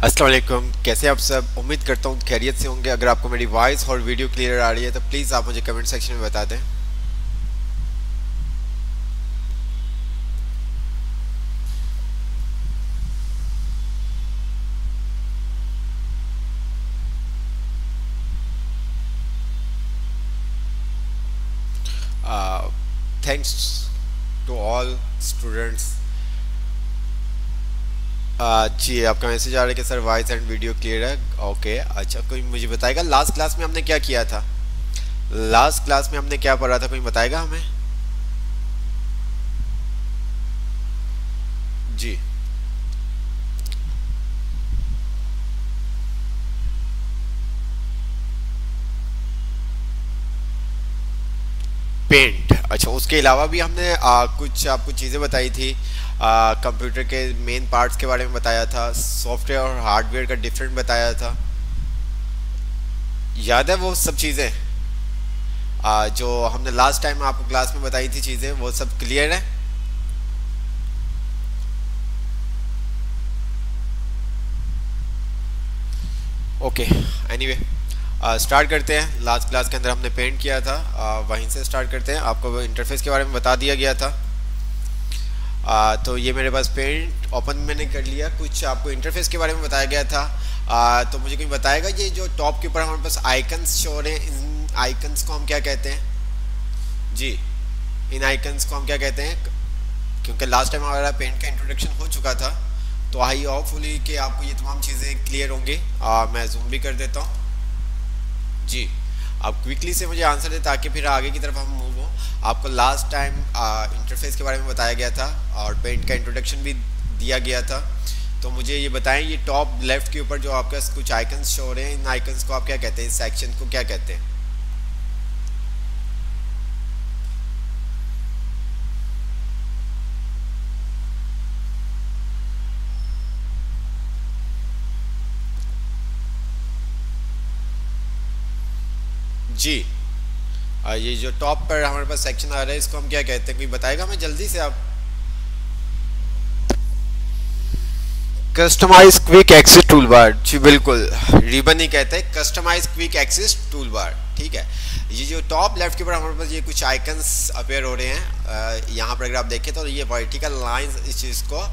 अस्सलाम वालेकुम, कैसे आप सब। उम्मीद करता हूँ खैरियत से होंगे। अगर आपको मेरी वॉइस और वीडियो क्लियर आ रही है तो प्लीज़ आप मुझे कमेंट सेक्शन में बता दें। Thanks to all students. जी, आपका मैसेज आ रहा है कि sir voice and video clear है। ओके, अच्छा, कोई मुझे बताएगा लास्ट क्लास में हमने क्या किया था? लास्ट क्लास में हमने क्या पढ़ा था, कोई बताएगा हमें? जी, पेंट। अच्छा, उसके अलावा भी हमने कुछ आपको चीज़ें बताई थी। कंप्यूटर के मेन पार्ट्स के बारे में बताया था, सॉफ्टवेयर और हार्डवेयर का डिफरेंट बताया था। याद है वो सब चीज़ें जो हमने लास्ट टाइम आपको क्लास में बताई थी? चीज़ें वो सब क्लियर है? ओके, एनीवे स्टार्ट करते हैं। लास्ट क्लास के अंदर हमने पेंट किया था, वहीं से स्टार्ट करते हैं। आपको इंटरफेस के बारे में बता दिया गया था। तो ये मेरे पास पेंट ओपन मैंने कर लिया। कुछ आपको इंटरफेस के बारे में बताया गया था। तो मुझे कोई बताएगा ये जो टॉप के ऊपर हमारे पास आइकन्स शो हो रहे हैं, इन आइकन्स को हम क्या कहते हैं? जी, इन आइकन्स को हम क्या कहते हैं? क्योंकि लास्ट टाइम हमारा पेंट का इंट्रोडक्शन हो चुका था, तो आई होपफुली कि आपको ये तमाम चीज़ें क्लियर होंगी। मैं जूम भी कर देता हूँ। जी, आप क्विकली से मुझे आंसर दें ताकि फिर आगे की तरफ हम मूव हो। आपको लास्ट टाइम इंटरफेस के बारे में बताया गया था और पेंट का इंट्रोडक्शन भी दिया गया था। तो मुझे ये बताएं, ये टॉप लेफ्ट के ऊपर जो आपके पास कुछ आइकन्स शो हो रहे हैं, इन आइकन्स को आप क्या कहते हैं? इस सेक्शन को क्या कहते हैं? जी, ये जो टॉप पर हमारे पास सेक्शन आ रहा है, इसको हम क्या कहते हैं? कोई बताएगा हमें जल्दी से आप? Customize quick access toolbar. जी बिल्कुल, रिबन ही कहते हैं customise quick access toolbar. ठीक है, ये जो टॉप लेफ्ट के ऊपर हमारे पास ये कुछ आइकन्स अपेयर हो रहे हैं। यहाँ पर अगर आप देखें तो ये वर्टिकल लाइंस इस चीज़ को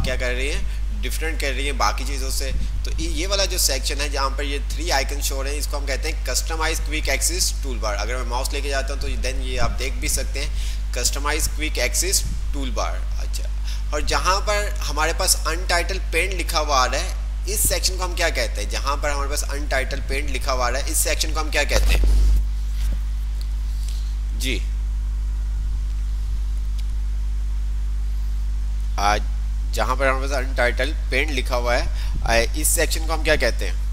क्या कर रही हैं? डिफरेंट कर रही है बाकी चीज़ों से। तो ये वाला जो सेक्शन है जहाँ पर ये 3 आइकन शो रहे हैं, इसको हम कहते हैं customise quick access toolbar. अगर मैं माउस लेके जाता हूँ तो देन ये आप देख भी सकते हैं, customise quick access toolbar. अच्छा, और जहाँ पर हमारे पास अनटाइटल पेंट लिखा हुआ आ रहा है, इस सेक्शन को हम क्या कहते हैं? जहाँ पर हमारे पास अनटाइटल पेंट लिखा हुआ आ रहा है, इस सेक्शन को हम क्या कहते हैं? जी, आज जहाँ पर हमारे पास अनटाइटल पेंट लिखा हुआ है, इस सेक्शन को हम क्या कहते हैं?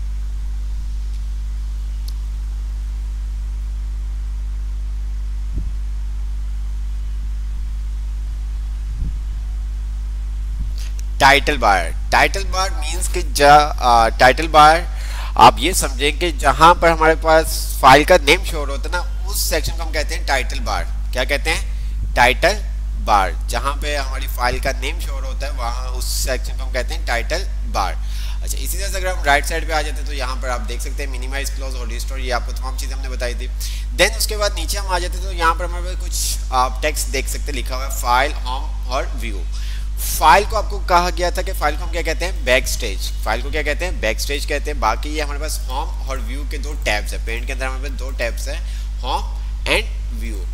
Title bar. Title bar means कि टाइटल बार आप ये समझें कि जहां पर हमारे पास फाइल का नेम शो होता है ना, उस सेक्शन को हम कहते हैं टाइटल बार। क्या कहते हैं? Title bar. जहां पे हमारी फाइल का नेम शो होता है वहां उस सेक्शन को हम कहते हैं टाइटल बार। अच्छा, इसी तरह से अगर हम राइट साइड पे आ जाते हैं तो यहाँ पर आप देख सकते हैं मिनिमाइज, क्लोज और रिस्टोर। ये आपको तमाम चीज़ें हमने बताई थी। देन उसके बाद नीचे हम आ जाते हैं तो यहाँ पर हमारे पास कुछ आप टेक्स्ट देख सकते हैं लिखा हुआ है, फाइल, होम और व्यू। फाइल को आपको कहा गया था कि फाइल को हम क्या कहते हैं? Back stage. फाइल को क्या कहते हैं? बैक स्टेज कहते हैं। बाकी ये हमारे पास होम और व्यू के 2 टैब्स है। पेंट के अंदर हमारे पास 2 टैब्स है, home and view.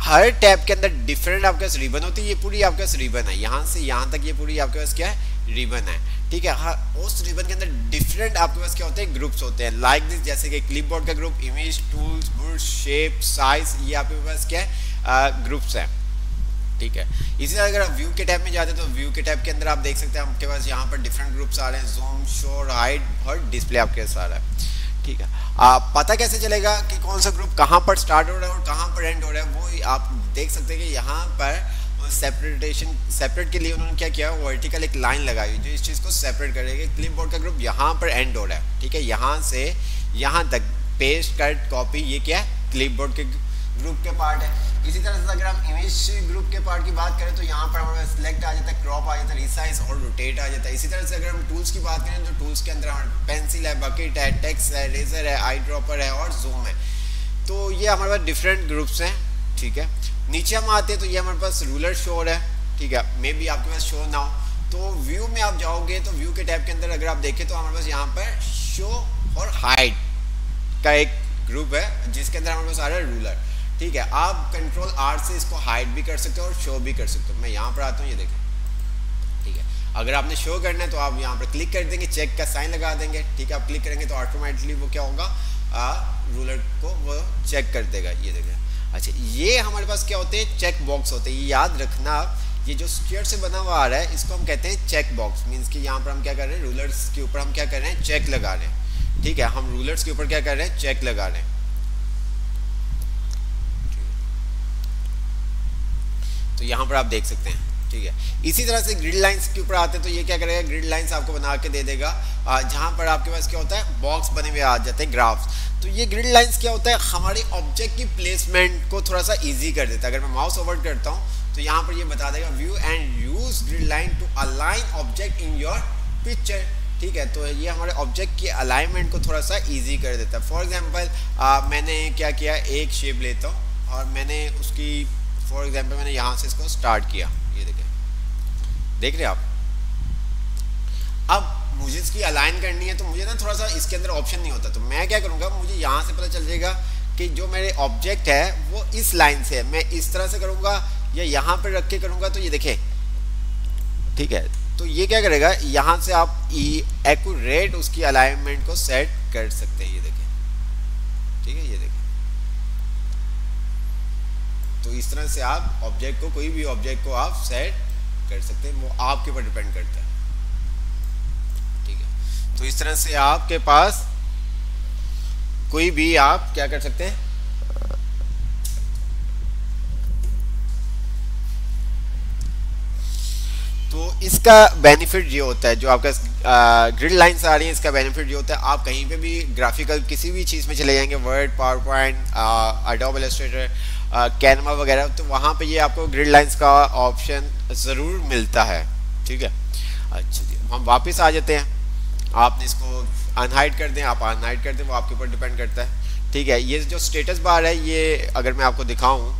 Her tab के अंदर डिफरेंट आपके पास रिबन होती है। ये पूरी आपके पास रिबन है, यहाँ से यहाँ तक ये पूरी आपके पास क्या है? रिबन है। ठीक है, हाँ, उस रिबन के अंदर डिफरेंट आपके पास क्या होते हैं? ग्रुप्स होते हैं, लाइक दिस। जैसे कि क्लिपबोर्ड का group, image, tools, bourse, shape, size, ये आपके पास क्या है? ग्रुप्स है। ठीक है, इसी तरह अगर आप व्यू के टैब में जाते हैं तो व्यू के टैब के अंदर आप देख सकते हैं आपके पास यहाँ पर डिफरेंट ग्रुप्स आ रहे हैं, जूम, शो, हाइड और डिस्प्ले आपके पास आ रहा है। ठीक है, पता कैसे चलेगा कि कौन सा ग्रुप कहाँ पर स्टार्ट हो रहा है और कहाँ पर एंड हो रहा है? वो आप देख सकते हैं कि यहाँ पर सेपरेट के लिए उन्होंने क्या किया? वर्टिकल एक लाइन लगाई जो इस चीज़ को सेपरेट करेगी। क्लिपबोर्ड का ग्रुप यहाँ पर एंड हो रहा है। ठीक है, यहाँ से यहाँ तक पेस्ट, कट, कॉपी, ये क्या है? क्लिपबोर्ड के ग्रुप के पार्ट है। इसी तरह से अगर हम इमेज ग्रुप के पार्ट की बात करें तो यहाँ पर हमारे सिलेक्ट आ जाता है, क्रॉप आ जाता है, रिसाइज और रोटेट आ जाता है। इसी तरह से अगर हम टूल्स की बात करें तो टूल्स के अंदर हमारे पेंसिल है, बकेट है, टेक्स्ट है, रेजर है, आई ड्रॉपर है और जूम है। तो ये हमारे पास डिफरेंट ग्रुप्स हैं, ठीक है। नीचे हम आते हैं तो ये हमारे पास रूलर शो है, ठीक है। मे बी आपके पास शो ना हो तो व्यू में आप जाओगे तो व्यू के टैब के अंदर अगर आप देखें तो हमारे पास यहाँ पर शो और हाइड का एक ग्रुप है जिसके अंदर हमारे पास आ रहा है रूलर, ठीक है। आप कंट्रोल आर से इसको हाइड भी कर सकते हो और शो भी कर सकते हो। मैं यहाँ पर आता हूँ, ये देखें, ठीक है। अगर आपने शो करना है तो आप यहाँ पर क्लिक कर देंगे, चेक का साइन लगा देंगे, ठीक है। आप क्लिक करेंगे तो ऑटोमेटिकली वो क्या होगा, रूलर को वो चेक कर देगा, ये देखें। अच्छा, ये हमारे पास क्या होते हैं, चेक बॉक्स होते हैं। ये याद रखना, ये जो स्क्वायर से बना हुआ आ रहा है इसको हम कहते हैं चेक बॉक्स। मीन्स कि यहाँ पर हम क्या कर रहे हैं, रूलर्स के ऊपर हम क्या कर रहे हैं, चेक लगा रहे हैं, ठीक है। हम रूलर्स के ऊपर क्या कर रहे हैं, चेक लगा रहे हैं। तो यहाँ पर आप देख सकते हैं, ठीक है। इसी तरह से ग्रिड लाइंस के ऊपर आते हैं तो ये क्या करेगा, ग्रिड लाइंस आपको बना के दे देगा, जहाँ पर आपके पास क्या होता है, बॉक्स बने हुए आ जाते हैं, ग्राफ्स। तो ये ग्रिड लाइंस क्या होता है, हमारे ऑब्जेक्ट की प्लेसमेंट को थोड़ा सा इजी कर देता है। अगर मैं माउस ओवर करता हूँ तो यहाँ पर ये बता देगा view and use grid line to align object in your picture, ठीक है। तो ये हमारे ऑब्जेक्ट की अलाइनमेंट को थोड़ा सा इजी कर देता है। फॉर एग्जांपल मैंने क्या किया, एक शेप लेता हूँ और मैंने उसकी फॉर एग्जांपल मैंने यहाँ से इसको स्टार्ट किया, ये देखें, देख रहे हैं आप। अब मुझे इसकी अलाइन करनी है तो मुझे ना थोड़ा सा इसके अंदर ऑप्शन नहीं होता, तो मैं क्या करूँगा, मुझे यहाँ से पता चल जाएगा कि जो मेरे ऑब्जेक्ट है वो इस लाइन से है। मैं इस तरह से करूँगा या यहाँ पर रख के करूँगा तो ये देखें, ठीक है। तो ये क्या करेगा, यहाँ से आप एक्यूरेट उसकी अलाइनमेंट को सेट कर सकते हैं, ये देखें, ठीक है, ये देखें। तो इस तरह से आप ऑब्जेक्ट को, कोई भी ऑब्जेक्ट को आप सेट कर सकते हैं, वो आपके ऊपर डिपेंड करता है, ठीक है। तो इस तरह से आपके पास कोई भी आप क्या कर सकते हैं, तो इसका बेनिफिट ये होता है, जो आपका ग्रिड लाइंस आ रही है, इसका बेनिफिट ये होता है, आप कहीं पे भी ग्राफिकल किसी भी चीज़ में चले जाएंगे, word, power point, adobe Illustrator, Canva वगैरह, तो वहाँ पे ये आपको ग्रिड लाइंस का ऑप्शन ज़रूर मिलता है, ठीक है। अच्छा जी, हम वापस आ जाते हैं। आपने इसको अनहाइड कर दें, आप अनहाइड कर दें, वो आपके ऊपर डिपेंड करता है, ठीक है। ये जो स्टेटस बार है, ये अगर मैं आपको दिखाऊँ,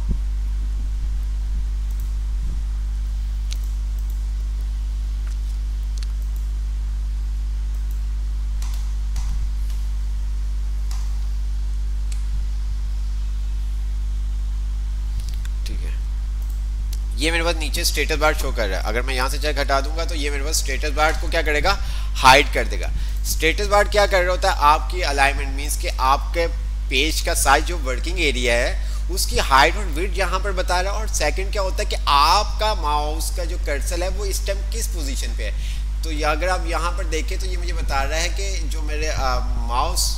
ये मेरे पास नीचे स्टेटस बार शो कर रहा है। अगर मैं यहाँ से चेक हटा दूंगा तो ये मेरे पास स्टेटस बार को क्या करेगा, हाइड कर देगा। स्टेटस बार क्या कर रहा होता है, आपकी अलाइनमेंट मीन्स कि आपके पेज का साइज जो वर्किंग एरिया है उसकी हाइट और विड्थ यहाँ पर बता रहा है। और सेकंड क्या होता है कि आपका माउस का जो कर्सर है वो इस टाइम किस पोजीशन पे है। तो अगर आप यहाँ पर देखें तो ये मुझे बता रहा है कि जो मेरे माउस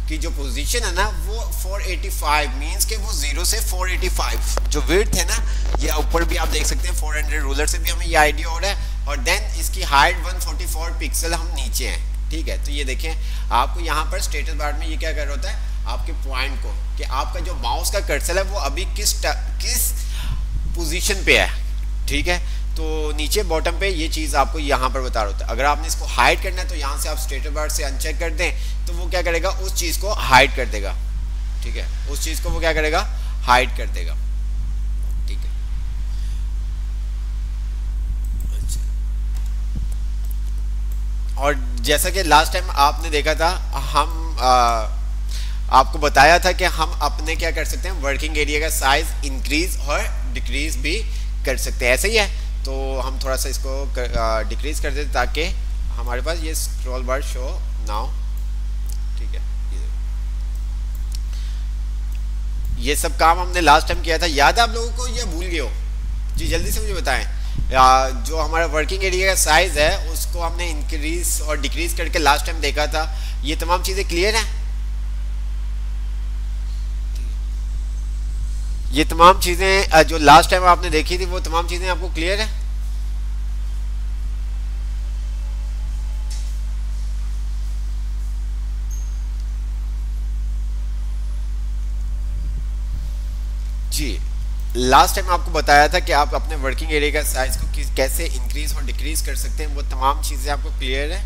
की जो पोजीशन है ना वो 485 मींस के वो 0 से 485 जो विड्थ है ना, ये ऊपर भी आप देख सकते हैं 400 रूलर से भी हमें ये आइडिया हो रहा है। और देन इसकी हाइट 144 पिक्सल हम नीचे हैं, ठीक है। तो ये देखें आपको यहाँ पर स्टेटस बार में ये क्या कर रहा होता है, आपके पॉइंट को कि आपका जो माउस का कर्सर है वो अभी किस पोजीशन पे है, ठीक है। तो नीचे बॉटम पे ये चीज़ आपको यहाँ पर बता रहा होता है। अगर आपने इसको हाइड करना है तो यहाँ से आप स्टेटस बार से अनचेक कर दें तो वो क्या करेगा, उस चीज़ को हाइड कर देगा, ठीक है। उस चीज़ को वो क्या करेगा, हाइड कर देगा, ठीक है। अच्छा, और जैसा कि लास्ट टाइम आपने देखा था, हम आपको बताया था कि हम अपने क्या कर सकते हैं, वर्किंग एरिया का साइज इंक्रीज और डिक्रीज भी कर सकते हैं। ऐसे ही है, तो हम थोड़ा सा इसको डिक्रीज कर देते ताकि हमारे पास ये स्क्रॉल बार शो नाउ, ठीक है। ये सब काम हमने लास्ट टाइम किया था, याद है आप लोगों को, ये भूल गए हो जी? जल्दी से मुझे बताएं। जो हमारा वर्किंग एरिया का साइज है उसको हमने इंक्रीज और डिक्रीज करके लास्ट टाइम देखा था। ये तमाम चीज़ें क्लियर हैं? ये तमाम चीज़ें जो लास्ट टाइम आपने देखी थी वो तमाम चीज़ें आपको क्लियर है? जी, लास्ट टाइम आपको बताया था कि आप अपने वर्किंग एरिया का साइज को कैसे इंक्रीज और डिक्रीज कर सकते हैं, वो तमाम चीज़ें आपको क्लियर है?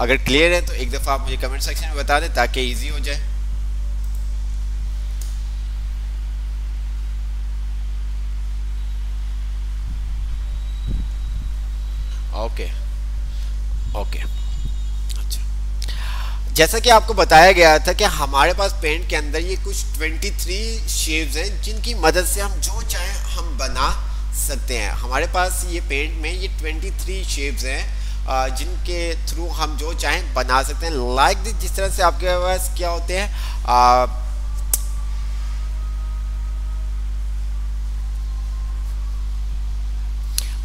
अगर क्लियर है तो एक दफ़ा आप मुझे कमेंट सेक्शन में बता दें ताकि इजी हो जाए। ओके ओके, अच्छा, जैसा कि आपको बताया गया था कि हमारे पास पेंट के अंदर ये कुछ 23 शेप्स हैं जिनकी मदद से हम जो चाहें हम बना सकते हैं। हमारे पास ये पेंट में ये 23 शेप्स हैं जिनके थ्रू हम जो चाहें बना सकते हैं। लाइक दिस, जिस तरह से आपके पास क्या होते हैं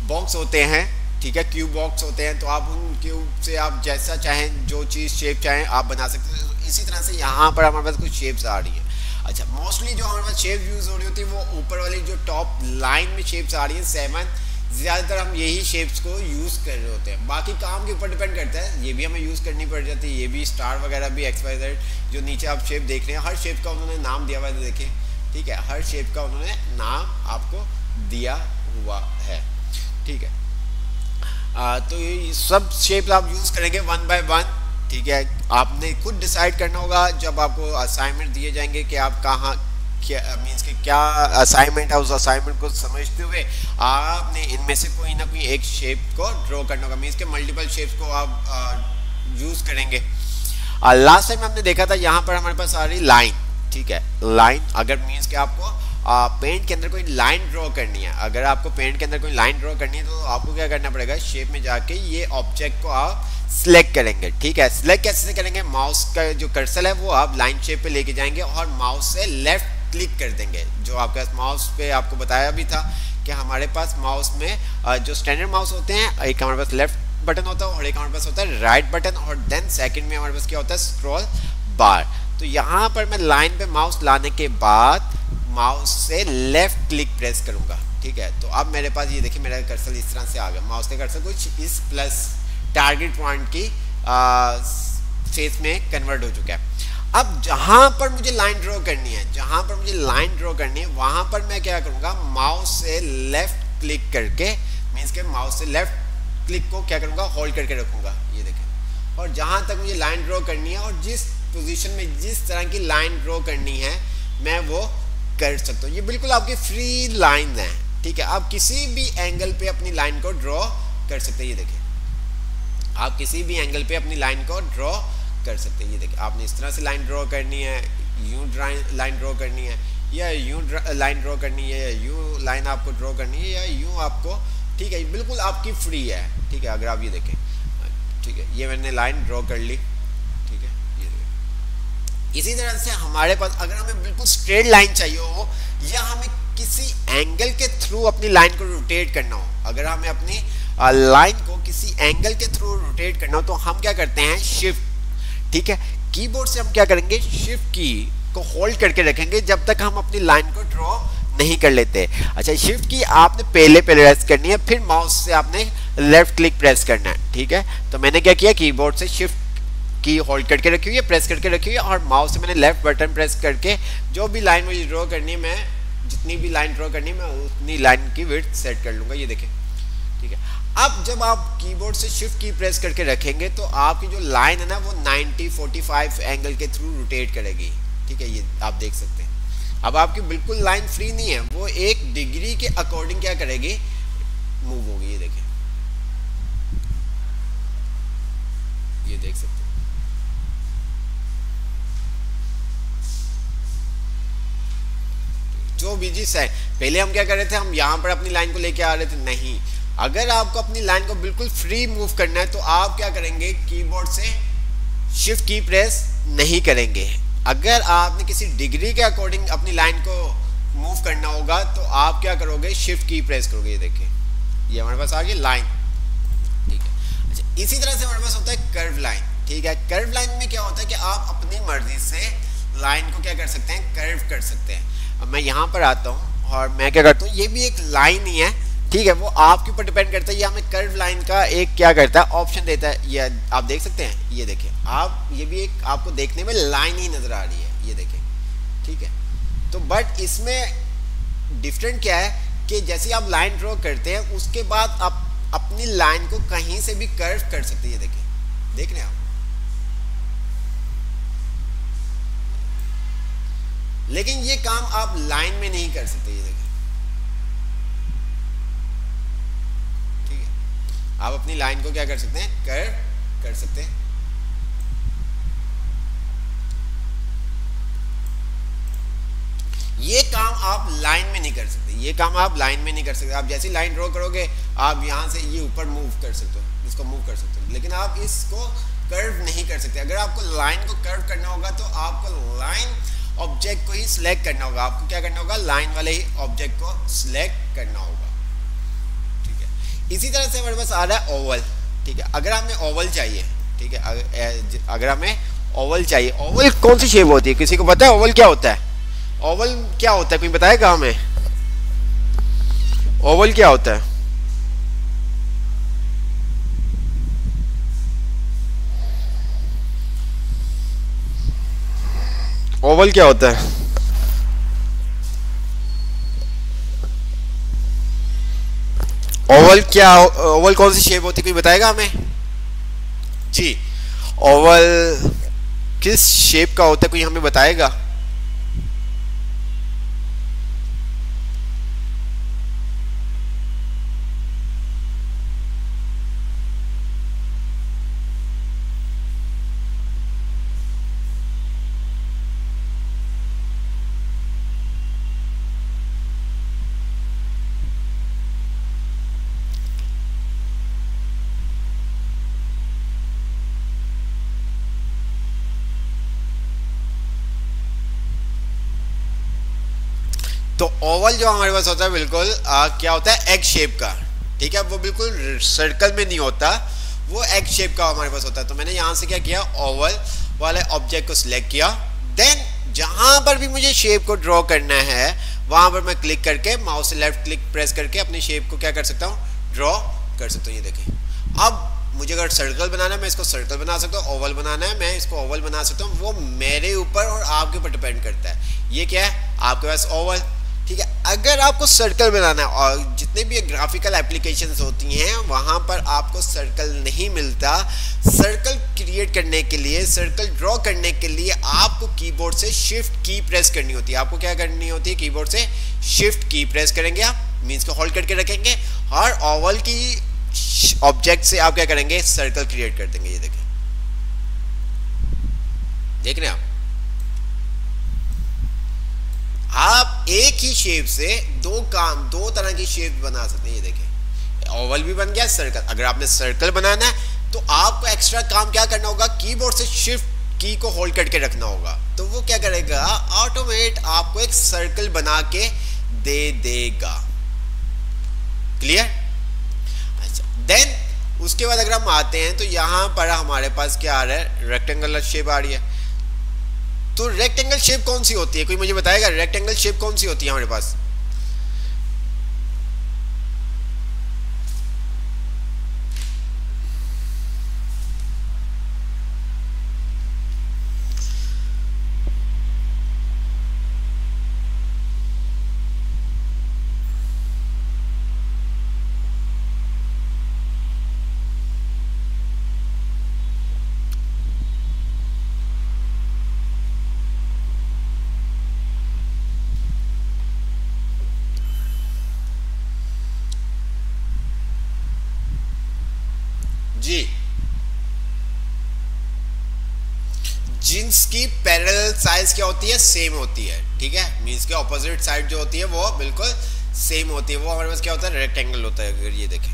बॉक्स होते हैं, ठीक है, क्यूब बॉक्स होते हैं, तो आप उन क्यूब से आप जैसा चाहें जो चीज़ शेप चाहें आप बना सकते हैं। इसी तरह से यहाँ पर हमारे पास कुछ शेप्स आ रही हैं। अच्छा, मोस्टली जो हमारे पास शेप यूज़ हो रही होती है वो ऊपर वाली जो टॉप लाइन में शेप्स आ रही हैं 7, ज़्यादातर हम यही शेप्स को यूज़ कर रहे होते हैं। बाकी काम के ऊपर डिपेंड करता है, ये भी हमें यूज़ करनी पड़ जाती है, ये भी स्टार वगैरह भी XYZ जो नीचे आप शेप देख रहे हैं, हर शेप का उन्होंने नाम दिया हुआ है, देखें, ठीक है, हर शेप का उन्होंने नाम आपको दिया हुआ है, ठीक है। तो ये सब शेप आप यूज़ करेंगे 1 बाय 1, ठीक है। आपने खुद डिसाइड करना होगा जब आपको असाइनमेंट दिए जाएंगे कि आप कहाँ क्या मीन्स कि क्या असाइनमेंट है, उस असाइनमेंट को समझते हुए आपने इनमें से कोई ना कोई एक शेप को ड्रॉ करना होगा। मीन्स के मल्टीपल शेप्स को आप यूज़ करेंगे। लास्ट टाइम हमने देखा था यहाँ पर हमारे पास आ रही लाइन, ठीक है, लाइन। अगर मीन्स के आपको पेंट के अंदर कोई लाइन ड्रॉ करनी है, अगर आपको पेंट के अंदर कोई लाइन ड्रॉ करनी है तो आपको क्या करना पड़ेगा, शेप में जाके ये ऑब्जेक्ट को आप सिलेक्ट करेंगे, ठीक है। सिलेक्ट कैसे करेंगे, माउस का जो कर्सर है वो आप लाइन शेप पे लेके जाएंगे और माउस से लेफ्ट क्लिक कर देंगे। जो आपके माउस पे आपको बताया भी था कि हमारे पास माउस में जो स्टैंडर्ड माउस होते हैं, एक हमारे पास लेफ्ट बटन होता है और एक हमारे पास होता है राइट बटन, और देन सेकंड में हमारे पास क्या होता है, स्क्रॉल बार। तो यहाँ पर मैं लाइन पे माउस लाने के बाद माउस से लेफ्ट क्लिक प्रेस करूंगा, ठीक है। तो अब मेरे पास ये देखिए मेरा कर्सर इस तरह से आ गया, माउस का कर्सर कुछ इस प्लस टारगेट पॉइंट की फेस में कन्वर्ट हो चुका है। अब जहां पर मुझे लाइन ड्रॉ करनी है, जहां पर मुझे लाइन ड्रॉ करनी है वहां पर मैं क्या करूंगा, माउस से लेफ्ट क्लिक करके, मीन्स के माउस से लेफ्ट क्लिक को क्या करूंगा, होल्ड करके रखूंगा, ये देखें। और जहां तक मुझे लाइन ड्रॉ करनी है और जिस पोजीशन में जिस तरह की लाइन ड्रॉ करनी है मैं वो कर सकता हूँ। ये बिल्कुल आपकी फ्री लाइन है, ठीक है। आप किसी भी एंगल पे अपनी लाइन को ड्रॉ कर सकते हैं, ये देखिए, आप किसी भी एंगल पे अपनी लाइन को ड्रॉ कर सकते हैं। ये देखिए, आपने इस तरह से लाइन ड्रॉ करनी है, यूं लाइन ड्रॉ करनी है, या यूं लाइन ड्रॉ करनी है, या यूं लाइन आपको ड्रॉ करनी है, या यूं आपको, ठीक है, बिल्कुल आपकी फ्री है, ठीक है। अगर आप ये देखें, ठीक है, ये मैंने लाइन ड्रॉ कर ली, ठीक है, ये देखिए। इसी तरह से हमारे पास अगर हमें बिल्कुल स्ट्रेट लाइन चाहिए हो या हमें किसी एंगल के थ्रू अपनी लाइन को रोटेट करना हो, अगर हमें अपनी लाइन को किसी एंगल के थ्रू रोटेट करना हो तो हम क्या करते हैं, शिफ्ट, ठीक है, कीबोर्ड से हम क्या करेंगे, शिफ्ट की को होल्ड करके रखेंगे जब तक हम अपनी लाइन को ड्रॉ नहीं कर लेते। अच्छा, शिफ्ट की आपने पहले प्रेस करनी है, फिर माउस से आपने लेफ्ट क्लिक प्रेस करना है, ठीक है। तो मैंने क्या किया, कीबोर्ड से शिफ्ट की होल्ड करके रखी हुई है, प्रेस करके रखी हुई है, और माउस से मैंने लेफ्ट बटन प्रेस करके जो भी लाइन मुझे ड्रॉ करनी है, मैं जितनी भी लाइन ड्रॉ करनी है मैं उतनी लाइन की विड्थ सेट कर लूँगा, ये देखें, ठीक है। अब जब आप कीबोर्ड से शिफ्ट की प्रेस करके रखेंगे तो आपकी जो लाइन है ना वो 90-45 एंगल के थ्रू रोटेट करेगी, ठीक है, ये आप देख सकते हैं। अब आपकी बिल्कुल लाइन फ्री नहीं है, वो 1 डिग्री के अकॉर्डिंग क्या करेगी, मूव होगी, ये देखें, ये देख सकते हैं। जो भी चीज है, पहले हम क्या कर रहे थे, हम यहाँ पर अपनी लाइन को लेके आ रहे थे, नहीं, अगर आपको अपनी लाइन को बिल्कुल फ्री मूव करना है तो आप क्या करेंगे, कीबोर्ड से शिफ्ट की प्रेस नहीं करेंगे। अगर आपने किसी डिग्री के अकॉर्डिंग अपनी लाइन को मूव करना होगा तो आप क्या करोगे, शिफ्ट की प्रेस करोगे, ये देखिए, ये हमारे पास आ गई लाइन, ठीक है। अच्छा, इसी तरह से हमारे पास होता है कर्व लाइन, ठीक है। कर्व लाइन में क्या होता है कि आप अपनी मर्जी से लाइन को क्या कर सकते हैं, कर्व कर सकते हैं। अब मैं यहाँ पर आता हूँ और मैं क्या करता हूँ, ये भी एक लाइन ही है, ठीक है, वो आपके ऊपर डिपेंड करता है। ये हमें कर्व लाइन का एक क्या करता है, ऑप्शन देता है, ये आप देख सकते हैं, ये देखिए आप, ये भी एक आपको देखने में लाइन ही नजर आ रही है, ये देखिए, ठीक है, तो बट इसमें डिफरेंट क्या है कि जैसे आप लाइन ड्रॉ करते हैं उसके बाद आप अपनी लाइन को कहीं से भी कर्व कर सकते हैं। ये देखिए, देख रहे हैं आप, लेकिन ये काम आप लाइन में नहीं कर सकते। ये देखिए, ठीक है, आप अपनी लाइन को क्या कर सकते हैं, कर्व कर सकते हैं। ये काम आप लाइन में नहीं कर सकते, ये काम आप लाइन में नहीं कर सकते। आप जैसी लाइन ड्रॉ करोगे आप यहां से ये ऊपर मूव कर सकते हो, इसको मूव कर सकते हो, लेकिन आप इसको कर्व नहीं कर सकते। अगर आपको लाइन को कर्व करना होगा तो आपको लाइन ऑब्जेक्ट को ही सिलेक्ट करना होगा। आपको क्या करना होगा, लाइन वाले ही ऑब्जेक्ट को सिलेक्ट करना होगा, ठीक है। इसी तरह से हमारे पास आ रहा है ओवल, ठीक है। अगर हमें ओवल चाहिए, ठीक है, अगर हमें ओवल चाहिए, ओवल कौन सी शेप होती है, किसी को पता है ओवल क्या होता है? ओवल क्या होता है, कोई बताएगा हमें? ओवल क्या होता है? ओवल क्या होता है? ओवल क्या, ओवल कौन सी शेप होती है, कोई बताएगा हमें? जी, ओवल किस शेप का होता है, कोई हमें बताएगा? तो ओवल जो हमारे पास होता है बिल्कुल क्या होता है, एग शेप का, ठीक है। वो बिल्कुल सर्कल में नहीं होता, वो एग शेप का हमारे पास होता है। तो मैंने यहाँ से क्या किया, ओवल वाले ऑब्जेक्ट को सिलेक्ट किया, देन जहां पर भी मुझे शेप को ड्रॉ करना है वहां पर मैं क्लिक करके माउस से लेफ्ट क्लिक प्रेस करके अपनी शेप को क्या कर सकता हूँ, ड्रॉ कर सकता हूँ। ये देखिए, अब मुझे अगर सर्कल बनाना है मैं इसको सर्कल बना सकता हूँ, ओवल बनाना है मैं इसको ओवल बना सकता हूँ। वो मेरे ऊपर और आपके ऊपर डिपेंड करता है। ये क्या है, आपके पास ओवल, ठीक है। अगर आपको सर्कल बनाना है, और जितने भी ग्राफिकल एप्लीकेशंस होती हैं वहां पर आपको सर्कल नहीं मिलता, सर्कल क्रिएट करने के लिए, सर्कल ड्रॉ करने के लिए आपको कीबोर्ड से शिफ्ट की प्रेस करनी होती है। आपको क्या करनी होती है, कीबोर्ड से शिफ्ट की प्रेस करेंगे आप, मीन्स को होल्ड करके रखेंगे और ओवल की ऑब्जेक्ट से आप क्या करेंगे, सर्कल क्रिएट कर देंगे। ये देखें, देख रहे हैं आप एक ही शेप से दो तरह की शेप बना सकते हैं। ये देखिए, ओवल भी बन गया, सर्कल। अगर आपने सर्कल बनाना है तो आपको एक्स्ट्रा काम क्या करना होगा, कीबोर्ड से शिफ्ट की को होल्ड करके रखना होगा। तो वो क्या करेगा, ऑटोमेट आपको एक सर्कल बना के दे देगा। क्लियर? अच्छा, देन उसके बाद अगर हम आते हैं तो यहां पर हमारे पास क्या आ रहा है, रेक्टेंगुलर शेप आ रही है। तो रेक्टेंगल शेप कौन सी होती है, कोई मुझे बताएगा? रेक्टेंगल शेप कौन सी होती है हमारे पास? जी, जींस की पैरेलल साइज क्या होती है, सेम होती है, ठीक है। मींस के ऑपोजिट साइड जो होती है वो बिल्कुल सेम होती है। वो हमारे पास क्या होता है, रेक्टेंगल होता है। अगर ये देखें,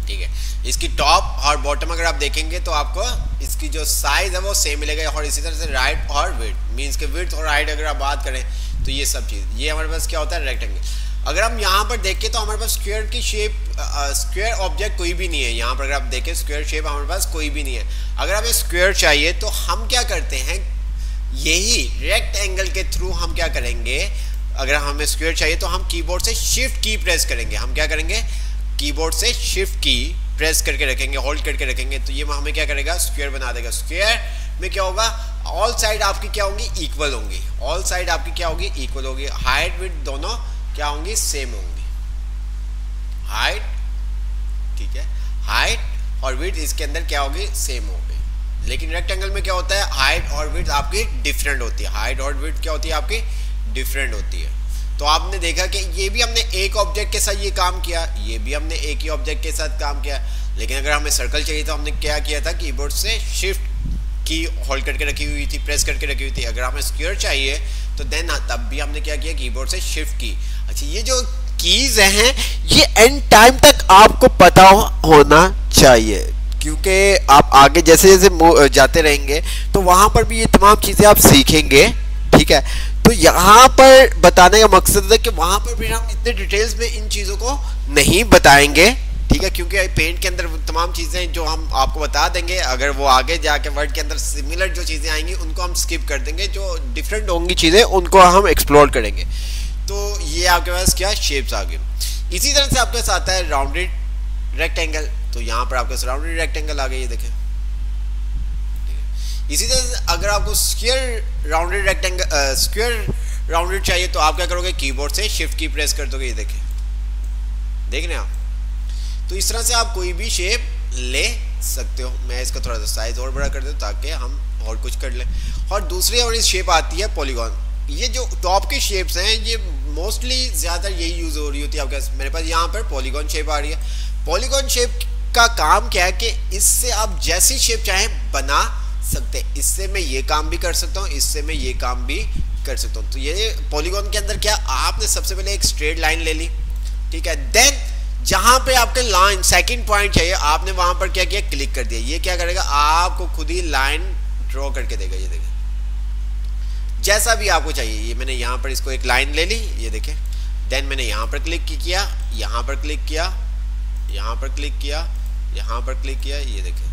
ठीक है, इसकी टॉप और बॉटम अगर आप देखेंगे तो आपको इसकी जो साइज है वो सेम मिलेगा। और इसी तरह से राइट और विड्थ, मींस के विड्थ और हाइट अगर आप बात करें तो ये सब चीज, ये हमारे पास क्या होता है, रेक्टेंगल। अगर हम यहाँ पर देखें तो हमारे पास स्क्वायर की शेप, स्क्वायर ऑब्जेक्ट कोई भी नहीं है। यहाँ पर अगर आप देखें स्क्वायर शेप हमारे पास कोई भी नहीं है। अगर हमें स्क्वायर चाहिए तो हम क्या करते हैं, यही रेक्टेंगल के थ्रू हम क्या करेंगे, अगर हमें स्क्वायर चाहिए तो हम कीबोर्ड से शिफ्ट की प्रेस करेंगे। हम क्या करेंगे, कीबोर्ड से शिफ्ट की प्रेस करके रखेंगे, होल्ड करके रखेंगे, तो ये हमें क्या करेगा, स्क्वायर बना देगा। स्क्वायर में क्या होगा, ऑल साइड आपकी क्या होंगी, इक्वल होंगी, ऑल साइड आपकी क्या होगी, इक्वल होगी, हाइट विड्थ दोनों क्या होंगी, सेम होंगी, हाइट, ठीक है, हाइट और विड्थ इसके अंदर क्या होगी, सेम होगी। लेकिन रेक्टेंगल में क्या होता है, हाइट और विड्थ आपकी डिफरेंट होती है, हाइट और विड्थ क्या होती है आपकी, डिफरेंट होती है। तो आपने देखा कि ये भी हमने एक ऑब्जेक्ट के साथ ये काम किया, ये भी हमने एक ही ऑब्जेक्ट के साथ काम किया, लेकिन अगर हमें सर्कल चाहिए तो हमने क्या किया था, कीबोर्ड से शिफ्ट की होल्ड करके रखी हुई थी, प्रेस करके रखी हुई थी। अगर हमें स्क्वायर चाहिए तो देन तब भी हमने क्या किया, कीबोर्ड से शिफ्ट की। अच्छा, ये जो कीज हैं ये एंड टाइम तक आपको पता होना चाहिए, क्योंकि आप आगे जैसे जैसे जाते रहेंगे तो वहां पर भी ये तमाम चीजें आप सीखेंगे, ठीक है। तो यहाँ पर बताने का मकसद है कि वहां पर भी हम इतने डिटेल्स में इन चीजों को नहीं बताएंगे, ठीक है, क्योंकि पेंट के अंदर तमाम चीजें जो हम आपको बता देंगे, अगर वो आगे जाके वर्ड के अंदर सिमिलर जो चीजें आएंगी उनको हम स्किप कर देंगे, जो डिफरेंट होंगी चीजें उनको हम एक्सप्लोर करेंगे। तो ये आपके पास क्या शेप्स आ गए। इसी तरह से आपके पास आता है राउंडेड रेक्टेंगल, तो यहाँ पर आपके पास राउंडेड रेक्टेंगल आ गई, ये देखें। इसी तरह से अगर आपको square rounded rectangle, square rounded चाहिए तो आप क्या करोगे, कीबोर्ड से शिफ्ट की प्रेस कर दोगे, ये देखें, देख रहे हैं आप। तो इस तरह से आप कोई भी शेप ले सकते हो। मैं इसका थोड़ा सा साइज और बड़ा कर दूं ताकि हम और कुछ कर लें। और दूसरी और इस शेप आती है पॉलीगॉन। ये जो टॉप की शेप्स हैं ये मोस्टली ज़्यादा यही यूज़ हो रही होती है आपके। मेरे पास यहाँ पर पॉलीगॉन शेप आ रही है। पॉलीगॉन शेप का काम क्या है कि इससे आप जैसी शेप चाहें बना सकते हैं। इससे मैं ये काम भी कर सकता हूँ, इससे मैं ये काम भी कर सकता हूँ। तो ये पॉलीगॉन के अंदर क्या, आपने सबसे पहले एक स्ट्रेट लाइन ले ली, ठीक है, देन जहां पे आपके लाइन सेकंड पॉइंट चाहिए आपने वहां पर क्या किया, क्लिक कर दिया। ये क्या करेगा, आपको खुद ही लाइन ड्रॉ करके देगा, ये देखें, जैसा भी आपको चाहिए। ये मैंने यहाँ पर इसको एक लाइन ले ली, ये देखें, देन मैंने यहाँ पर क्लिक किया, यहाँ पर क्लिक किया, यहाँ पर क्लिक किया, यहाँ पर क्लिक किया, ये देखें।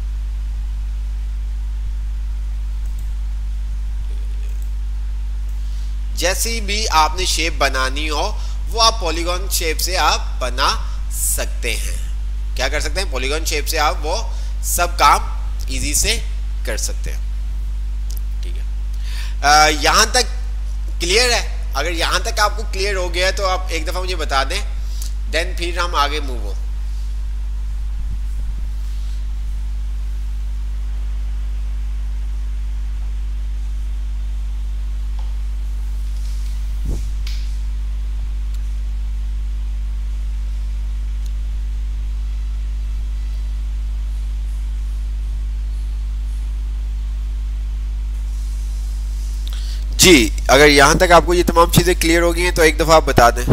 जैसी भी आपने शेप बनानी हो वो आप पॉलीगॉन शेप से आप बना सकते हैं। क्या कर सकते हैं, पॉलीगॉन शेप से आप वो सब काम इजी से कर सकते हैं, ठीक है। यहां तक क्लियर है? अगर यहां तक आपको क्लियर हो गया तो आप एक दफा मुझे बता दें, देन फिर हम आगे मूव हो। जी, अगर यहां तक आपको ये तमाम चीजें क्लियर हो गई हैं तो एक दफा आप बता दें।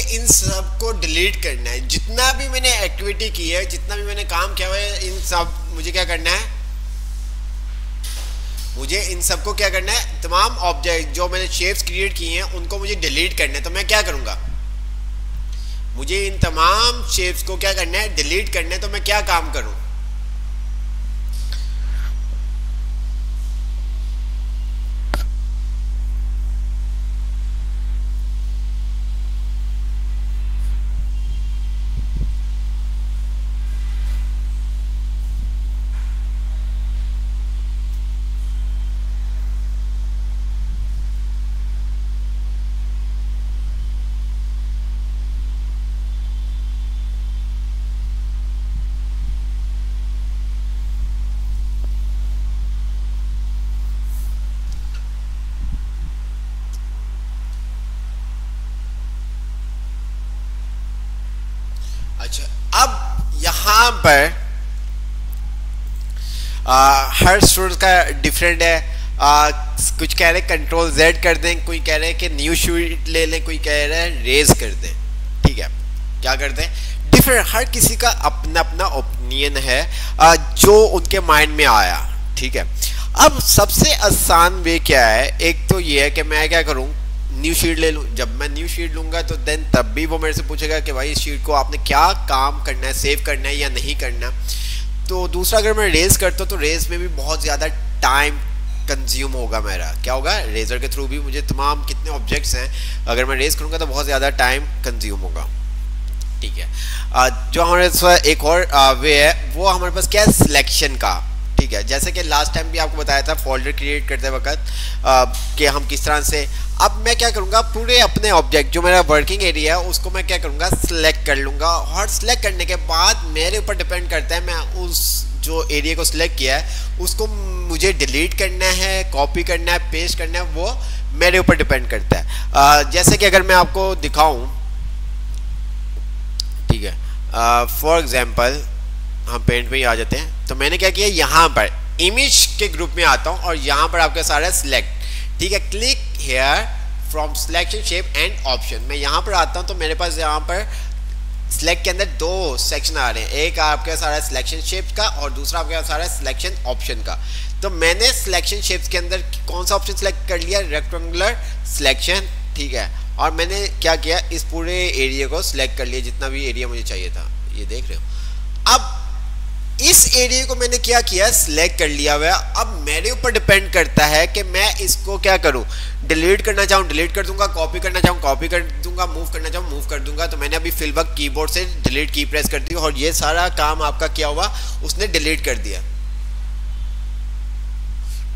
इन सब को डिलीट करना है। जितना भी मैंने एक्टिविटी की है, जितना भी मैंने काम किया है, इन सब मुझे क्या करना है, मुझे इन सब को क्या करना है, तमाम ऑब्जेक्ट जो मैंने शेप्स क्रिएट किए हैं उनको मुझे डिलीट करना है। तो मैं क्या करूंगा, मुझे इन तमाम शेप्स को क्या करना है, डिलीट करना है। तो मैं क्या काम करूं, अब यहां पर हर स्टूडेंट का डिफरेंट है। कुछ कह रहे कंट्रोल Z कर दें, कोई कह रहे हैं कि न्यू शीट ले लें, कोई कह रहा है रेज कर दें, ठीक है। क्या करते हैं, डिफरेंट, हर किसी का अपना अपना ओपिनियन है जो उनके माइंड में आया, ठीक है। अब सबसे आसान वे क्या है, एक तो ये है कि मैं क्या करूं, न्यू शीट ले लूं। जब मैं न्यू शीट लूंगा तो देन तब भी वो मेरे से पूछेगा कि भाई इस शीट को आपने क्या काम करना है, सेव करना है या नहीं करना। तो दूसरा, अगर मैं रेज करता हूं तो रेज में भी बहुत ज़्यादा टाइम कंज्यूम होगा मेरा। क्या होगा, रेजर के थ्रू भी मुझे तमाम कितने ऑब्जेक्ट्स हैं, अगर मैं रेज करूंगा तो बहुत ज़्यादा टाइम कंज्यूम होगा। ठीक है, जो हमारे पास एक और वे है वो हमारे पास क्या है, सिलेक्शन का। ठीक है, जैसे कि लास्ट टाइम भी आपको बताया था फोल्डर क्रिएट करते वक्त कि हम किस तरह से, अब मैं क्या करूंगा, पूरे अपने ऑब्जेक्ट जो मेरा वर्किंग एरिया है उसको मैं क्या करूंगा, सिलेक्ट कर लूंगा। और सिलेक्ट करने के बाद मेरे ऊपर डिपेंड करता है, मैं उस जो एरिया को सिलेक्ट किया है उसको मुझे डिलीट करना है, कॉपी करना है, पेस्ट करना है, वो मेरे ऊपर डिपेंड करता है। जैसे कि अगर मैं आपको दिखाऊं, ठीक है, फॉर एग्जाम्पल हम पेंट में ही आ जाते हैं। तो मैंने क्या किया, यहाँ पर इमेज के ग्रुप में आता हूँ और यहाँ पर आपका सारा सिलेक्ट। ठीक है, click here from selection shape and option. मैं यहाँ पर आता हूँ तो मेरे पास यहाँ पर सिलेक्ट के अंदर दो सेक्शन आ रहे हैं, एक आपका सारा सिलेक्शन शेप का और दूसरा आपका सारा सिलेक्शन ऑप्शन का। तो मैंने सिलेक्शन शेप्स के अंदर कौन सा ऑप्शन सिलेक्ट कर लिया, रेक्टेंगुलर सिलेक्शन। ठीक है, और मैंने क्या किया, इस पूरे एरिया को सिलेक्ट कर लिया, जितना भी एरिया मुझे चाहिए था, ये देख रहे हो। अब इस एरिया को मैंने क्या किया, सिलेक्ट कर लिया हुआ। अब मेरे ऊपर डिपेंड करता है कि मैं इसको क्या करूं, डिलीट करना चाहूं डिलीट कर दूंगा, कॉपी करना चाहूं कॉपी कर दूंगा, मूव करना चाहूं मूव कर दूंगा। तो मैंने अभी फिल वक्त कीबोर्ड से डिलीट की प्रेस कर दी और ये सारा काम आपका क्या हुआ, उसने डिलीट कर दिया।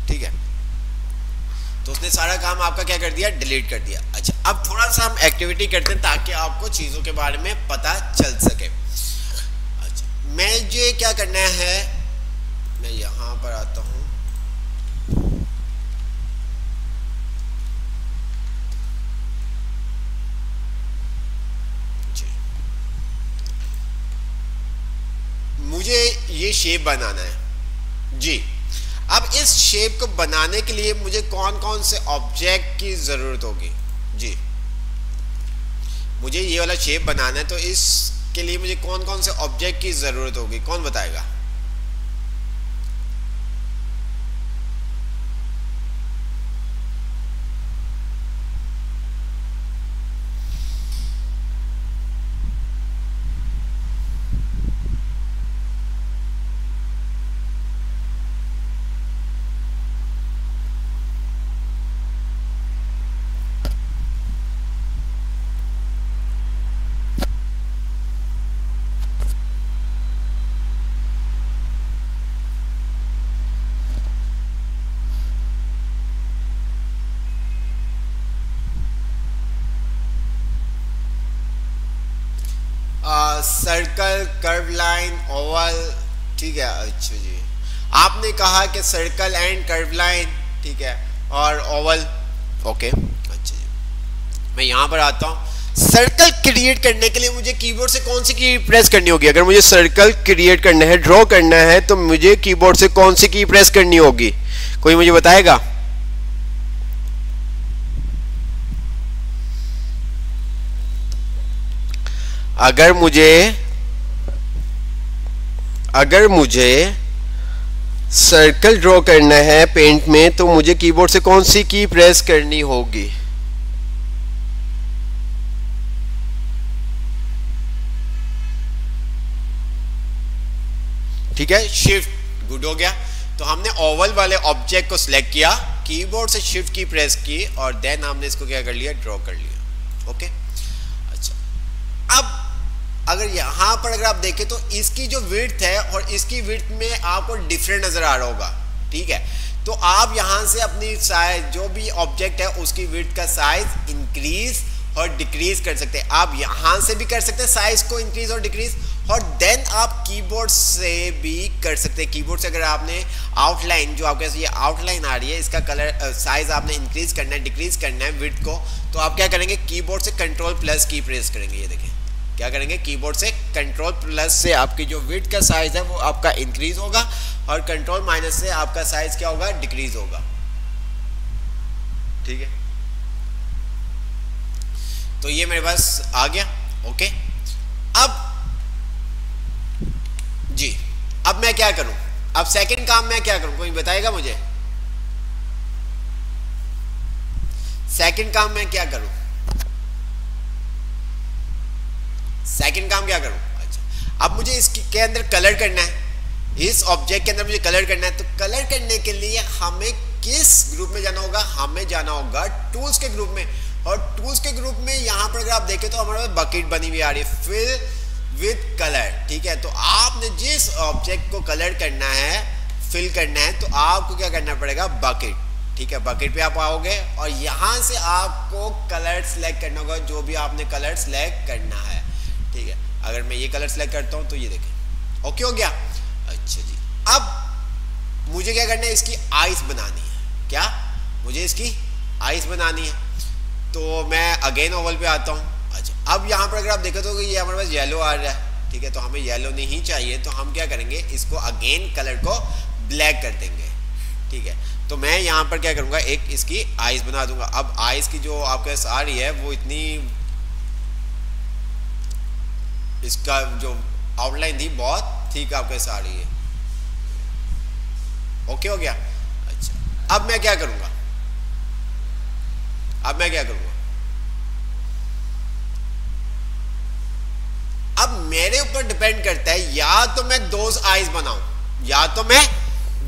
ठीक है, तो उसने सारा काम आपका क्या कर दिया, डिलीट कर दिया। अच्छा, अब थोड़ा सा हम एक्टिविटी करते हैं ताकि आपको चीजों के बारे में पता चल सके। अच्छा, मुझे क्या करना है, मैं यहां पर आता हूं, मुझे ये शेप बनाना है जी। अब इस शेप को बनाने के लिए मुझे कौन कौन से ऑब्जेक्ट की जरूरत होगी जी, मुझे ये वाला शेप बनाना है तो इसके लिए मुझे कौन कौन से ऑब्जेक्ट की जरूरत होगी, कौन बताएगा। Circle, curve line, Oval. ठीक है, अच्छा जी, आपने कहा कि सर्कल एंड कर्व लाइन, ठीक है, और ओवल। ओके, अच्छा जी, मैं यहाँ पर आता हूँ। सर्कल क्रिएट करने के लिए मुझे कीबोर्ड से कौन सी की प्रेस करनी होगी, अगर मुझे सर्कल क्रिएट करना है, ड्रॉ करना है, तो मुझे कीबोर्ड से कौन सी की प्रेस करनी होगी, कोई मुझे बताएगा। अगर मुझे सर्कल ड्रॉ करना है पेंट में तो मुझे कीबोर्ड से कौन सी की प्रेस करनी होगी। ठीक है, शिफ्ट, गुड हो गया। तो हमने ओवल वाले ऑब्जेक्ट को सिलेक्ट किया, कीबोर्ड से शिफ्ट की प्रेस की और देन हमने इसको क्या कर लिया, ड्रॉ कर लिया। ओके, अच्छा, अब अगर यहां पर अगर आप देखें तो इसकी जो विड्थ है और इसकी विड्थ में आपको डिफरेंट नजर आ रहा होगा। ठीक है, तो आप यहां से अपनी साइज, जो भी ऑब्जेक्ट है उसकी विड्थ का साइज इंक्रीज और डिक्रीज कर सकते हैं। आप यहां से भी कर सकते हैं साइज को इंक्रीज और डिक्रीज, और देन आप कीबोर्ड से भी कर सकते हैं। कीबोर्ड से अगर आपने आउटलाइन, जो आपके ये आउटलाइन आ रही है, इसका कलर साइज आपने इंक्रीज करना है, डिक्रीज करना है विड्थ को, तो आप क्या करेंगे, कीबोर्ड से कंट्रोल प्लस की प्रेस करेंगे। ये देखें, क्या करेंगे, कीबोर्ड से कंट्रोल प्लस से आपकी जो विड्थ का साइज है वो आपका इंक्रीज होगा और कंट्रोल माइनस से आपका साइज क्या होगा, डिक्रीज होगा। ठीक है, तो ये मेरे पास आ गया। ओके, अब जी, अब मैं क्या करूं, अब सेकंड काम मैं क्या करूं, कोई बताएगा मुझे। सेकंड काम मैं क्या करूं, सेकंड काम क्या करूं, अच्छा अब मुझे इसके के अंदर कलर करना है, इस ऑब्जेक्ट के अंदर मुझे कलर करना है। तो कलर करने के लिए हमें किस ग्रुप में जाना होगा, हमें जाना होगा टूल्स के ग्रुप में। और टूल्स के ग्रुप में यहां पर अगर आप देखें तो हमारे पास बकेट बनी हुई आ रही है, फिल विद कलर, ठीक है। तो आपने जिस ऑब्जेक्ट को कलर करना है, फिल करना है, तो आपको क्या करना पड़ेगा, बकेट, ठीक है। बकेट पे आप आओगे और यहां से आपको कलर सिलेक्ट करना होगा, जो भी आपने कलर सिलेक्ट करना है, ठीक है। अगर मैं ये कलर सिलेक्ट करता हूं तो ये देखें, ओके हो गया। अच्छा जी, अब मुझे क्या करना है, इसकी आइस बनानी है। क्या मुझे इसकी आइस बनानी है, तो मैं अगेन ओवल पे आता हूँ। अच्छा अब यहाँ पर अगर आप देखो तो ये हमारे पास येलो आ रहा है, ठीक है। तो हमें येलो नहीं चाहिए, तो हम क्या करेंगे, इसको अगेन कलर को ब्लैक कर देंगे, ठीक है। तो मैं यहाँ पर क्या करूँगा, एक इसकी आइस बना दूंगा। अब आइस की जो आपके पास आ रही है वो इतनी, इसका जो आउटलाइन थी बहुत ठीक आपके पास आ रही है, ओके हो गया। अच्छा अब मैं क्या करूँगा, अब मैं क्या करूंगा, अब मेरे ऊपर डिपेंड करता है, या तो मैं दो आइज बनाऊं, या तो मैं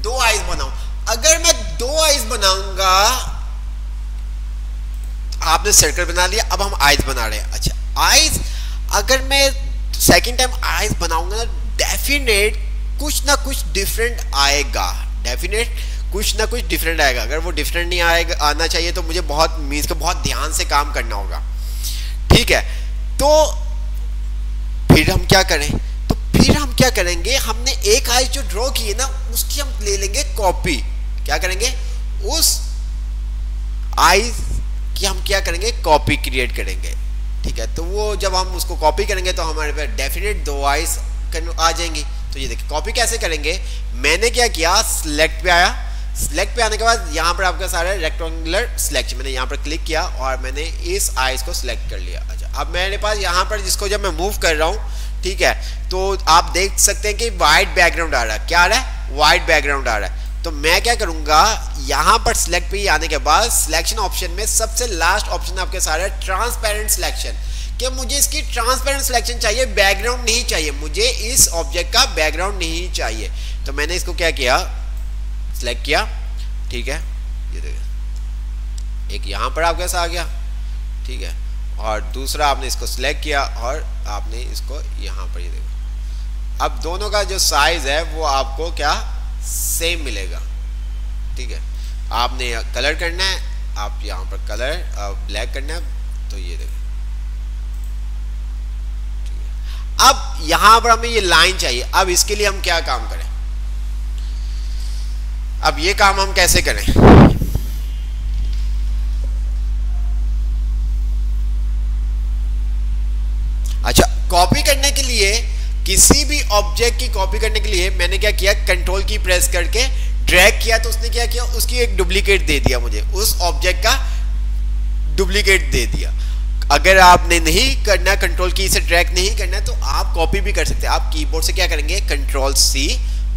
दो आइज बनाऊं। अगर मैं दो आइज बनाऊंगा, आपने सर्कल बना लिया, अब हम आइज बना रहे हैं। अच्छा आइज, अगर मैं सेकंड टाइम आइज बनाऊंगा, डेफिनेट कुछ ना कुछ डिफरेंट आएगा, डेफिनेट कुछ ना कुछ डिफरेंट आएगा। अगर वो डिफरेंट नहीं आएगा, आना चाहिए, तो मुझे बहुत मीन्स का बहुत ध्यान से काम करना होगा, ठीक है। तो फिर हम क्या करें, तो फिर हम क्या करेंगे, हमने एक आइस जो ड्रॉ की है ना, उसकी हम ले लेंगे कॉपी। क्या करेंगे, उस आइस की हम क्या करेंगे, कॉपी क्रिएट करेंगे, ठीक है। तो वो जब हम उसको कॉपी करेंगे तो हमारे पास डेफिनेट दो आइस आ जाएंगी। तो ये देखिए कॉपी कैसे करेंगे, मैंने क्या किया, सिलेक्ट पे आया, सिलेक्ट पे आने के बाद यहाँ पर आपका सारा रेक्टेंगुलर सिलेक्शन, मैंने यहाँ पर क्लिक किया और मैंने इस आइस को सिलेक्ट कर लिया। अच्छा अब मेरे पास यहाँ पर जिसको जब मैं मूव कर रहा हूँ, ठीक है, तो आप देख सकते हैं कि वाइट बैकग्राउंड आ रहा है। क्या आ रहा है, वाइट बैकग्राउंड आ रहा है। तो मैं क्या करूंगा, यहाँ पर सिलेक्ट पे आने के बाद सिलेक्शन ऑप्शन में सबसे लास्ट ऑप्शन आपके सारे ट्रांसपेरेंट सिलेक्शन, कि मुझे इसकी ट्रांसपेरेंट सिलेक्शन चाहिए, बैकग्राउंड नहीं चाहिए, मुझे इस ऑब्जेक्ट का बैकग्राउंड नहीं चाहिए। तो मैंने इसको क्या किया, सिलेक्ट किया, ठीक है। ये देखिए एक यहाँ पर आपके पास आ गया, ठीक है, और दूसरा आपने इसको सिलेक्ट किया और आपने इसको यहाँ पर, ये देखो अब दोनों का जो साइज है वो आपको क्या सेम मिलेगा, ठीक है। आपने कलर करना है, आप यहाँ पर कलर ब्लैक करना है, तो ये देखो, ठीक है। अब यहाँ पर हमें ये लाइन चाहिए। अब इसके लिए हम क्या काम करें, अब ये काम हम कैसे करें, अच्छा कॉपी करने के लिए, किसी भी ऑब्जेक्ट की कॉपी करने के लिए मैंने क्या किया, कंट्रोल की प्रेस करके ड्रैग किया, तो उसने क्या किया, उसकी एक डुप्लीकेट दे दिया, मुझे उस ऑब्जेक्ट का डुप्लीकेट दे दिया। अगर आपने नहीं करना, कंट्रोल की से ड्रैग नहीं करना, तो आप कॉपी भी कर सकते हैं। आप कीबोर्ड से क्या करेंगे, control C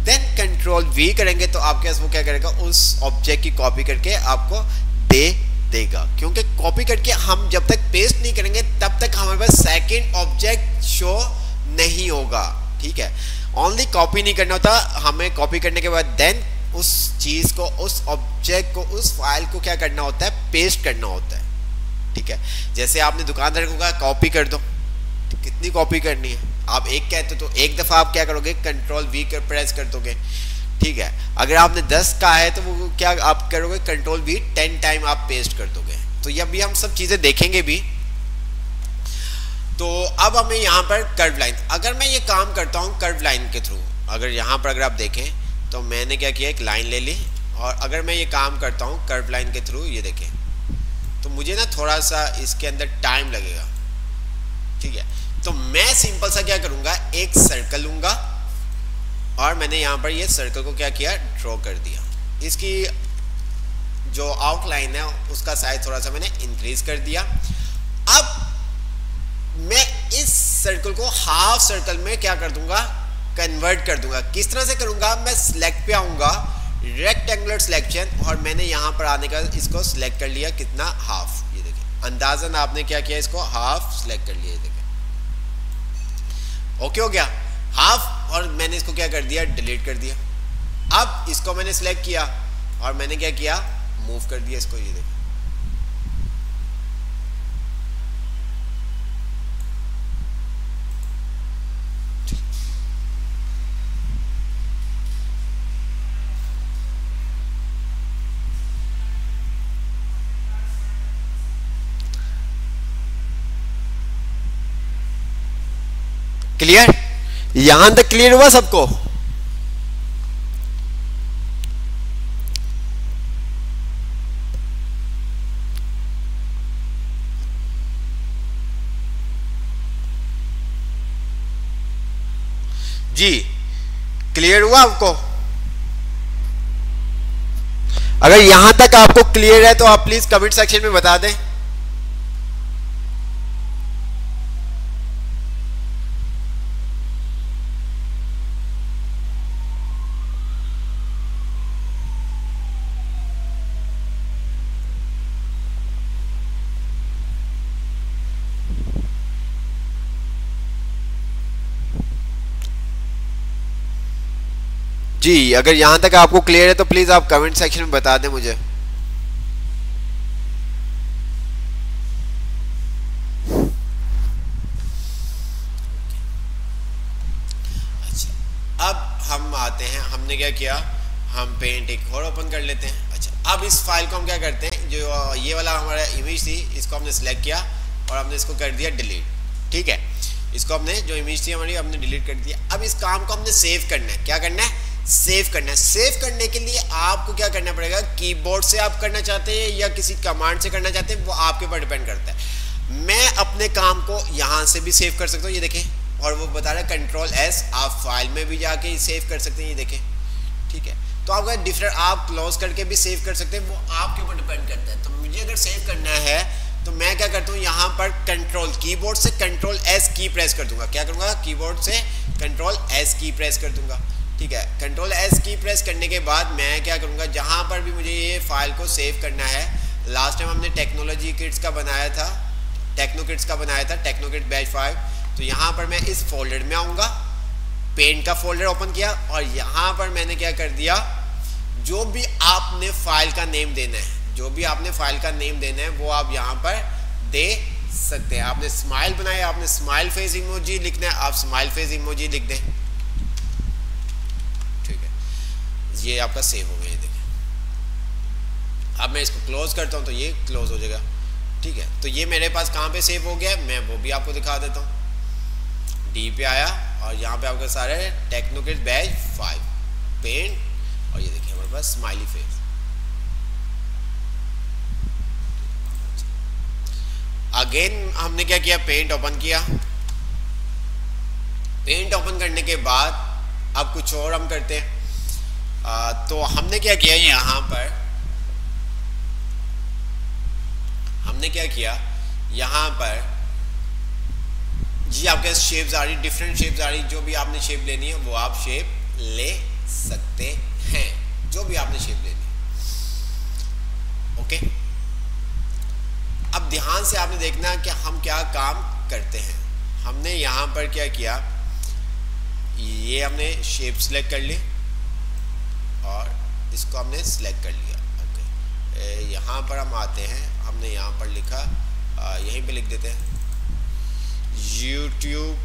then control V करेंगे, तो आपके पास वो क्या करेगा, उस ऑब्जेक्ट की कॉपी करके आपको दे देगा। क्योंकि कॉपी करके हम जब तक पेस्ट नहीं करेंगे तब तक हमारे पास सेकंड ऑब्जेक्ट शो नहीं होगा, ठीक है। ओनली कॉपी नहीं करना होता, हमें कॉपी करने के बाद देन उस चीज को, उस ऑब्जेक्ट को, उस फाइल को क्या करना होता है, पेस्ट करना होता है, ठीक है। जैसे आपने दुकानदार को कहा कॉपी कर दो, कितनी कॉपी करनी है, आप एक कहते तो एक दफा आप क्या करोगे, कंट्रोल वी कर प्रेस कर दोगे, ठीक है। अगर आपने 10 का है तो वो क्या आप करोगे, कंट्रोल वी 10 टाइम आप पेस्ट कर दोगे। तो ये अभी हम सब चीजें देखेंगे भी। तो अब हमें यहाँ पर कर्व लाइन, अगर मैं ये काम करता हूँ कर्व लाइन के थ्रू, अगर यहाँ पर अगर आप देखें तो मैंने क्या किया, एक लाइन ले ली, और अगर मैं ये काम करता हूँ कर्व लाइन के थ्रू, ये देखें, तो मुझे ना थोड़ा सा इसके अंदर टाइम लगेगा, ठीक है। तो मैं सिंपल सा क्या करूंगा, एक सर्कल लूंगा और मैंने यहां पर ये सर्कल को क्या किया, ड्रॉ कर दिया। इसकी जो आउटलाइन है उसका साइज थोड़ा सा मैंने इंक्रीज कर दिया। अब मैं इस सर्कल को हाफ सर्कल में क्या कर दूंगा, कन्वर्ट कर दूंगा। किस तरह से करूंगा, मैं सिलेक्ट पे आऊंगा, रेक्टेंगुलर सिलेक्शन, और मैंने यहाँ पर आने का इसको सिलेक्ट कर लिया कितना, हाफ। ये देखिए अंदाजन आपने क्या किया, इसको हाफ सिलेक्ट कर लिया। ये देखिए ओके हो गया हाफ, और मैंने इसको क्या कर दिया, डिलीट कर दिया। अब इसको मैंने सिलेक्ट किया और मैंने क्या किया, मूव कर दिया इसको। ये देखिए क्लियर, यहां तक क्लियर हुआ सबको? जी क्लियर हुआ आपको? अगर यहां तक आपको क्लियर है तो आप प्लीज कमेंट सेक्शन में बता दें। जी अगर यहां तक आपको क्लियर है तो प्लीज आप कमेंट सेक्शन में बता दें मुझे। अच्छा अब हम आते हैं, हमने क्या किया, हम पेंट एक और ओपन कर लेते हैं। अच्छा अब इस फाइल को हम क्या करते हैं, जो ये वाला हमारा इमेज थी इसको हमने सिलेक्ट किया और हमने इसको कर दिया डिलीट। ठीक है, इसको हमने जो इमेज थी हमारी हमने डिलीट कर दिया। अब इस काम को हमने सेव करना है। क्या करना है, सेव करना है। सेव करने के लिए आपको क्या करना पड़ेगा, कीबोर्ड से आप करना चाहते हैं या किसी कमांड से करना चाहते हैं, वो आपके ऊपर डिपेंड करता है। मैं अपने काम को यहां से भी सेव कर सकता हूं, ये देखें, और वो बता रहा है कंट्रोल एस, आप फाइल में भी जाके सेव कर सकते हैं, ये देखें। ठीक है, तो आप अगर डिफरेंट आप क्लोज करके भी सेव कर सकते हैं, वो आपके ऊपर डिपेंड करता है। तो मुझे अगर सेव करना है तो मैं क्या करता हूँ, यहाँ पर कंट्रोल कीबोर्ड से कंट्रोल एस की प्रेस कर दूंगा। क्या करूंगा, कीबोर्ड से कंट्रोल एस की प्रेस कर दूंगा। ठीक है, कंट्रोल एस की प्रेस करने के बाद मैं क्या करूंगा, जहां पर भी मुझे ये फाइल को सेव करना है, लास्ट टाइम हमने टेक्नोलॉजी किट्स का बनाया था, टेक्नो किट्स बैच 5, तो यहाँ पर मैं इस फोल्डर में आऊँगा, पेंट का फोल्डर ओपन किया और यहाँ पर मैंने क्या कर दिया, जो भी आपने फाइल का नेम देना है, जो भी आपने फाइल का नेम देना है वो आप यहाँ पर दे सकते हैं। आपने स्माइल बनाया, आपने स्माइल फेस इमोजी लिखना है, आप स्माइल फेस इमोजी लिख दें। ये आपका सेव हो गया, ये देखिए। अब मैं इसको क्लोज करता हूँ तो ये क्लोज हो जाएगा। ठीक है, तो ये मेरे पास कहाँ पे सेव हो गया, मैं वो भी आपको दिखा देता हूँ। डी पे आया और यहाँ पे आपके सारे टेक्नो किट्स बैच 5 पेंट, और ये देखिए हमारे पास स्माइली फेस। अगेन हमने क्या किया, पेंट ओपन किया। पेंट ओपन करने के बाद अब कुछ और हम करते हैं। तो हमने क्या किया, यहाँ पर हमने क्या किया, यहाँ पर जी आपके शेप्स आ रही, डिफरेंट शेप्स आ रही, जो भी आपने शेप लेनी है वो आप शेप ले सकते हैं, जो भी आपने शेप लेनी है। ओके, अब ध्यान से आपने देखना कि हम क्या काम करते हैं। हमने यहाँ पर क्या किया, ये हमने शेप सिलेक्ट कर ली और इसको हमने सिलेक्ट कर लिया। ओके, यहाँ पर हम आते हैं, हमने यहाँ पर लिखा, यहीं पे लिख देते हैं YouTube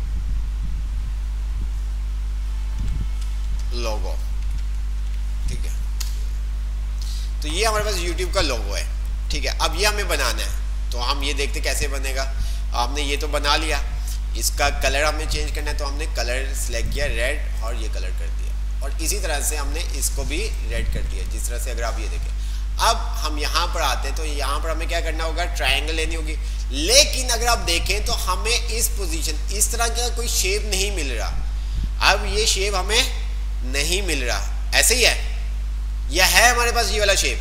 लोगो। ठीक है, तो ये हमारे पास YouTube का लोगो है। ठीक है, अब ये हमें बनाना है, तो हम ये देखते कैसे बनेगा। आपने ये तो बना लिया, इसका कलर हमें चेंज करना है, तो हमने कलर सिलेक्ट किया रेड और ये कलर कर दिया, और इसी तरह से हमने इसको भी रेड कर दिया, जिस तरह से अगर आप ये देखें। अब हम यहाँ पर आते हैं, तो यहाँ पर हमें क्या करना होगा, ट्रायंगल लेनी होगी। लेकिन अगर आप देखें तो हमें इस पोजीशन, इस तरह का कोई शेप नहीं मिल रहा। अब ये शेप हमें नहीं मिल रहा, ऐसे ही है, यह है हमारे पास ये वाला शेप,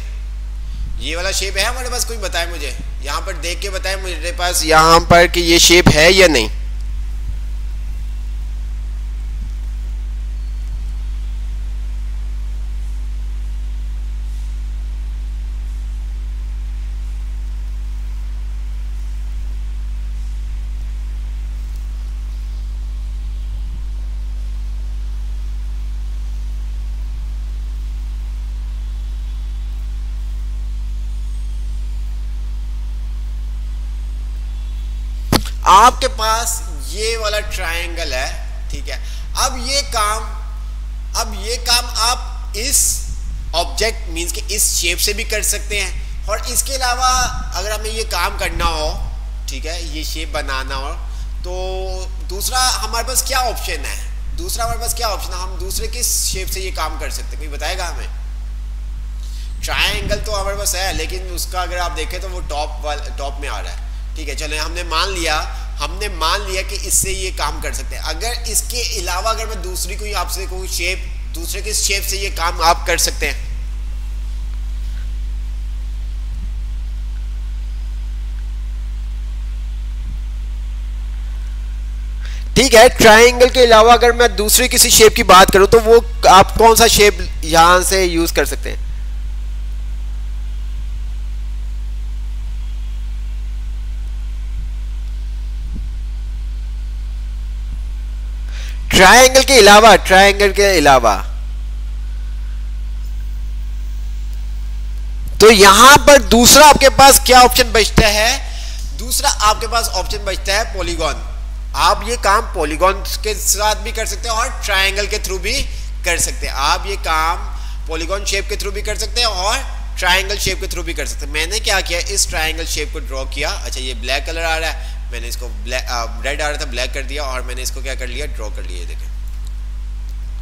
ये वाला शेप है हमारे पास। कोई बताए मुझे, यहाँ पर देख के बताए मेरे पास यहाँ पर कि ये शेप है या नहीं। आपके पास ये वाला ट्रायंगल है, ठीक है। अब ये काम आप इस ऑब्जेक्ट मींस कि इस शेप से भी कर सकते हैं, और इसके अलावा अगर हमें ये काम करना हो, ठीक है, ये शेप बनाना हो, तो दूसरा हमारे पास क्या ऑप्शन है? हम दूसरे किस शेप से ये काम कर सकते हैं, कोई बताएगा हमें? ट्रायंगल तो हमारे पास है, लेकिन उसका अगर आप देखें तो वो टॉप में आ रहा है, ठीक है। चलो हमने मान लिया कि इससे ये काम कर सकते हैं। अगर इसके अलावा अगर मैं दूसरी कोई आपसे कोई शेप, दूसरे किस शेप से ये काम आप कर सकते हैं? ठीक है, ट्रायंगल के अलावा अगर मैं दूसरी किसी शेप की बात करूं तो वो आप कौन सा शेप यहां से यूज कर सकते हैं? ट्रायंगल के अलावा तो यहां पर दूसरा आपके पास क्या ऑप्शन बचता है? दूसरा आपके पास ऑप्शन बचता है पॉलीगॉन। आप ये काम पॉलीगॉन के साथ भी कर सकते हैं और ट्रायंगल के थ्रू भी कर सकते हैं। आप ये काम पॉलीगॉन शेप के थ्रू भी कर सकते हैं और ट्रायंगल शेप के थ्रू भी कर सकते हैं। मैंने क्या किया, इस ट्रायंगल शेप को ड्रॉ किया। अच्छा, ये ब्लैक कलर आ रहा है, मैंने इसको रेड आ रहा था, ब्लैक कर दिया, और मैंने इसको क्या कर लिया, ड्रॉ कर लिया। देखें,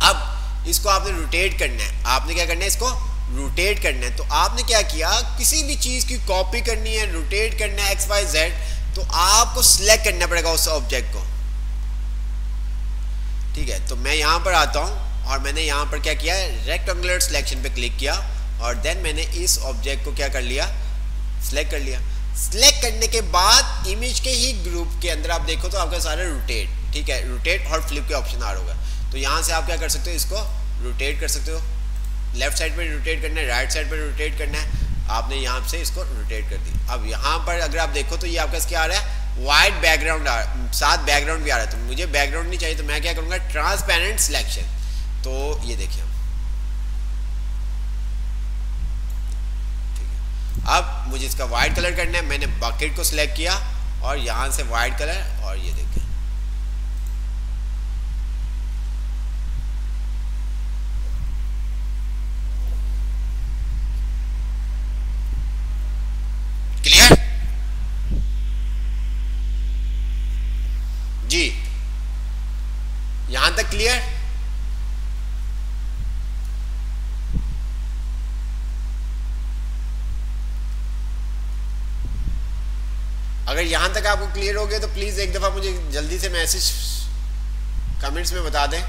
अब इसको आपने रोटेट करना है। आपने क्या करना है, इसको रोटेट करना है। तो आपने क्या किया, किसी भी चीज की कॉपी करनी है, रोटेट करना है XYZ, तो आपको सिलेक्ट करना पड़ेगा उस ऑब्जेक्ट को, ठीक है। तो मैं यहां पर आता हूं और मैंने यहां पर क्या किया, रेक्टेंगुलर सिलेक्शन पे क्लिक किया, और देन मैंने इस ऑब्जेक्ट को क्या कर लिया, सिलेक्ट कर लिया। सिलेक्ट करने के बाद इमेज के ही ग्रुप के अंदर आप देखो तो आपका सारा रोटेट, ठीक है, रोटेट और फ्लिप के ऑप्शन आ रहा होगा। तो यहां से आप क्या कर सकते हो, इसको रोटेट कर सकते हो। लेफ्ट साइड पे रोटेट करना है, राइट साइड पे रोटेट करना है। आपने यहां से इसको रोटेट कर दी। अब यहां पर अगर आप देखो तो ये आपका क्या आ रहा है, वाइट बैकग्राउंड, साथ बैकग्राउंड भी आ रहा है। तो मुझे बैकग्राउंड नहीं चाहिए, तो मैं क्या करूंगा, ट्रांसपेरेंट सिलेक्शन। तो ये देखिए, अब मुझे इसका व्हाइट कलर करना है। मैंने बकेट को सिलेक्ट किया और यहां से व्हाइट कलर, और ये देखिए, क्लियर जी, यहां तक क्लियर? अगर यहां तक आपको क्लियर हो गया तो प्लीज एक दफा मुझे जल्दी से मैसेज कमेंट्स में बता दें।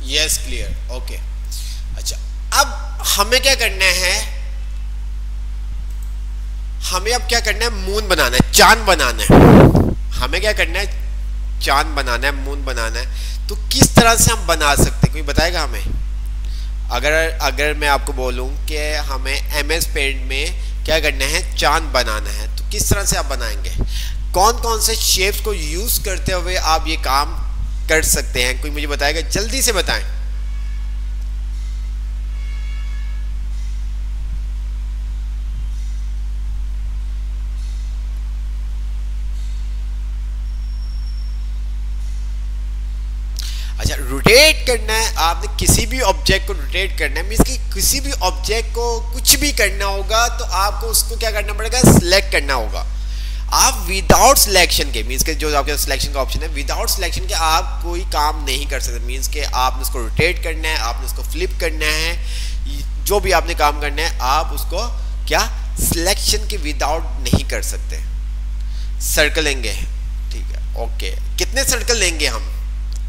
Yes, clear, okay. अच्छा, अब हमें क्या करना है, हमें अब क्या करना है, मून बनाना है, चांद बनाना है। हमें क्या करना है, चांद बनाना है, मून बनाना है। तो किस तरह से हम बना सकते हैं, कोई बताएगा हमें? अगर मैं आपको बोलूं कि हमें MS पेंट में क्या करना है, चांद बनाना है, तो किस तरह से आप बनाएंगे? कौन कौन से शेप्स को यूज करते हुए आप ये काम कर सकते हैं, कोई मुझे बताएगा? जल्दी से बताएं। अच्छा, रोटेट करना है, आपने किसी भी ऑब्जेक्ट को रोटेट करना है, मीन्स कि किसी भी ऑब्जेक्ट को कुछ भी करना होगा तो आपको उसको क्या करना पड़ेगा, सिलेक्ट करना होगा। आप विदाउट सिलेक्शन के, मीन्स के जो आपके सिलेक्शन का ऑप्शन है, विदाउट सिलेक्शन के आप कोई काम नहीं कर सकते। मीन्स के आपने उसको रोटेट करना है, आपने उसको फ्लिप करना है, जो भी आपने काम करना है आप उसको क्या सिलेक्शन के विदाउट नहीं कर सकते। सर्कल लेंगे, ठीक है, ओके। कितने सर्कल लेंगे हम,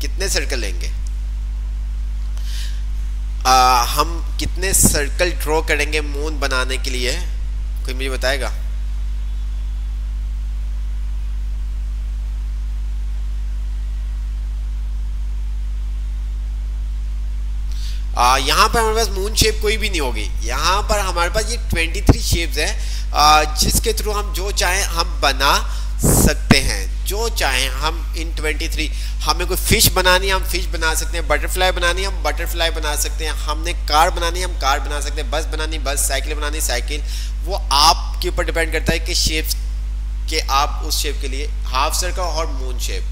कितने सर्कल लेंगे, हम कितने सर्कल ड्रॉ करेंगे मून बनाने के लिए, कोई मुझे बताएगा? यहाँ पर हमारे पास मून शेप कोई भी नहीं होगी। यहाँ पर हमारे पास ये 23 शेप्स है जिसके थ्रू हम जो चाहें हम बना सकते हैं, जो चाहें हम इन 23। हमें कोई फिश बनानी है हम फिश बना सकते हैं, बटरफ्लाई बनानी है हम बटरफ्लाई बना सकते हैं, हमने कार बनानी है हम कार बना सकते हैं, बस बनानी बस, साइकिल बनानी साइकिल। वो आपके ऊपर डिपेंड करता है कि शेप्स के आप उस शेप के लिए हाफ सर्कल और moon shape,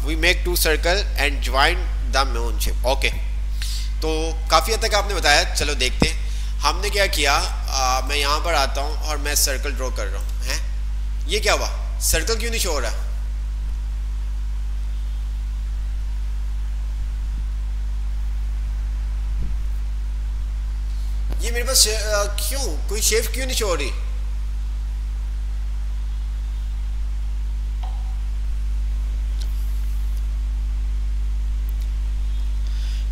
we make 2 circle and join the moon shape. Okay, तो काफ़ी हद तक आपने बताया। चलो देखते हैं हमने क्या किया। मैं यहाँ पर आता हूँ और मैं सर्कल ड्रॉ कर रहा हूँ। हैं, ये क्या हुआ, सर्कल क्यों नहीं शो हो रहा? ये मेरे पास क्यों कोई शेप क्यों नहीं शो हो रही?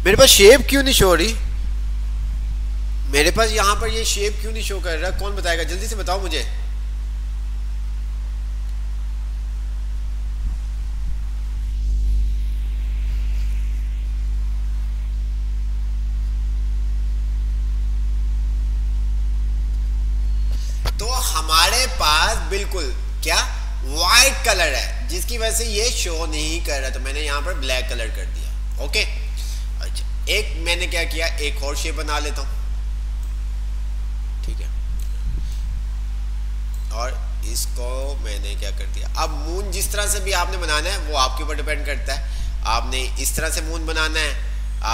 मेरे पास शेप क्यों नहीं शो हो रही? मेरे पास यहाँ पर ये शेप क्यों नहीं शो कर रहा? कौन बताएगा, जल्दी से बताओ मुझे। तो हमारे पास बिल्कुल क्या व्हाइट कलर है जिसकी वजह से ये शो नहीं कर रहा, तो मैंने यहाँ पर ब्लैक कलर कर दिया। ओके, अच्छा, एक मैंने क्या किया, एक और शेप बना लेता हूं, ठीक है, और इसको मैंने क्या कर दिया। अब मून जिस तरह से भी आपने बनाना है वो आपके ऊपर डिपेंड करता है। आपने इस तरह से मून बनाना है,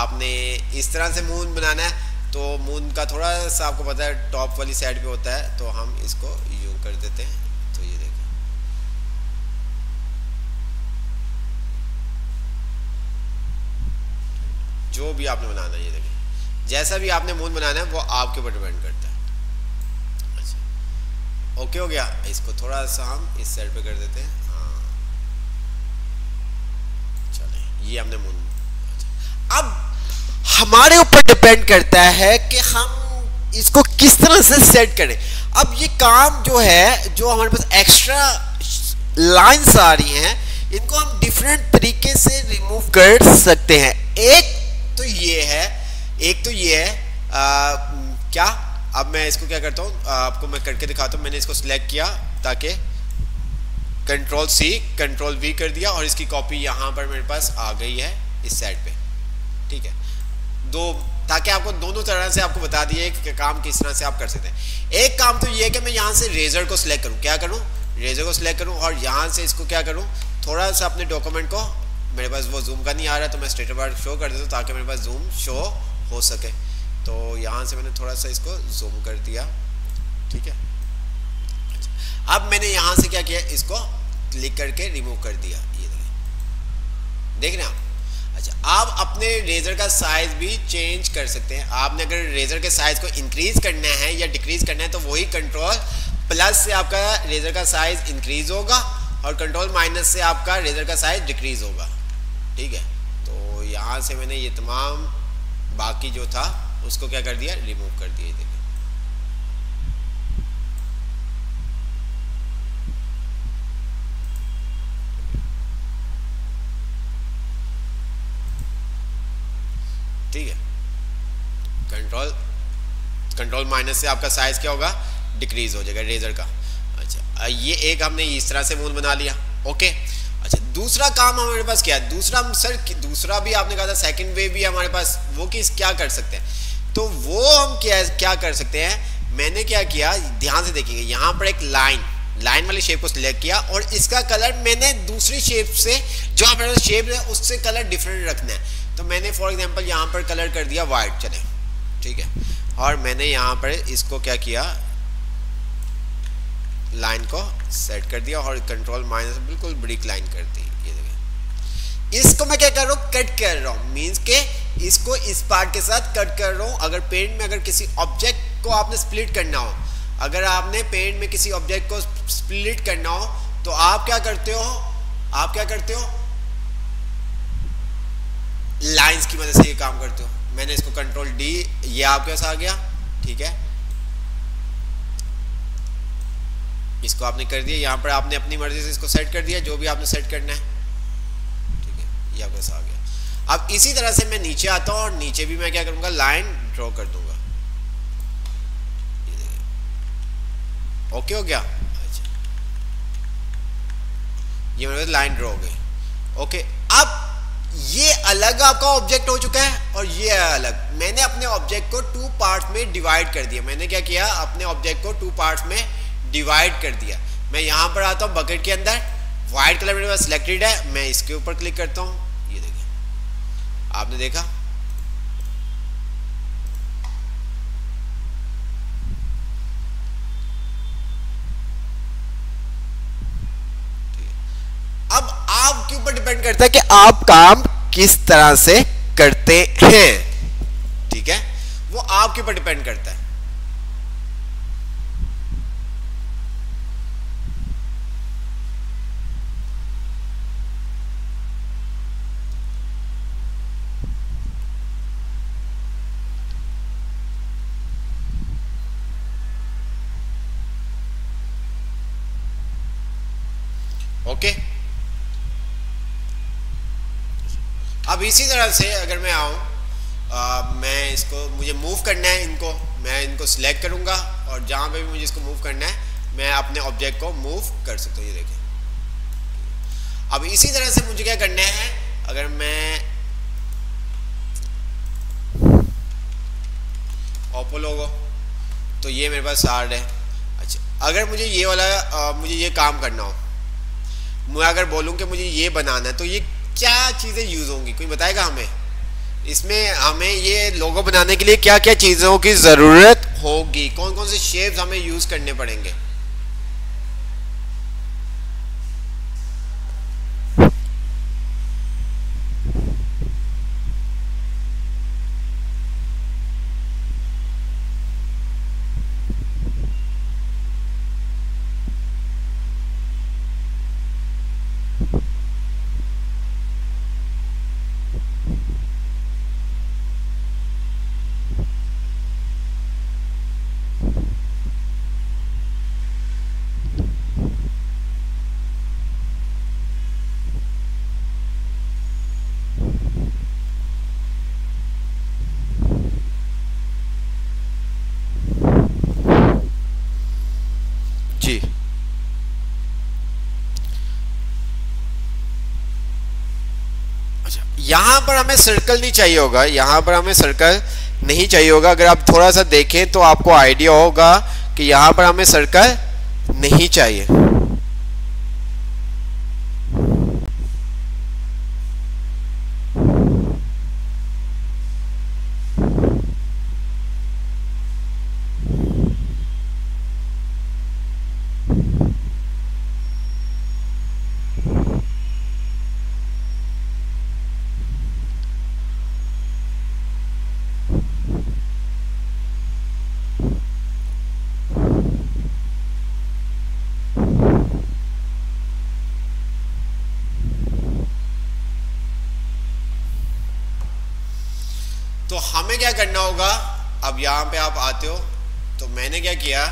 आपने इस तरह से मून बनाना है, तो मून का थोड़ा सा आपको पता है टॉप वाली साइड पे होता है, तो हम इसको यूं कर देते हैं। तो ये देखिए, जो भी आपने बनाना है, ये देखिए, जैसा भी आपने मून बनाना है वो आपके ऊपर डिपेंड करता है। अच्छा, ओके हो गया। इसको थोड़ा सा हम इस साइड पे कर देते हैं। हाँ, चले, ये हमने मून। अच्छा, अब हमारे ऊपर डिपेंड करता है कि हम इसको किस तरह से सेट करें। अब ये काम जो है, जो हमारे पास एक्स्ट्रा लाइंस आ रही हैं, इनको हम डिफरेंट तरीके से रिमूव कर सकते हैं। एक तो ये है, एक तो ये है क्या, अब मैं इसको क्या करता हूँ, आपको मैं करके दिखाता हूँ। मैंने इसको सिलेक्ट किया ताकि कंट्रोल C कंट्रोल V कर दिया और इसकी कॉपी यहाँ पर मेरे पास आ गई है इस साइड पे, ठीक है। दो, ताकि आपको दोनों तरह से आपको बता दिए कि काम किस तरह से आप कर सकते हैं। एक काम तो ये है कि मैं यहाँ से रेजर को सिलेक्ट करूँ, क्या करूँ, रेजर को सिलेक्ट करूँ और यहाँ से इसको क्या करूँ, थोड़ा सा अपने डॉक्यूमेंट को, मेरे पास वो जूम का नहीं आ रहा तो मैं स्ट्रेट बार शो कर देता हूँ ताकि मेरे पास जूम शो हो सके। तो यहाँ से मैंने थोड़ा सा इसको जूम कर दिया, ठीक है। अच्छा, अब मैंने यहाँ से क्या किया, इसको क्लिक करके रिमूव कर दिया, ये देख रहे हैं आप। अच्छा, आप अपने रेजर का साइज भी चेंज कर सकते हैं। आपने अगर रेजर के साइज को इंक्रीज करना है या डिक्रीज करना है तो वही कंट्रोल प्लस से आपका रेजर का साइज इंक्रीज होगा और कंट्रोल माइनस से आपका रेजर का साइज डिक्रीज होगा, ठीक है। तो यहाँ से मैंने ये तमाम बाकी जो था उसको क्या कर दिया, रिमूव कर दिया, देखिए। ठीक है, कंट्रोल माइनस से आपका साइज क्या होगा, डिक्रीज हो जाएगा रेजर का। अच्छा, ये एक हमने इस तरह से मून बना लिया, ओके। अच्छा, दूसरा काम हमारे पास क्या है, दूसरा भी आपने कहा था सेकंड वे भी हमारे पास, वो क्या कर सकते हैं, तो वो हम क्या कर सकते हैं। मैंने क्या किया, ध्यान से देखिए, यहाँ पर एक लाइन, लाइन वाली शेप को सिलेक्ट किया और इसका कलर मैंने दूसरी शेप से, जो हमारे शेप है उससे कलर डिफरेंट रखना है। तो मैंने फॉर एग्जांपल यहाँ पर कलर कर दिया वाइट, चले ठीक है, और मैंने यहाँ पर इसको क्या किया, लाइन को सेट कर दिया और कंट्रोल माइनस बिल्कुल ब्रिक लाइन कर दी। ये देखिए, इसको मैं क्या कर रहा हूँ, कट कर रहा हूँ, मीन्स के इसको इस पार्ट के साथ कट कर रहा हूँ। अगर पेंट में अगर किसी ऑब्जेक्ट को आपने स्प्लिट करना हो, अगर आपने पेंट में किसी ऑब्जेक्ट को स्प्लिट करना हो तो आप क्या करते हो, आप क्या करते हो, लाइंस की मदद से ये काम करते हो। मैंने इसको कंट्रोल डी, ये आपके पास आ गया, ठीक है, इसको आपने कर दिया, यहाँ पर आपने अपनी मर्जी से इसको सेट कर दिया, जो भी आपने सेट करना है, ठीक है, ये आपके पास आ गया। अब इसी तरह से मैं नीचे आता हूँ और नीचे भी मैं क्या करूंगा, लाइन ड्रॉ कर दूंगा। ओके हो गया, अच्छा, ये मेरे लाइन ड्रॉ हो गई। ओके, अब ये अलग आपका ऑब्जेक्ट हो चुका है और ये अलग। मैंने अपने ऑब्जेक्ट को 2 पार्ट्स में डिवाइड कर दिया। मैंने क्या किया, अपने ऑब्जेक्ट को 2 पार्ट्स में डिवाइड कर दिया। मैं यहां पर आता हूं बकेट के अंदर, व्हाइट कलर मेरे पास सिलेक्टेड है, मैं इसके ऊपर क्लिक करता हूं, ये देखिए, आपने देखा, अब आपके ऊपर डिपेंड करता है कि आप काम किस तरह से करते हैं, ठीक है, वो आपके ऊपर डिपेंड करता है। ओके, अब इसी तरह से अगर मैं आऊँ, मैं इसको, मुझे मूव करना है इनको, मैं इनको सिलेक्ट करूँगा और जहाँ पे भी मुझे इसको मूव करना है मैं अपने ऑब्जेक्ट को मूव कर सकता हूँ। ये देखिए, अब इसी तरह से मुझे क्या करना है, अगर मैं ओपो लोगो, तो ये मेरे पास हार्ड है। अच्छा, अगर मुझे ये वाला मुझे ये काम करना हो, मैं अगर बोलूँ कि मुझे ये बनाना है, तो ये क्या चीज़ें यूज़ होंगी, कोई बताएगा हमें? इसमें हमें ये लोगो बनाने के लिए क्या क्या चीज़ों की ज़रूरत होगी, कौन कौन से शेप्स हमें यूज़ करने पड़ेंगे? जी, अच्छा, यहाँ पर हमें सर्कल नहीं चाहिए होगा, यहाँ पर हमें सर्कल नहीं चाहिए होगा। अगर आप थोड़ा सा देखें तो आपको आइडिया होगा कि यहाँ पर हमें सर्कल नहीं चाहिए। तो हमें क्या करना होगा, अब यहाँ पे आप आते हो, तो मैंने क्या किया,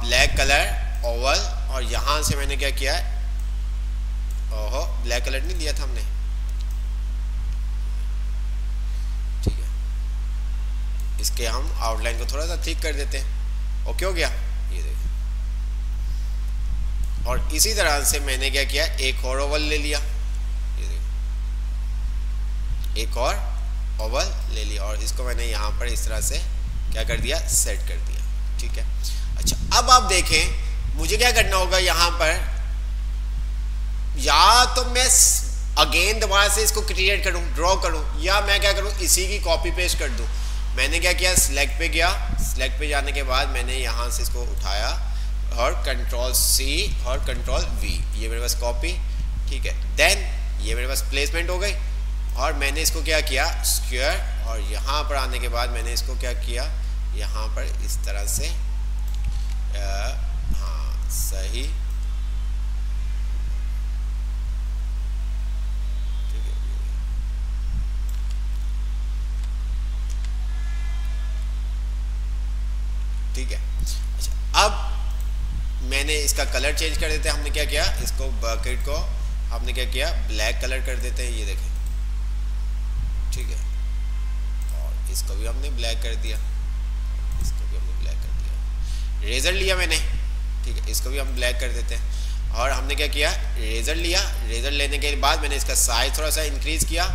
ब्लैक कलर ओवल, और यहाँ से मैंने क्या किया, ओहो ब्लैक कलर नहीं लिया था हमने, ठीक है, इसके हम आउटलाइन को थोड़ा सा ठीक कर देते हैं। ओके हो गया, ये देखिए, और इसी तरह से मैंने क्या किया, एक और ओवल ले लिया, ये देखिए, एक और ओवल ले लिया और इसको मैंने यहाँ पर इस तरह से क्या कर दिया, सेट कर दिया, ठीक है। अच्छा, अब आप देखें मुझे क्या करना होगा यहाँ पर, या तो मैं अगेन दोबारा से इसको क्रिएट करूँ, ड्रॉ करूँ, या मैं क्या करूँ इसी की कॉपी पेस्ट कर दूँ। मैंने क्या किया, सिलेक्ट पे गया, सिलेक्ट पे जाने के बाद मैंने यहाँ से इसको उठाया और कंट्रोल सी और कंट्रोल वी, ये मेरे पास कॉपी, ठीक है। देन ये मेरे पास प्लेसमेंट हो गई और मैंने इसको क्या किया, स्क्वायर, और यहाँ पर आने के बाद मैंने इसको क्या किया, यहाँ पर इस तरह से हाँ सही, ठीक है। अच्छा, अब मैंने इसका कलर चेंज कर देते हैं। हमने क्या किया, इसको बकेट को हमने क्या किया, ब्लैक कलर कर देते हैं, ये देखें, ठीक है। और इसको भी हमने ब्लैक कर दिया, इसको भी हमने ब्लैक कर दिया। रेजर लिया मैंने, ठीक है, इसको भी हम ब्लैक कर देते हैं। और हमने क्या किया, रेजर लिया, रेजर लेने के बाद मैंने इसका साइज थोड़ा सा इंक्रीज किया।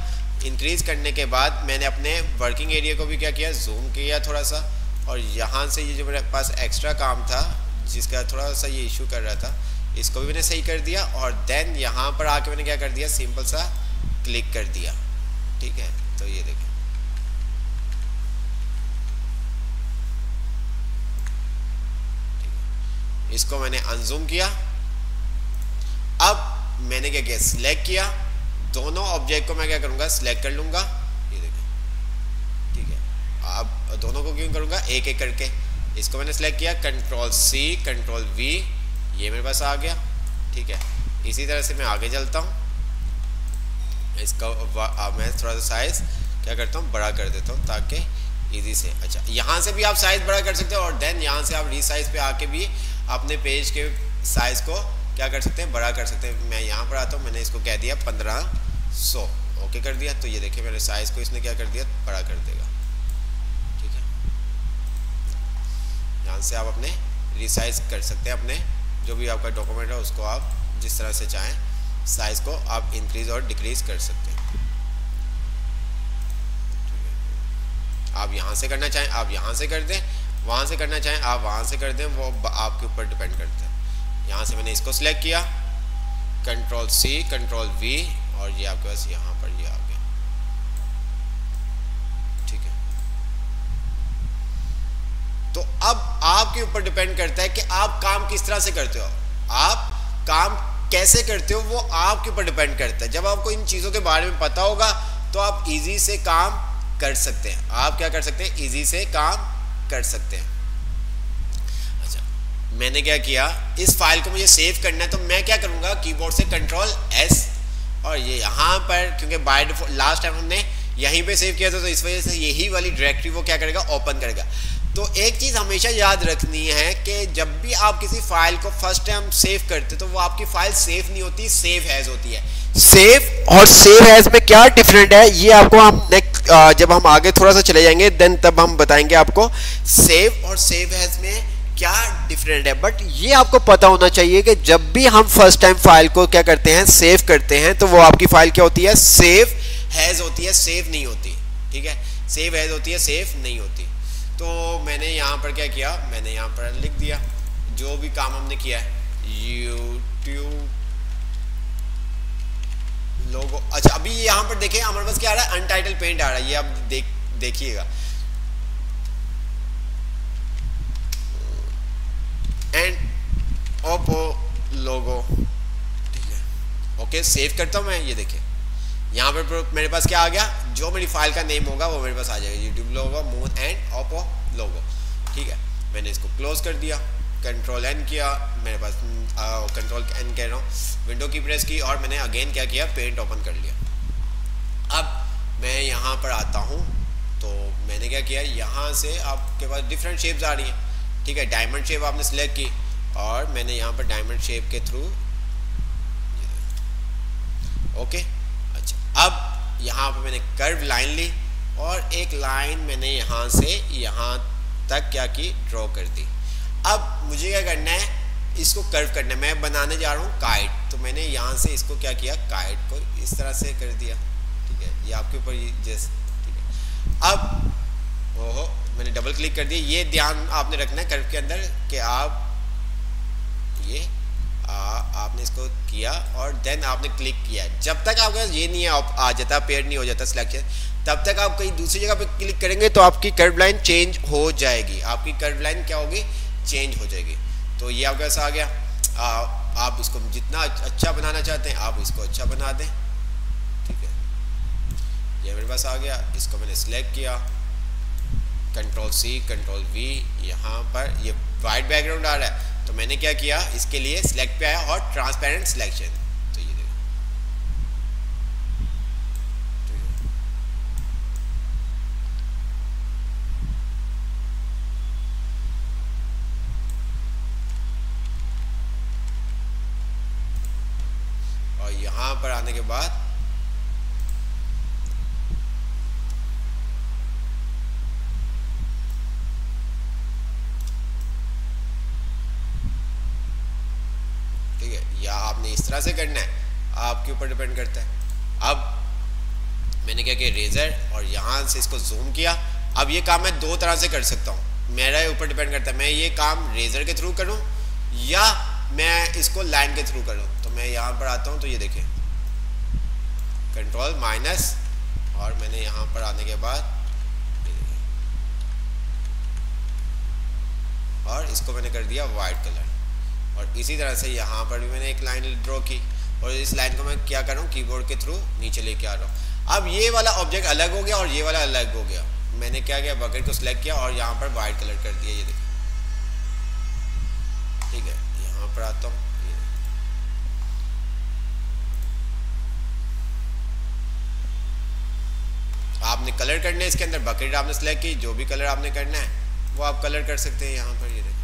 इंक्रीज करने के बाद मैंने अपने वर्किंग एरिया को भी क्या किया, जूम किया थोड़ा सा। और यहाँ से ये जो मेरे पास एक्स्ट्रा काम था, जिसका थोड़ा सा ये इशू कर रहा था, इसको भी मैंने सही कर दिया। और देन यहाँ पर आके मैंने क्या कर दिया, सिंपल सा क्लिक कर दिया, ठीक है। तो ये देखिए, इसको मैंने अनजूम किया। अब मैंने क्या किया, सिलेक्ट किया, दोनों ऑब्जेक्ट को मैं क्या करूँगा, सिलेक्ट कर लूँगा, ये देखिए, ठीक है। अब दोनों को क्यों करूँगा, एक एक करके। इसको मैंने सिलेक्ट किया, कंट्रोल सी कंट्रोल वी, ये मेरे पास आ गया, ठीक है। इसी तरह से मैं आगे चलता हूँ, इसका मैं थोड़ा सा साइज क्या करता हूँ, बड़ा कर देता हूँ ताकि इजी से। अच्छा, यहाँ से भी आप साइज बड़ा कर सकते हो और देन यहाँ से आप रीसाइज पे आके भी अपने पेज के साइज को क्या कर सकते हैं, बड़ा कर सकते हैं। मैं यहाँ पर आता हूँ, मैंने इसको कह दिया 1500, ओके कर दिया। तो ये देखिए मेरे साइज को इसने क्या कर दिया, बड़ा कर देगा, ठीक है। यहाँ से आप अपने रीसाइज कर सकते हैं, अपने जो भी आपका डॉक्यूमेंट है उसको आप जिस तरह से चाहें साइज को आप इंक्रीज और डिक्रीज कर सकते हैं। आप यहाँ से करना चाहें आप यहाँ से कर दें, वहाँ से करना चाहें आप वहाँ से कर दें, वो आपके ऊपर डिपेंड करता है। यहाँ से मैंने इसको सिलेक्ट किया, कंट्रोल सी कंट्रोल वी, और ये आपके पास यहाँ पर ये आ गया, ठीक है। तो अब आपके ऊपर डिपेंड करता है कि आप काम किस तरह से करते हो, आप काम कैसे करते हो, वो आपके ऊपर डिपेंड करता है। जब आपको इन चीज़ों के बारे में पता होगा तो आप इजी से काम कर सकते हैं। आप क्या कर सकते हैं, इजी से काम कर सकते हैं। अच्छा, मैंने क्या किया, इस फाइल को मुझे सेव करना है तो मैं क्या करूँगा, कीबोर्ड से कंट्रोल एस, और ये यहाँ पर क्योंकि बाय डिफॉल्ट लास्ट टाइम हमने यहीं पे सेव किया था, तो इस वजह से यही वाली डायरेक्टरी वो क्या करेगा, ओपन करेगा। तो एक चीज़ हमेशा याद रखनी है कि जब भी आप किसी फाइल को फर्स्ट टाइम सेव करते तो वो आपकी फाइल सेव नहीं होती, सेव एज होती है। सेव और सेव एज में क्या डिफरेंट है, ये आपको हम नेक्स्ट जब हम आगे थोड़ा सा चले जाएंगे देन तब हम बताएंगे आपको सेव और सेव एज में क्या डिफरेंट है। बट ये आपको पता होना चाहिए कि जब भी हम फर्स्ट टाइम फाइल को क्या करते हैं, सेव करते हैं, तो वो आपकी फाइल क्या होती है, सेव एज होती है, सेव नहीं होती, ठीक है। सेव एज होती है, सेव नहीं होती। तो मैंने यहाँ पर क्या किया, मैंने यहाँ पर लिख दिया जो भी काम हमने किया है, YouTube लोगो। अच्छा, अभी यहाँ पर देखें हमारे पास क्या आ रहा है, अनटाइटल पेंट आ रहा है, ये आप देखिएगा। एंड ओप्पो लोगो, ठीक है, ओके। सेव करता हूँ मैं, ये देखिए यहाँ पर मेरे पास क्या आ गया, जो मेरी फाइल का नेम होगा वो मेरे पास आ जाएगा, YouTube logo moon and Oppo logo, ठीक है। मैंने इसको क्लोज कर दिया, कंट्रोल एन किया, मेरे पास कंट्रोल एन कह रहा हूँ, विंडो की प्रेस की, और मैंने अगेन क्या किया, पेंट ओपन कर लिया। अब मैं यहाँ पर आता हूँ, तो मैंने क्या किया, यहाँ से आपके पास डिफरेंट शेप्स आ रही हैं, ठीक है। डायमंड शेप आपने सिलेक्ट की और मैंने यहाँ पर डायमंड शेप के थ्रू, ओके। अच्छा, अब यहाँ पर मैंने कर्व लाइन ली और एक लाइन मैंने यहाँ से यहाँ तक क्या की, ड्रॉ कर दी। अब मुझे क्या करना है, इसको कर्व करना है। मैं बनाने जा रहा हूँ काइट, तो मैंने यहाँ से इसको क्या किया, काइट को इस तरह से कर दिया, ठीक है। ये आपके ऊपर जैसे, ठीक है। अब ओहो, मैंने डबल क्लिक कर दिया। ये ध्यान आपने रखना है कर्व के अंदर कि आप ये आपने इसको किया और देन आपने क्लिक किया। जब तक आपका ये नहीं आ जाता, पेयर नहीं हो जाता सिलेक्शन, तब तक आप कहीं दूसरी जगह पे क्लिक करेंगे तो आपकी कर्व लाइन चेंज हो जाएगी। आपकी कर्व लाइन क्या होगी, चेंज हो जाएगी। तो ये आपके पास आ गया। आप इसको जितना अच्छा बनाना चाहते हैं आप इसको अच्छा बना दें, ठीक है। ये मेरे पास आ गया, इसको मैंने सिलेक्ट किया, कंट्रोल सी कंट्रोल वी, यहाँ पर ये वाइट बैकग्राउंड आ रहा है तो मैंने क्या किया, इसके लिए सिलेक्ट पे आया और ट्रांसपेरेंट सिलेक्शन। तो ये देखो, और यहाँ पर आने के बाद आपने इस तरह से करना है, आपके ऊपर डिपेंड करता है। अब मैंने क्या किया, रेजर और यहाँ से इसको जूम किया। अब ये काम मैं दो तरह से कर सकता हूँ, मेरा ऊपर डिपेंड करता है। मैं ये काम रेजर के थ्रू करूँ या मैं इसको लाइन के थ्रू करूँ। तो मैं यहाँ पर आता हूँ तो ये देखें, कंट्रोल माइनस, और मैंने यहाँ पर आने के बाद और इसको मैंने कर दिया वाइट कलर। और इसी तरह से यहाँ पर भी मैंने एक लाइन ड्रॉ की और इस लाइन को मैं क्या कर रहा हूँ, कीबोर्ड के थ्रू नीचे लेके आ रहा हूँ। अब ये वाला ऑब्जेक्ट अलग हो गया और ये वाला अलग हो गया। मैंने क्या किया, बकेट को सिलेक्ट किया और यहाँ पर वाइट कलर कर दिया, ये देखो, ठीक है। यहाँ पर आता हूँ, आपने कलर करने इसके अंदर, बकेट आपने सिलेक्ट की, जो भी कलर आपने करना है वो आप कलर कर सकते हैं यहाँ पर, ये देखो।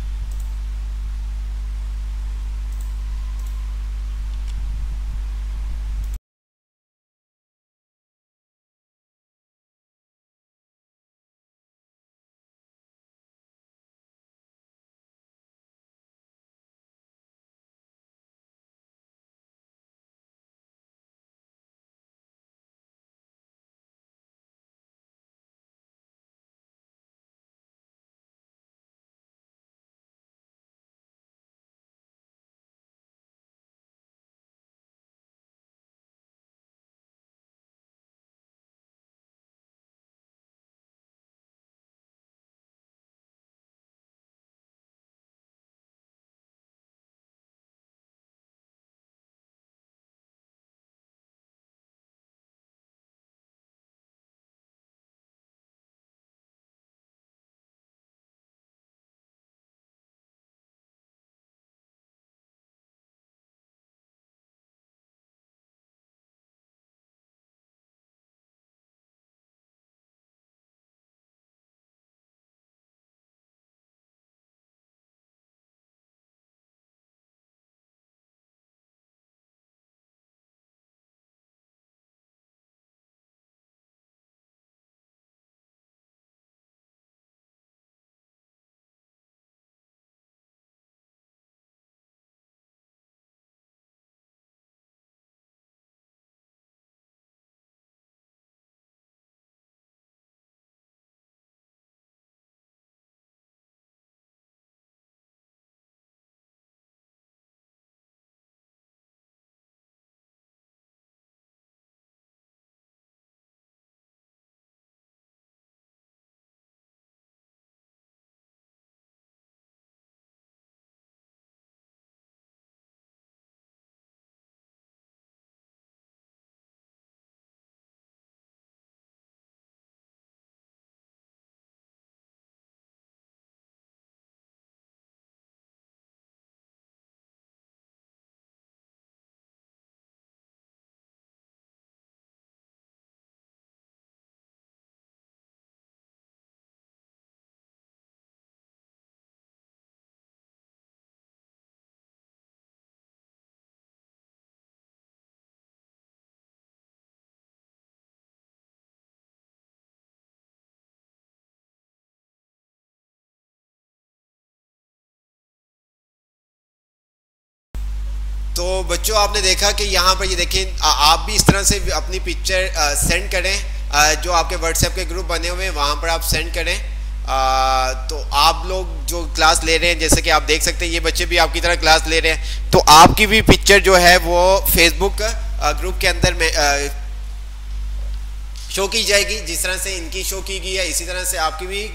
तो बच्चों आपने देखा कि यहाँ पर ये देखें, आप भी इस तरह से अपनी पिक्चर सेंड करें, जो आपके व्हाट्सएप के ग्रुप बने हुए हैं वहाँ पर आप सेंड करें। तो आप लोग जो क्लास ले रहे हैं, जैसे कि आप देख सकते हैं ये बच्चे भी आपकी तरह क्लास ले रहे हैं, तो आपकी भी पिक्चर जो है वो फेसबुक ग्रुप के अंदर में शो की जाएगी। जिस तरह से इनकी शो की गई है इसी तरह से आपकी भी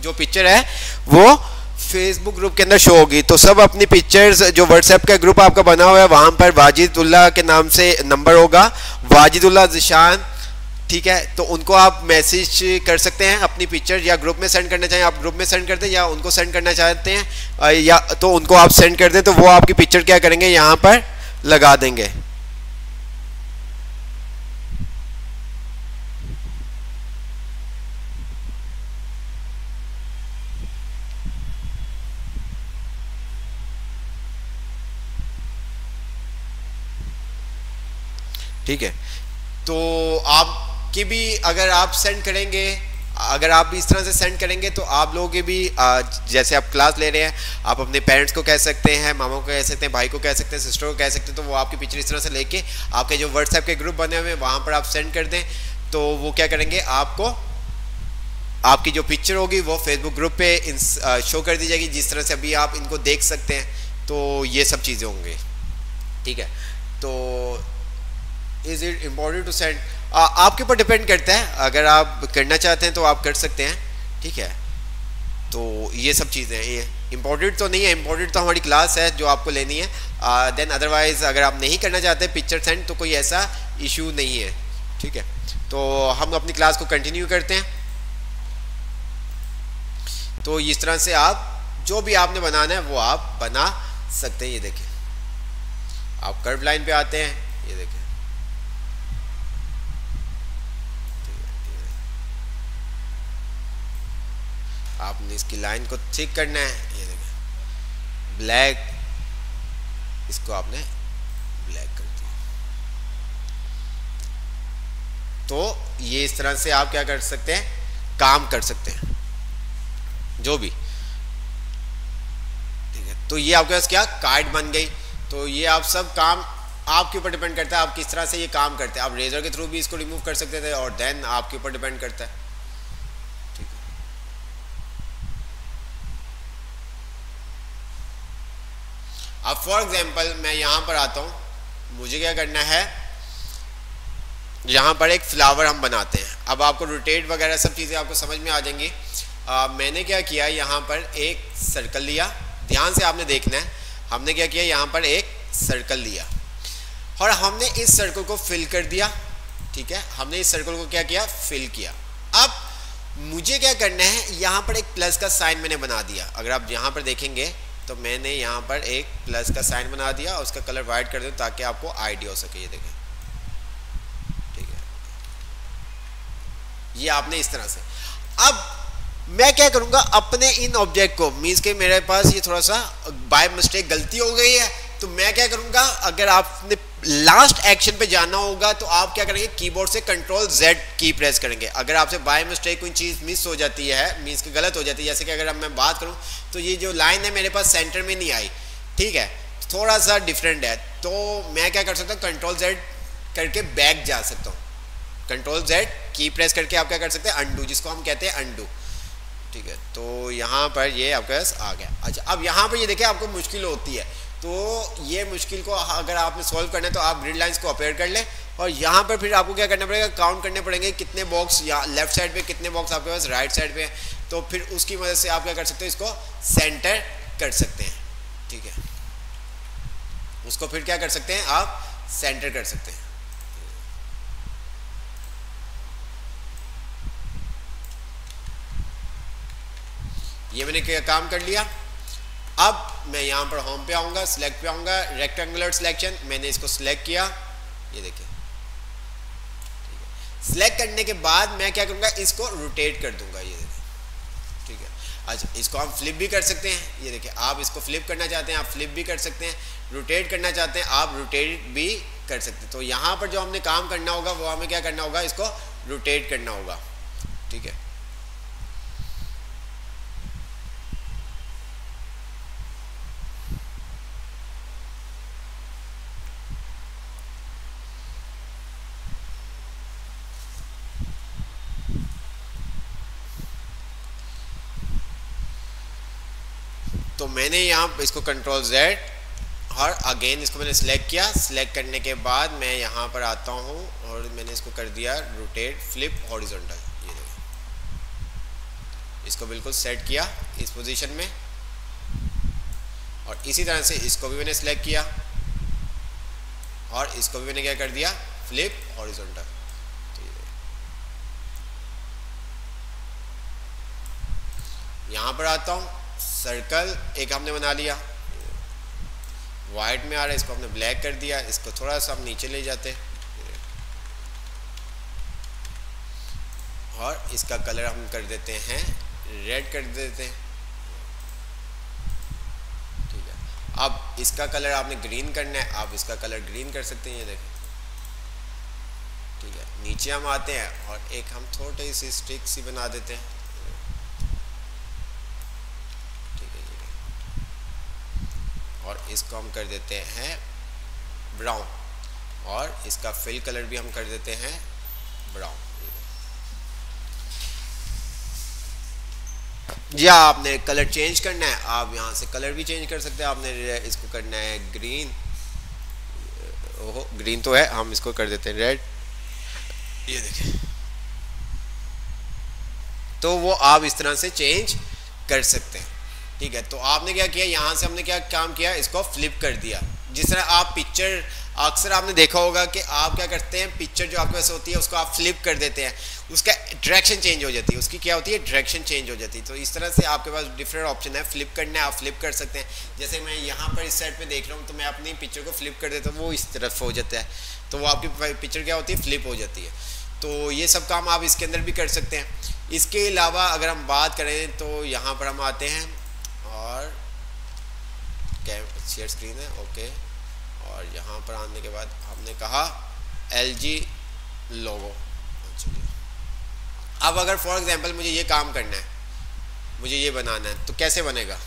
जो पिक्चर है वो फेसबुक ग्रुप के अंदर शो होगी। तो सब अपनी पिक्चर्स, जो व्हाट्सएप का ग्रुप आपका बना हुआ है वहां पर वाजिदुल्लाह के नाम से नंबर होगा, वाजिदुल्लाह ज़िशान, ठीक है। तो उनको आप मैसेज कर सकते हैं अपनी पिक्चर, या ग्रुप में सेंड करना चाहें आप ग्रुप में सेंड कर दें, या उनको सेंड करना चाहते हैं या तो उनको आप सेंड कर दें, तो वो आपकी पिक्चर क्या करेंगे यहाँ पर लगा देंगे। ठीक है, तो आपकी भी अगर आप सेंड करेंगे, अगर आप भी इस तरह से सेंड करेंगे तो आप लोगों के भी जैसे आप क्लास ले रहे हैं, आप अपने पेरेंट्स को कह सकते हैं, मामा को कह सकते हैं, भाई को कह सकते हैं, सिस्टर को कह सकते हैं, तो वो आपकी पिक्चर इस तरह से लेके आपके जो व्हाट्सएप के ग्रुप बने हुए हैं वहाँ पर आप सेंड कर दें, तो वो क्या करेंगे, आपको आपकी जो पिक्चर होगी वो फेसबुक ग्रुप पे शो कर दी जाएगी, जिस तरह से अभी आप इनको देख सकते हैं। तो ये सब चीज़ें होंगी, ठीक है। तो is it important to send, आपके ऊपर डिपेंड करता है, अगर आप करना चाहते हैं तो आप कर सकते हैं, ठीक है। तो ये सब चीज़ें हैं, ये इम्पोर्टेंट तो नहीं है, इम्पोर्टेंट तो हमारी क्लास है जो आपको लेनी है। देन अदरवाइज़ अगर आप नहीं करना चाहते पिक्चर सेंड तो कोई ऐसा इशू नहीं है, ठीक है। तो हम अपनी क्लास को कंटिन्यू करते हैं। तो इस तरह से आप जो भी आपने बनाना है वो आप बना सकते हैं। ये देखिए, आप कर्व लाइन पे आते हैं, ये देखिए, आपने इसकी लाइन को ठीक करना है, ये देखिए ब्लैक, इसको आपने ब्लैक कर दिया। तो ये इस तरह से आप क्या कर सकते हैं, काम कर सकते हैं जो भी, ठीक है। तो ये आपके पास क्या कार्ड बन गई। तो ये आप सब काम आपके ऊपर डिपेंड करता है आप किस तरह से ये काम करते हैं। आप रेजर के थ्रू भी इसको रिमूव कर सकते थे, और देन आपके ऊपर डिपेंड करता है, ठीक है। अब फॉर एग्जांपल मैं यहाँ पर आता हूँ, मुझे क्या करना है, यहाँ पर एक फ्लावर हम बनाते हैं। अब आपको रोटेट वगैरह सब चीज़ें आपको समझ में आ जाएंगी। मैंने क्या किया, यहाँ पर एक सर्कल लिया, ध्यान से आपने देखना है। हमने क्या किया, यहाँ पर एक सर्कल लिया और हमने इस सर्कल को फिल कर दिया, ठीक है। हमने इस सर्कल को क्या किया, फिल किया। अब मुझे क्या करना है, यहाँ पर एक प्लस का साइन मैंने बना दिया। अगर आप यहाँ पर देखेंगे तो मैंने यहाँ पर एक प्लस का साइन बना दिया और उसका कलर वाइट कर दूँ ताकि आपको आइडिया हो सके। ये देखें, ठीक है, ये आपने इस तरह से। अब मैं क्या करूंगा, अपने इन ऑब्जेक्ट को, मीन्स के मेरे पास ये थोड़ा सा बाय मिस्टेक गलती हो गई है, तो मैं क्या करूंगा, अगर आपने लास्ट एक्शन पे जाना होगा तो आप क्या करेंगे, कीबोर्ड से कंट्रोल जेड की प्रेस करेंगे। अगर आपसे बाय मिस्टेक कोई चीज़ मिस हो जाती है, मीन्स की गलत हो जाती है, जैसे कि अगर अब मैं बात करूं तो ये जो लाइन है मेरे पास सेंटर में नहीं आई, ठीक है, थोड़ा सा डिफरेंट है, तो मैं क्या कर सकता हूँ, कंट्रोल जेड करके बैक जा सकता हूँ। कंट्रोल जेड की प्रेस करके आप क्या कर सकते हैं, अंडू, जिसको हम कहते हैं अंडू, ठीक है। तो यहाँ पर ये आपके पास आ गया। अच्छा, अब यहाँ पर ये देखिए आपको मुश्किल होती है, तो ये मुश्किल को अगर आपने सॉल्व करना है तो आप ग्रिड लाइंस को अपेयर कर लें, और यहाँ पर फिर आपको क्या करना पड़ेगा, काउंट करने पड़ेंगे कितने बॉक्स या लेफ्ट साइड पे, कितने बॉक्स आपके पास राइट साइड पे है। तो फिर उसकी मदद से आप क्या कर सकते हो, इसको सेंटर कर सकते हैं, ठीक है। उसको फिर क्या कर सकते हैं, आप सेंटर कर सकते हैं। ये मैंने क्या काम कर लिया। अब मैं यहाँ पर होम पे आऊँगा, सिलेक्ट पे आऊँगा, रेक्टेंगुलर सिलेक्शन, मैंने इसको सिलेक्ट किया, ये देखिए, सिलेक्ट करने के बाद मैं क्या करूँगा, इसको रोटेट कर दूंगा, ये देखिए, ठीक है। अच्छा, इसको हम फ्लिप भी कर सकते हैं, ये देखिए, आप इसको फ्लिप करना चाहते हैं आप फ्लिप भी कर सकते हैं, रोटेट करना चाहते हैं आप रोटेट भी कर सकते हैं। तो यहाँ पर जो हमने काम करना होगा वो हमें क्या करना होगा, इसको रोटेट करना होगा, ठीक है। मैंने यहाँ इसको कंट्रोल Z और अगेन इसको मैंने सिलेक्ट किया। सिलेक्ट करने के बाद मैं यहाँ पर आता हूँ और मैंने इसको कर दिया रोटेट फ्लिप हॉरिजॉन्टल। ये देखो, इसको बिल्कुल सेट किया इस पोजीशन में, और इसी तरह से इसको भी मैंने सिलेक्ट किया और इसको भी मैंने क्या कर दिया, फ्लिप हॉरिजॉन्टल। यहाँ पर आता हूँ, सर्कल एक हमने बना लिया, वाइट में आ रहा है, इसको हमने ब्लैक कर दिया। इसको थोड़ा सा हम नीचे ले जाते हैं और इसका कलर हम कर देते हैं रेड कर देते हैं। ठीक है, अब इसका कलर आपने ग्रीन करना है, आप इसका कलर ग्रीन कर सकते हैं, ये देखें। ठीक है, नीचे हम आते हैं और एक हम थोड़ी सी स्टिक सी बना देते हैं। और इसको हम कर देते हैं ब्राउन, और इसका फिल कलर भी हम कर देते हैं ब्राउन। या आपने कलर चेंज करना है, आप यहाँ से कलर भी चेंज कर सकते हैं। आपने इसको करना है ग्रीन, ओहो ग्रीन तो है, हम इसको कर देते हैं रेड। ये देखें, तो वो आप इस तरह से चेंज कर सकते हैं। ठीक है, तो आपने क्या किया, यहाँ से हमने क्या काम किया, इसको फ्लिप कर दिया। जिस तरह आप पिक्चर अक्सर आपने देखा होगा कि आप क्या करते हैं, पिक्चर जो आपके पास होती है उसको आप फ्लिप कर देते हैं, उसका डायरेक्शन चेंज हो जाती है, उसकी क्या होती है, डायरेक्शन चेंज हो जाती है। तो इस तरह से आपके पास डिफरेंट ऑप्शन है, फ्लिप करना है आप फ्लिप कर सकते हैं। जैसे मैं यहाँ पर इस साइड पे देख रहा हूँ, तो मैं अपनी पिक्चर को फ्लिप कर देता हूँ, वो इस तरफ हो जाता है, तो वो आपकी पिक्चर क्या होती है, फ्लिप हो जाती है। तो ये सब काम आप इसके अंदर भी कर सकते हैं। इसके अलावा अगर हम बात करें तो यहाँ पर हम आते हैं और शेयर स्क्रीन है, ओके। और यहाँ पर आने के बाद हमने कहा LG लोगो। अब अगर फॉर एग्जांपल मुझे ये काम करना है, मुझे ये बनाना है, तो कैसे बनेगा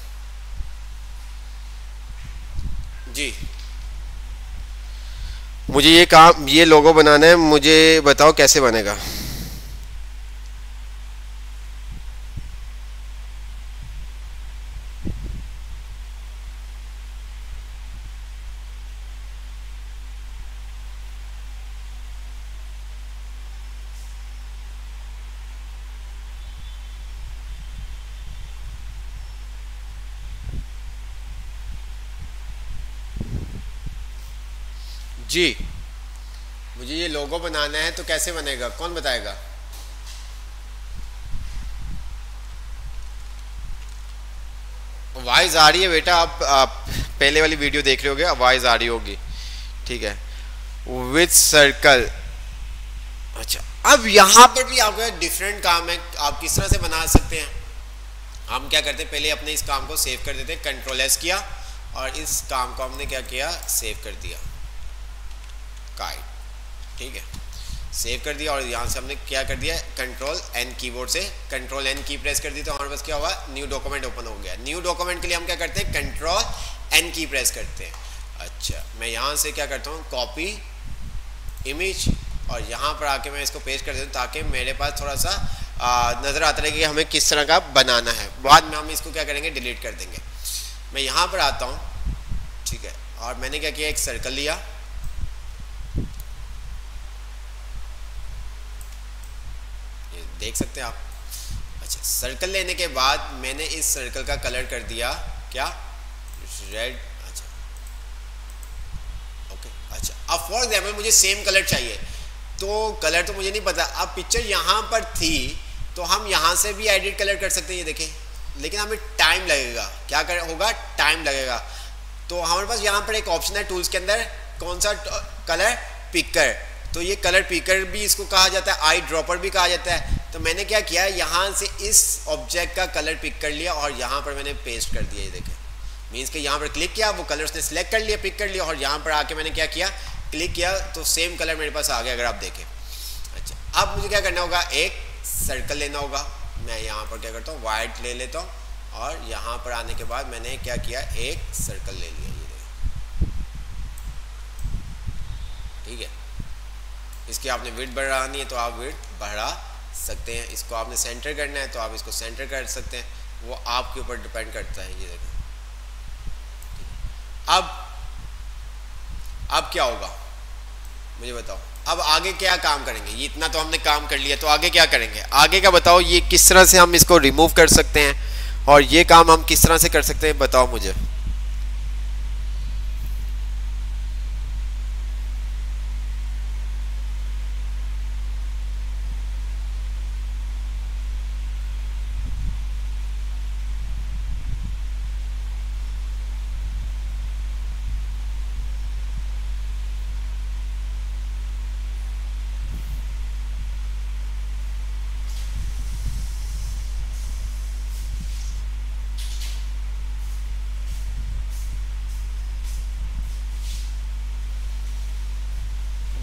जी? मुझे ये काम, ये लोगो बनाना है, मुझे बताओ कैसे बनेगा। जी, मुझे ये लोगो बनाना है, तो कैसे बनेगा, कौन बताएगा? आवाज़ आ रही है बेटा? आप पहले वाली वीडियो देख रहे होगे, आवाज़ आ रही होगी। ठीक है, विथ सर्कल। अच्छा, अब यहाँ पर भी आपका डिफरेंट काम है, आप किस तरह से बना सकते हैं। हम क्या करते हैं, पहले अपने इस काम को सेव कर देते हैं, Ctrl+S किया और इस काम को हमने क्या किया, सेव कर दिया, काइट। ठीक है, सेव कर दिया और यहाँ से हमने क्या कर दिया, Ctrl+N कीबोर्ड से Ctrl+N की प्रेस कर दी, तो हमारे पास क्या हुआ, न्यू डॉक्यूमेंट ओपन हो गया। न्यू डॉक्यूमेंट के लिए हम क्या करते हैं, Ctrl+N की प्रेस करते हैं। अच्छा, मैं यहाँ से क्या करता हूँ, कॉपी इमेज, और यहाँ पर आके मैं इसको पेस्ट कर देता हूँ, ताकि मेरे पास थोड़ा सा नज़र आता रहे कि हमें किस तरह का बनाना है। बाद में हम इसको क्या करेंगे, डिलीट कर देंगे। मैं यहाँ पर आता हूँ, ठीक है, और मैंने क्या किया, एक सर्कल लिया, देख सकते हैं आप। अच्छा, सर्कल लेने के बाद मैंने इस सर्कल का कलर कर दिया क्या, रेड। अच्छा, ओके। अच्छा, अब फॉर एग्जांपल मुझे सेम कलर चाहिए, तो कलर तो मुझे नहीं पता। अब पिक्चर यहाँ पर थी, तो हम यहाँ से भी एडिट कलर कर सकते हैं, ये देखें, लेकिन हमें टाइम लगेगा। क्या कर होगा, टाइम लगेगा। तो हमारे पास यहाँ पर एक ऑप्शन है टूल्स के अंदर, कौन सा, कलर पिकर। तो ये कलर पिकर भी इसको कहा जाता है, आई ड्रॉपर भी कहा जाता है। तो मैंने क्या किया, यहाँ से इस ऑब्जेक्ट का कलर पिक कर लिया और यहाँ पर मैंने पेस्ट कर दिया, ये देखें। मीन्स कि यहाँ पर क्लिक किया, वो कलर उसने सिलेक्ट कर लिया, पिक कर लिया, और यहाँ पर आके मैंने क्या किया, क्लिक किया, तो सेम कलर मेरे पास आ गया, अगर आप देखें। अच्छा, अब मुझे क्या करना होगा, एक सर्कल लेना होगा। मैं यहाँ पर क्या करता हूँ, वाइट ले लेता हूँ, और यहाँ पर आने के बाद मैंने क्या किया, एक सर्कल ले लिया, ये देखें। ठीक है, इसकी आपने विड्थ बढ़ानी है तो आप विड्थ बढ़ा सकते हैं। इसको आपने सेंटर करना है तो आप इसको सेंटर कर सकते हैं, वो आपके ऊपर डिपेंड करता है। ये देखें, अब क्या होगा मुझे बताओ, अब आगे क्या काम करेंगे? ये इतना तो हमने काम कर लिया, तो आगे क्या करेंगे? आगे का बताओ, ये किस तरह से हम इसको रिमूव कर सकते हैं और ये काम हम किस तरह से कर सकते हैं, बताओ मुझे।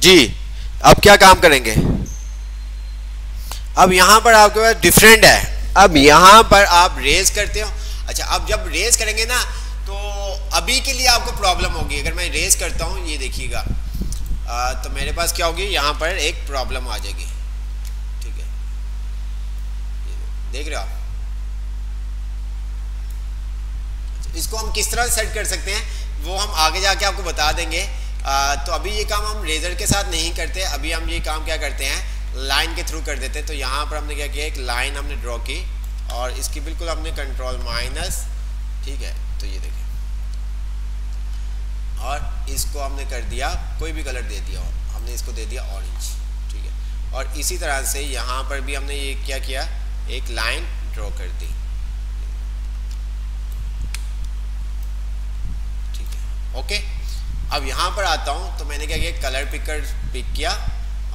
जी, अब क्या काम करेंगे? अब यहां पर आपके पास डिफरेंट है। अब यहां पर आप रेज करते हो। अच्छा, अब जब रेज करेंगे ना, तो अभी के लिए आपको प्रॉब्लम होगी। अगर मैं रेज करता हूं, ये देखिएगा, तो मेरे पास क्या होगी, यहां पर एक प्रॉब्लम आ जाएगी। ठीक है, देख रहे हो आप? इसको हम किस तरह सेट कर सकते हैं वो हम आगे जाके आपको बता देंगे। तो अभी ये काम हम रेजर के साथ नहीं करते। अभी हम ये काम क्या करते हैं, लाइन के थ्रू कर देते हैं। तो यहाँ पर हमने क्या किया, एक लाइन हमने ड्रॉ की और इसकी बिल्कुल हमने कंट्रोल माइनस, ठीक है, तो ये देखें, और इसको हमने कर दिया, कोई भी कलर दे दिया, हमने इसको दे दिया ऑरेंज। ठीक है, और इसी तरह से यहाँ पर भी हमने ये क्या किया, एक लाइन ड्रॉ कर दी। ठीक है, ओके। अब यहाँ पर आता हूँ, तो मैंने क्या किया, कलर पिक किया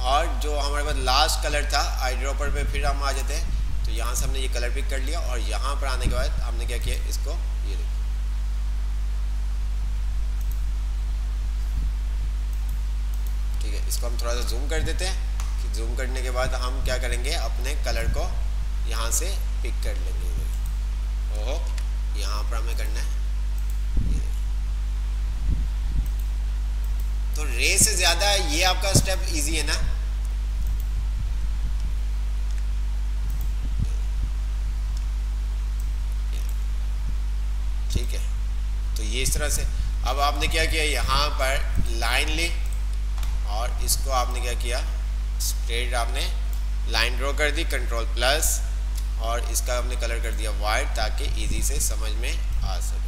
और जो हमारे पास लास्ट कलर था आई ड्रॉपर पे फिर हम आ जाते हैं। तो यहाँ से हमने ये कलर पिक कर लिया और यहाँ पर आने के बाद हमने क्या किया, इसको ये देखो, ठीक है, इसको हम थोड़ा सा जूम कर देते हैं। कि जूम करने के बाद हम क्या करेंगे, अपने कलर को यहाँ से पिक कर लेंगे। ओहो, यहाँ पर हमें करना है, तो रे से ज्यादा ये आपका स्टेप इजी है ना। ठीक है, तो ये इस तरह से। अब आपने क्या किया, यहाँ पर लाइन ली और इसको आपने क्या किया, स्ट्रेट आपने लाइन ड्रॉ कर दी, कंट्रोल प्लस, और इसका आपने कलर कर दिया वाइट, ताकि इजी से समझ में आ सके।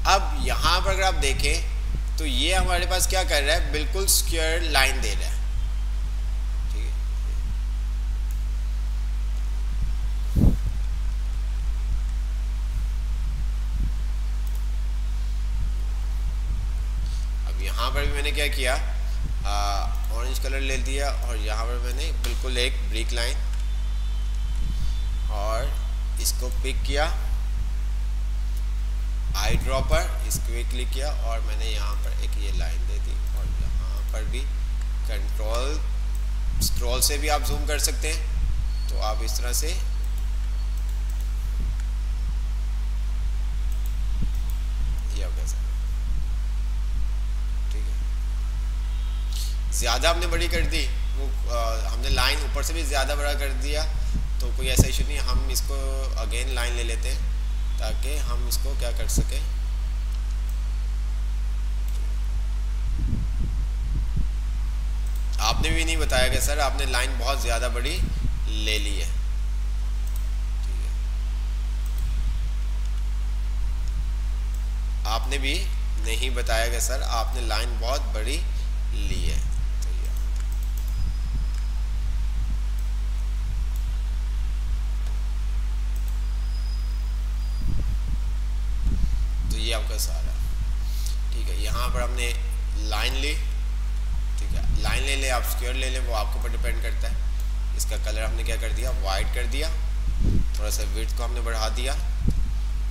अब यहाँ पर अगर आप देखें तो ये हमारे पास क्या कर रहा है, बिल्कुल स्क्वायर लाइन दे रहा है। ठीक है, अब यहाँ पर भी मैंने क्या किया, ऑरेंज कलर ले दिया और यहाँ पर मैंने बिल्कुल एक ब्रिक लाइन और इसको पिक किया, आई ड्रॉपर, इसको भी क्लिक किया और मैंने यहाँ पर एक ये लाइन दे दी। और यहाँ पर भी कंट्रोल स्क्रॉल से भी आप जूम कर सकते हैं। तो आप इस तरह से ये आप कैसे, ठीक है, ज़्यादा हमने बड़ी कर दी, वो हमने लाइन ऊपर से भी ज़्यादा बड़ा कर दिया, तो कोई ऐसा इशू नहीं। हम इसको अगेन लाइन ले लेते हैं ताकि हम इसको क्या कर सकें। आपने भी नहीं बताया कि सर आपने लाइन बहुत ज़्यादा बड़ी ले ली है। ठीक है, आपने भी नहीं बताया कि सर आपने लाइन बहुत बड़ी ली है। ये आपका सारा, ठीक है, यहाँ पर हमने लाइन ली, ठीक है, लाइन ले ले, आप स्क्वायर ले ले, वो आपके ऊपर डिपेंड करता है। इसका कलर हमने क्या कर दिया, वाइट कर दिया, थोड़ा सा विड्थ को हमने बढ़ा दिया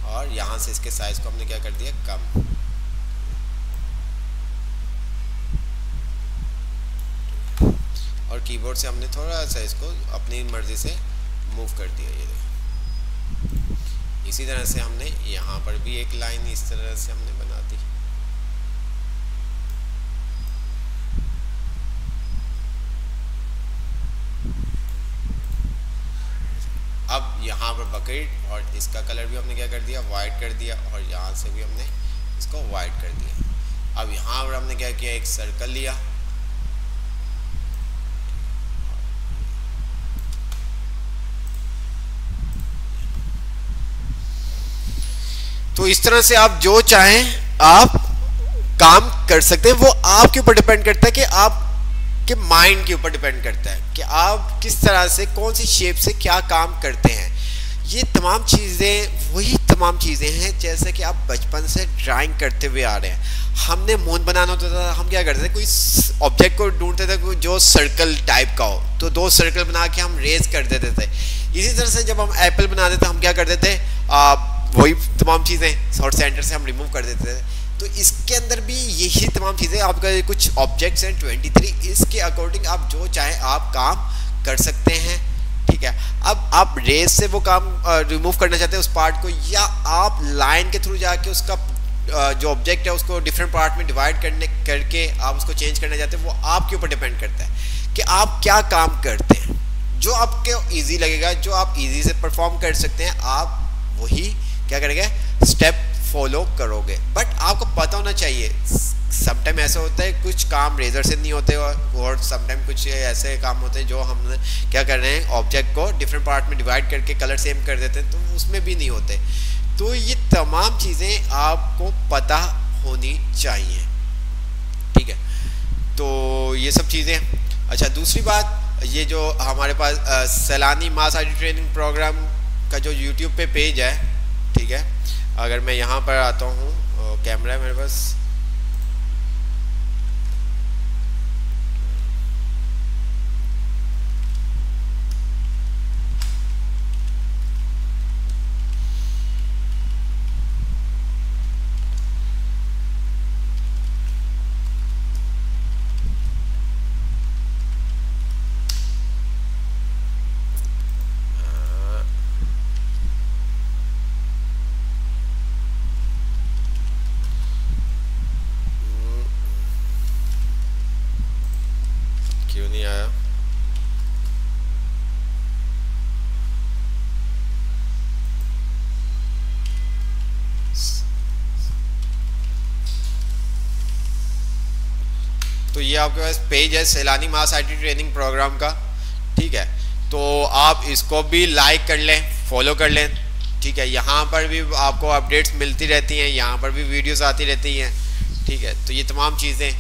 और यहाँ से इसके साइज को हमने क्या कर दिया, कम। और कीबोर्ड से हमने थोड़ा सा इसको अपनी मर्जी से मूव कर दिया। ये इसी तरह से हमने यहाँ पर भी एक लाइन इस तरह से हमने बना दी। अब यहाँ पर बकेट और इसका कलर भी हमने क्या कर दिया, वाइट कर दिया, और यहाँ से भी हमने इसको वाइट कर दिया। अब यहाँ पर हमने क्या किया, एक सर्कल लिया, तो इस तरह से आप जो चाहें आप काम कर सकते हैं। वो आपके ऊपर डिपेंड करता है कि आपके माइंड के ऊपर डिपेंड करता है कि आप किस तरह से कौन सी शेप से क्या काम करते हैं। ये तमाम चीज़ें वही तमाम चीज़ें हैं जैसे कि आप बचपन से ड्राइंग करते हुए आ रहे हैं। हमने मून बनाना होता था, हम क्या करते थे, कोई ऑब्जेक्ट को ढूंढते थे जो सर्कल टाइप का हो, तो 2 सर्कल बना के हम रेज कर देते थे। इसी तरह से जब हम एप्पल बनाते थे हम क्या करते थे, वही तमाम चीज़ें और सेंटर से हम रिमूव कर देते थे। तो इसके अंदर भी यही तमाम चीज़ें, आपका कुछ ऑब्जेक्ट्स हैं 23, इसके अकॉर्डिंग आप जो चाहें आप काम कर सकते हैं। ठीक है, अब आप रेस से वो काम रिमूव करना चाहते हैं उस पार्ट को, या आप लाइन के थ्रू जाके उसका जो ऑब्जेक्ट है उसको डिफरेंट पार्ट में डिवाइड करके आप उसको चेंज करना चाहते हैं। वो आपके ऊपर डिपेंड करता है कि आप क्या काम करते हैं। जो आपके ईजी लगेगा, जो आप ईजी से परफॉर्म कर सकते हैं, आप वही क्या करेंगे, स्टेप फॉलो करोगे। बट आपको पता होना चाहिए, समटाइम ऐसा होता है कुछ काम रेजर से नहीं होते, और समटाइम कुछ ऐसे काम होते हैं जो हम क्या कर रहे हैं, ऑब्जेक्ट को डिफरेंट पार्ट में डिवाइड करके कलर सेम कर देते हैं, तो उसमें भी नहीं होते। तो ये तमाम चीज़ें आपको पता होनी चाहिए। ठीक है, तो ये सब चीज़ें। अच्छा, दूसरी बात, ये जो हमारे पास सैलानी मास आईडी ट्रेनिंग प्रोग्राम का जो यूट्यूब पे पेज है, ठीक है, अगर मैं यहाँ पर आता हूँ, कैमरा है मेरे पास, क्यों नहीं आया? तो ये आपके पास पेज है सैलानी मास आईटी ट्रेनिंग प्रोग्राम का। ठीक है, तो आप इसको भी लाइक कर लें, फॉलो कर लें। ठीक है, यहाँ पर भी आपको अपडेट्स मिलती रहती हैं, यहाँ पर भी वीडियोस आती रहती हैं। ठीक है, तो ये तमाम चीज़ें,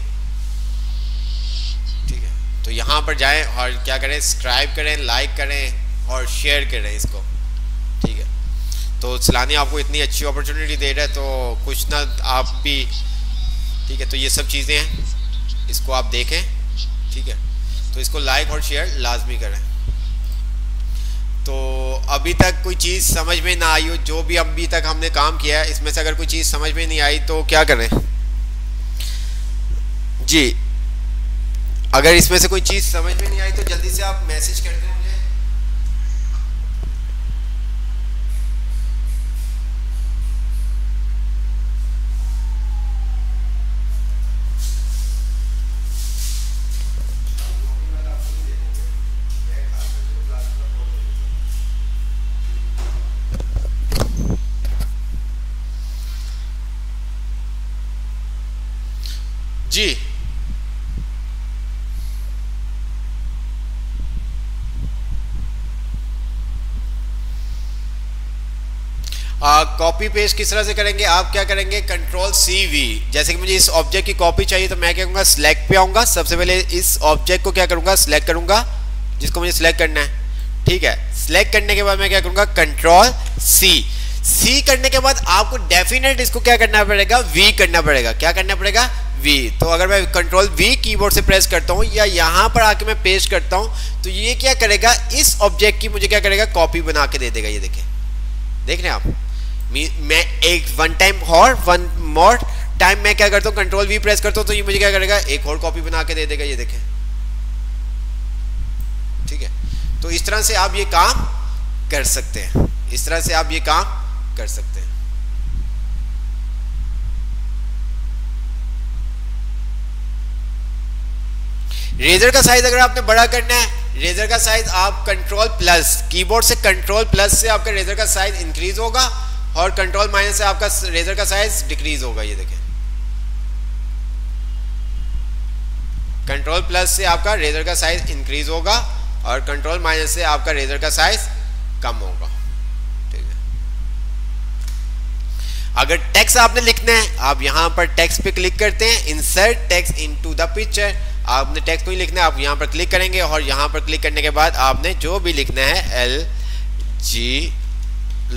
ठीक है, तो यहाँ पर जाएं और क्या करें, सब्सक्राइब करें, लाइक करें और शेयर करें इसको। ठीक है, तो सैलानी आपको इतनी अच्छी अपॉर्चुनिटी दे रहा है, तो कुछ ना आप भी, ठीक है, तो ये सब चीज़ें हैं, इसको आप देखें। ठीक है, तो इसको लाइक और शेयर लाजमी करें। तो अभी तक कोई चीज़ समझ में ना आई हो, जो भी अभी तक हमने काम किया है इसमें से अगर कोई चीज़ समझ में नहीं आई तो क्या करें जी? अगर इसमें से कोई चीज़ समझ में नहीं आई तो जल्दी से आप मैसेज कर दें मुझे। जी, कॉपी पेस्ट किस तरह से करेंगे? आप क्या करेंगे, Ctrl+CV। जैसे कि मुझे इस ऑब्जेक्ट की कॉपी चाहिए तो मैं क्या करूँगा, सिलेक्ट पे आऊँगा, सबसे पहले इस ऑब्जेक्ट को क्या करूँगा, सिलेक्ट करूँगा जिसको मुझे सिलेक्ट करना है। ठीक है, सिलेक्ट करने के बाद मैं क्या करूँगा, Ctrl+C करने के बाद आपको डेफिनेट इसको क्या करना पड़ेगा, V करना पड़ेगा। क्या करना पड़ेगा, V। तो अगर मैं Ctrl+V कीबोर्ड से प्रेस करता हूँ या यहाँ पर आके मैं पेस्ट करता हूँ तो ये क्या करेगा, इस ऑब्जेक्ट की मुझे क्या करेगा, कॉपी बना के दे देगा। ये देखें, देख रहे हैं आप, मैं एक वन टाइम और वन मोर टाइम मैं क्या करता हूँ, Ctrl+V प्रेस करता हूँ तो ये मुझे क्या करेगा, एक और कॉपी बना के दे देगा। ये देखें, ठीक है, तो इस तरह से आप ये काम कर सकते हैं, इस तरह से आप ये काम कर सकते हैं। रेजर का साइज अगर आपने बड़ा करना है रेजर का साइज आप कंट्रोल प्लस, कीबोर्ड से कंट्रोल प्लस से आपका रेजर का साइज इंक्रीज होगा और कंट्रोल माइनस से आपका रेजर का साइज डिक्रीज होगा। ये देखें, कंट्रोल प्लस से आपका रेजर का साइज इंक्रीज होगा और कंट्रोल माइनस से आपका रेजर का साइज कम होगा। ठीक है, अगर टेक्स्ट आपने लिखना है, आप यहां पर टेक्स्ट पे क्लिक करते हैं, insert text into the picture. आपने टेक्स्ट को ही लिखना है, आप यहां पर क्लिक करेंगे और यहां पर क्लिक करने के बाद आपने जो भी लिखना है LG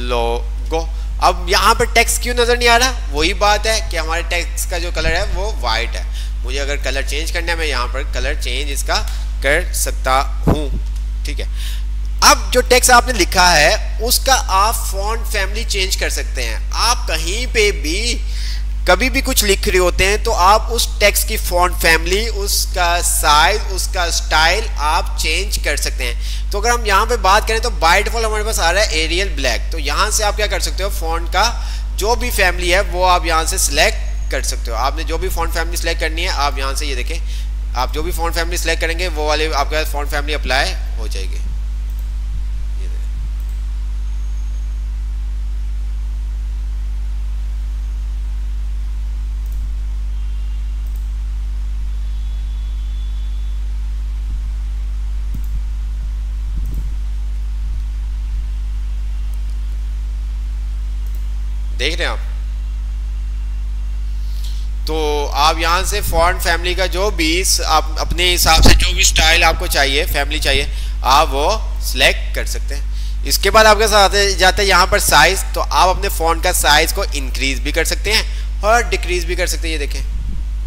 लोगो। अब यहां पर टेक्स्ट क्यों नजर नहीं आ रहा? वही बात है कि हमारे टेक्स्ट का जो कलर है वो वाइट है। मुझे अगर कलर चेंज करना है, मैं यहाँ पर कलर चेंज इसका कर सकता हूँ। ठीक है, अब जो टेक्स्ट आपने लिखा है उसका आप फॉन्ट फैमिली चेंज कर सकते हैं। आप कहीं पे भी कभी भी कुछ लिख रहे होते हैं तो आप उस टेक्स्ट की फॉन्ट फैमिली, उसका साइज, उसका स्टाइल आप चेंज कर सकते हैं। तो अगर हम यहाँ पे बात करें तो बाय डिफॉल्ट हमारे पास आ रहा है एरियल ब्लैक। तो यहाँ से आप क्या कर सकते हो, फॉन्ट का जो भी फैमिली है वो आप यहाँ से सिलेक्ट कर सकते हो। आपने जो भी फॉन्ट फैमिली सिलेक्ट करनी है, आप यहाँ से ये देखें, आप जो भी फॉन्ट फैमिली सिलेक्ट करेंगे वो वाले आपके पास फॉन्ट फैमिली अप्लाई हो जाएगी। ये देख रहे हैं आप। तो आप यहाँ से फॉन्ट फैमिली का जो भी आप अपने हिसाब से जो भी स्टाइल आपको चाहिए, फैमिली चाहिए, आप वो सिलेक्ट कर सकते हैं। इसके बाद आपके साथ जाते हैं यहाँ पर साइज। तो आप अपने फॉन्ट का साइज को इंक्रीज भी कर सकते हैं और डिक्रीज भी कर सकते हैं। ये देखें,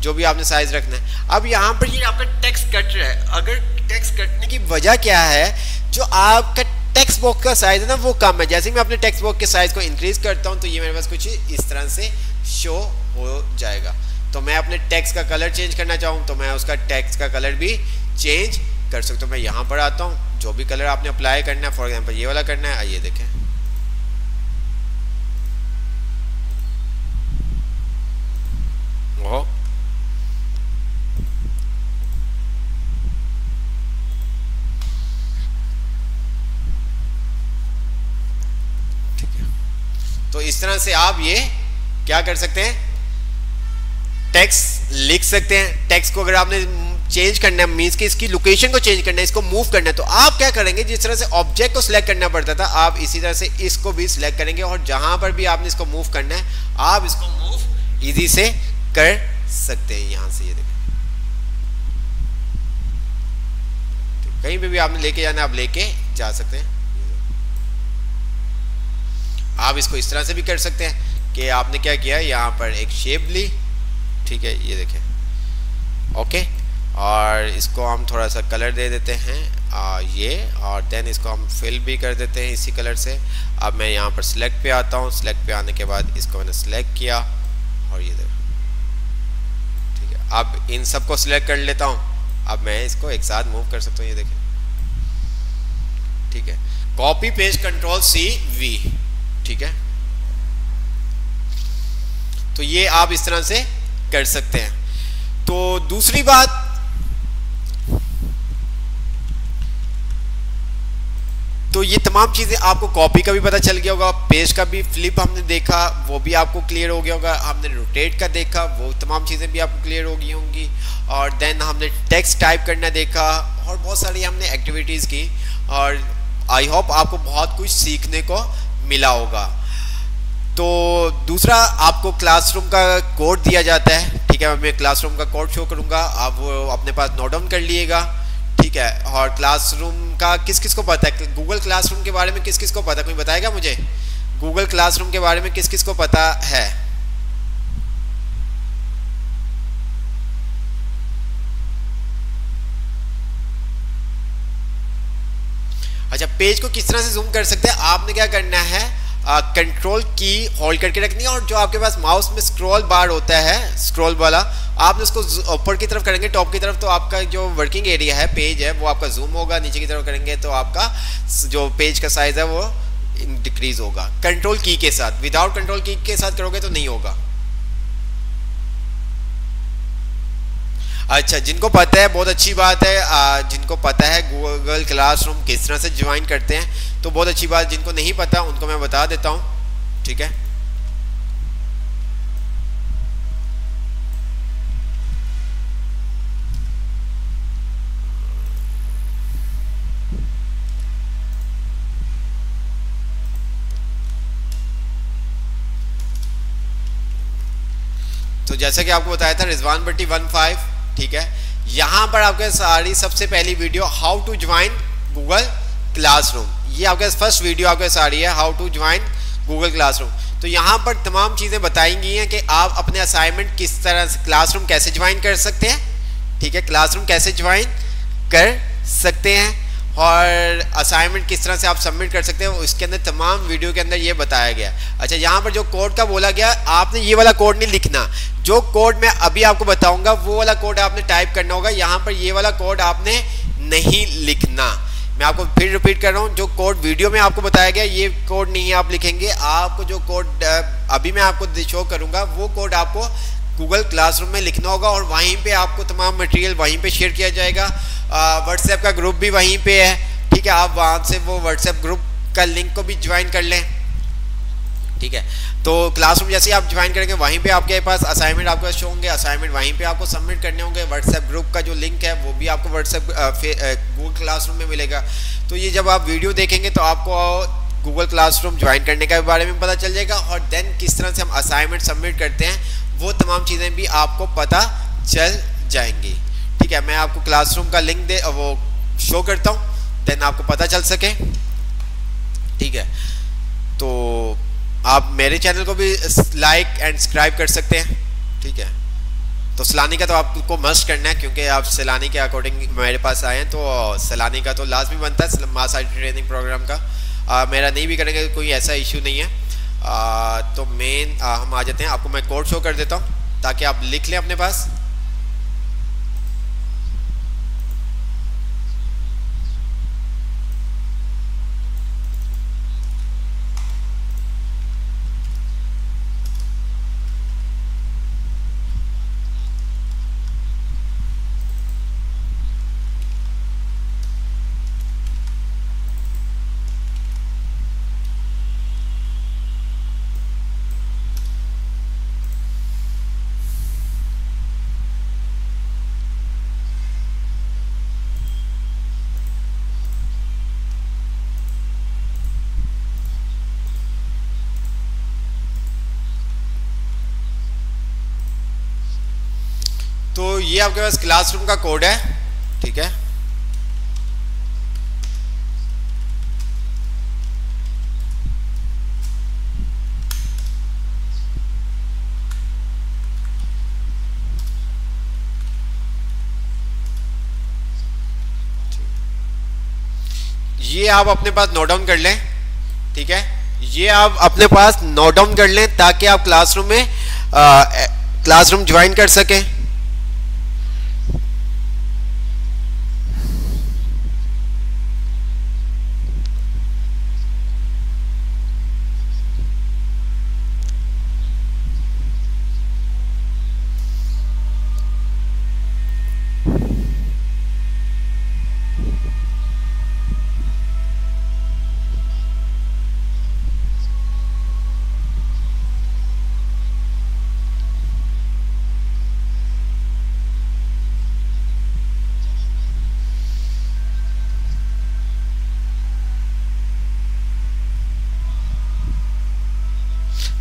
जो भी आपने साइज रखना है। अब यहाँ पर ये आपका टेक्स्ट कट रहा है। अगर टेक्स्ट कटने की वजह क्या है, जो आपका टेक्स्ट बॉक्स का साइज है ना वो कम है। जैसे मैं अपने टेक्स्ट बॉक्स के साइज को इंक्रीज करता हूँ तो ये मेरे पास कुछ इस तरह से शो हो जाएगा। तो मैं अपने टेक्स्ट का कलर चेंज करना चाहूँ तो मैं उसका टेक्स्ट का कलर भी चेंज कर सकता हूँ। मैं यहाँ पर आता हूँ, जो भी कलर आपने अप्लाई करना है, फॉर एग्जांपल ये वाला करना है, आइए देखें। वो ठीक है, तो इस तरह से आप ये क्या कर सकते हैं, टेक्स्ट लिख सकते हैं। टेक्स्ट को अगर आपने चेंज करना है, मींस कि इसकी लोकेशन को चेंज करना है, इसको मूव करना है, तो आप क्या करेंगे, जिस तरह से ऑब्जेक्ट को सिलेक्ट करना पड़ता था, आप इसी तरह से इसको भी सिलेक्ट करेंगे और जहां पर भी आपने इसको मूव करना है, आप इसको मूव इजी से कर सकते हैं। यहां से ये देखें, कहीं पे भी आपने लेके जाना है, आप लेके जा सकते हैं। आप इसको इस तरह से भी कर सकते हैं कि आपने क्या किया, यहाँ पर एक शेप ली, ठीक है, ये देखें, ओके, और इसको हम थोड़ा सा कलर दे देते हैं ये, और देन इसको हम फिल भी कर देते हैं इसी कलर से। अब मैं यहाँ पर सिलेक्ट पे आता हूँ, सिलेक्ट पे आने के बाद इसको मैंने सिलेक्ट किया और ये देखो, ठीक है। अब इन सबको सिलेक्ट कर लेता हूँ, अब मैं इसको एक साथ मूव कर सकता हूँ, ये देखें, ठीक है। कॉपी पेस्ट Ctrl+C+V, ठीक है। तो ये आप इस तरह से कर सकते हैं। तो दूसरी बात, तो ये तमाम चीजें आपको कॉपी का भी पता चल गया होगा, पेस्ट का भी, फ्लिप हमने देखा वो भी आपको क्लियर हो गया होगा, हमने रोटेट का देखा, वो तमाम चीजें भी आपको क्लियर हो गई होंगी, और देन हमने टेक्स्ट टाइप करना देखा और बहुत सारी हमने एक्टिविटीज की, और आई होप आपको बहुत कुछ सीखने को मिला होगा। तो दूसरा, आपको क्लासरूम का कोड दिया जाता है, ठीक है। मैं क्लासरूम का कोड शो करूंगा, आप वो अपने पास नोट डाउन कर लिएगा, ठीक है। और क्लासरूम का किस किस को पता है, गूगल क्लासरूम के बारे में किस किस को पता है, कोई बताएगा मुझे? गूगल क्लासरूम के बारे में किस किस को पता है? अच्छा, पेज को किस तरह से जूम कर सकते हैं, आपने क्या करना है, कंट्रोल की होल्ड करके रखनी है, और जो आपके पास माउस में स्क्रॉल बार होता है, स्क्रॉल वाला, आपने उसको ऊपर की तरफ करेंगे, टॉप की तरफ, तो आपका जो वर्किंग एरिया है, पेज है, वो आपका जूम होगा। नीचे की तरफ करेंगे तो आपका जो पेज का साइज है वो डिक्रीज होगा कंट्रोल की के साथ। विदाउट कंट्रोल की के साथ करोगे तो नहीं होगा। अच्छा, जिनको पता है बहुत अच्छी बात है। जिनको पता है गूगल क्लासरूम किस तरह से ज्वाइन करते हैं तो बहुत अच्छी बात। जिनको नहीं पता उनको मैं बता देता हूँ, ठीक है। तो जैसा कि आपको बताया था रिजवान भट्टी 15, ठीक है। यहाँ पर आपके सारी सबसे पहली video how to join Google classroom, ये आपके फर्स्ट वीडियो आपके सारी है how to join Google classroom. तो यहाँ पर तमाम चीज़ें बताई गई हैं कि आप अपने असाइनमेंट किस तरह से क्लासरूम कैसे ज्वाइन कर सकते हैं, ठीक है। क्लासरूम कैसे ज्वाइन कर सकते हैं और असाइनमेंट किस तरह से आप सबमिट कर सकते हैं, इसके अंदर तमाम वीडियो के अंदर ये बताया गया। अच्छा, यहाँ पर जो कोड का बोला गया, आपने ये वाला कोड नहीं लिखना। जो कोड मैं अभी आपको बताऊंगा वो वाला कोड आपने टाइप करना होगा। यहाँ पर ये वाला कोड आपने नहीं लिखना। मैं आपको फिर रिपीट कर रहा हूँ, जो कोड वीडियो में आपको बताया गया ये कोड नहीं आप लिखेंगे। आपको जो कोड अभी मैं आपको शो करूँगा वो कोड आपको गूगल क्लासरूम में लिखना होगा और वहीं पे आपको तमाम मटेरियल वहीं पे शेयर किया जाएगा। व्हाट्सएप का ग्रुप भी वहीं पे है, ठीक है। आप वहाँ से वो व्हाट्सएप ग्रुप का लिंक को भी ज्वाइन कर लें, ठीक है। तो क्लासरूम जैसे आप ज्वाइन करेंगे वहीं पे आपके पास असाइनमेंट आपको शो होंगे, असाइनमेंट वहीं पे आपको सबमिट करने होंगे। व्हाट्सएप ग्रुप का जो लिंक है वो भी आपको व्हाट्सएप गूगल क्लासरूम में मिलेगा। तो ये जब आप वीडियो देखेंगे तो आपको गूगल क्लासरूम ज्वाइन करने के बारे में पता चल जाएगा और देन किस तरह से हम असाइनमेंट सबमिट करते हैं वो तमाम चीज़ें भी आपको पता चल जाएंगी, ठीक है। मैं आपको क्लासरूम का लिंक वो शो करता हूँ देन आपको पता चल सके, ठीक है। तो आप मेरे चैनल को भी लाइक एंड सब्सक्राइब कर सकते हैं, ठीक है। तो सैलानी का तो आपको मस्ट करना है क्योंकि आप सैलानी के अकॉर्डिंग मेरे पास आए हैं, तो सैलानी का तो लाजमी बनता है मास आई ट्रेनिंग प्रोग्राम का। मेरा नहीं भी करेंगे कोई ऐसा इशू नहीं है। तो मेन हम आ जाते हैं। आपको मैं कोड शो कर देता हूँ ताकि आप लिख लें अपने पास। तो ये आपके पास क्लासरूम का कोड है, ठीक है। ये आप अपने पास नोट डाउन कर लें, ठीक है। ये आप अपने पास नोट डाउन कर लें ताकि आप क्लासरूम में क्लासरूम ज्वाइन कर सकें।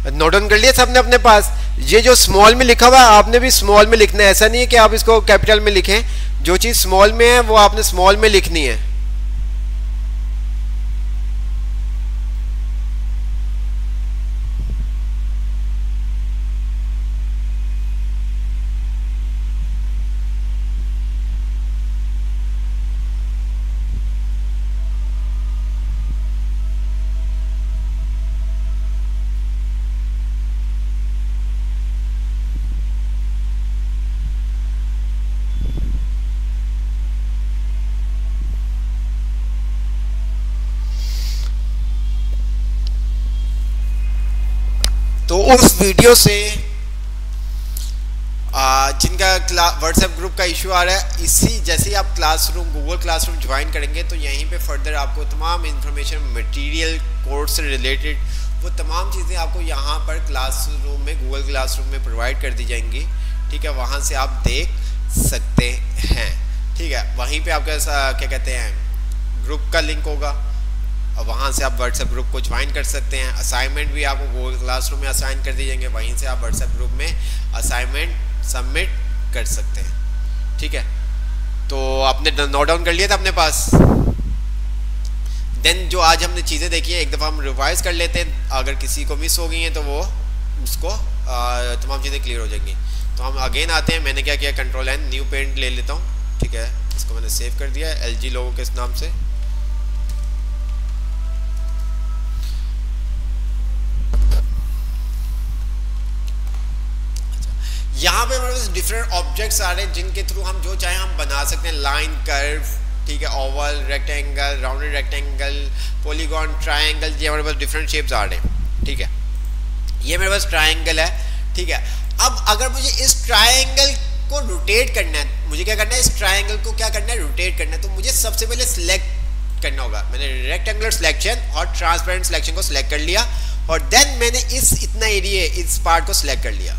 नोट डाउन कर लिया सबने अपने पास। ये जो स्मॉल में लिखा हुआ है आपने भी स्मॉल में लिखना है, ऐसा नहीं है कि आप इसको कैपिटल में लिखें। जो चीज स्मॉल में है वो आपने स्मॉल में लिखनी है। तो उस वीडियो से जिनका व्हाट्सएप ग्रुप का इशू आ रहा है, इसी जैसे ही आप क्लासरूम गूगल क्लासरूम ज्वाइन करेंगे तो यहीं पे फर्दर आपको तमाम इंफॉर्मेशन मटेरियल कोर्स से रिलेटेड वो तमाम चीज़ें आपको यहाँ पर क्लासरूम में गूगल क्लासरूम में प्रोवाइड कर दी जाएंगी। ठीक है, वहाँ से आप देख सकते हैं। ठीक है, वहीं पे आपका क्या कहते हैं ग्रुप का लिंक होगा और वहाँ से आप व्हाट्सएप ग्रुप को ज्वाइन कर सकते हैं। असाइनमेंट भी आपको गूगल क्लासरूम में असाइन कर दिए जाएंगे, वहीं से आप व्हाट्सएप ग्रुप में असाइनमेंट सबमिट कर सकते हैं। ठीक है, तो आपने नोट डाउन कर लिया था अपने पास। देन जो आज हमने चीज़ें देखी है एक दफ़ा हम रिवाइज कर लेते हैं, अगर किसी को मिस हो गई हैं तो वो उसको तमाम चीज़ें क्लियर हो जाएंगी। तो हम अगेन आते हैं, मैंने क्या किया कंट्रोल एन न्यू पेंट ले लेता हूँ। ठीक है, इसको मैंने सेव कर दिया है LG लोगों के इस नाम से। यहाँ पे हमारे पास डिफरेंट ऑब्जेक्ट्स आ रहे हैं जिनके थ्रू हम जो चाहे हम बना सकते हैं, लाइन, कर्व, ठीक है, Oval, rectangle, rounded rectangle, polygon, triangle, ये हमारे पास डिफरेंट शेप्स आ रहे हैं। ठीक है, ये मेरे पास ट्रायंगल है। ठीक है, अब अगर मुझे इस ट्रायंगल को रोटेट करना है, मुझे क्या करना है, इस ट्रायंगल को क्या करना है, रोटेट करना है, तो मुझे सबसे पहले सिलेक्ट करना होगा। मैंने रेक्टेंगुलर सिलेक्शन और ट्रांसपेरेंट सिलेक्शन को सिलेक्ट कर लिया और देन मैंने इतना एरिया, इस पार्ट को सिलेक्ट कर लिया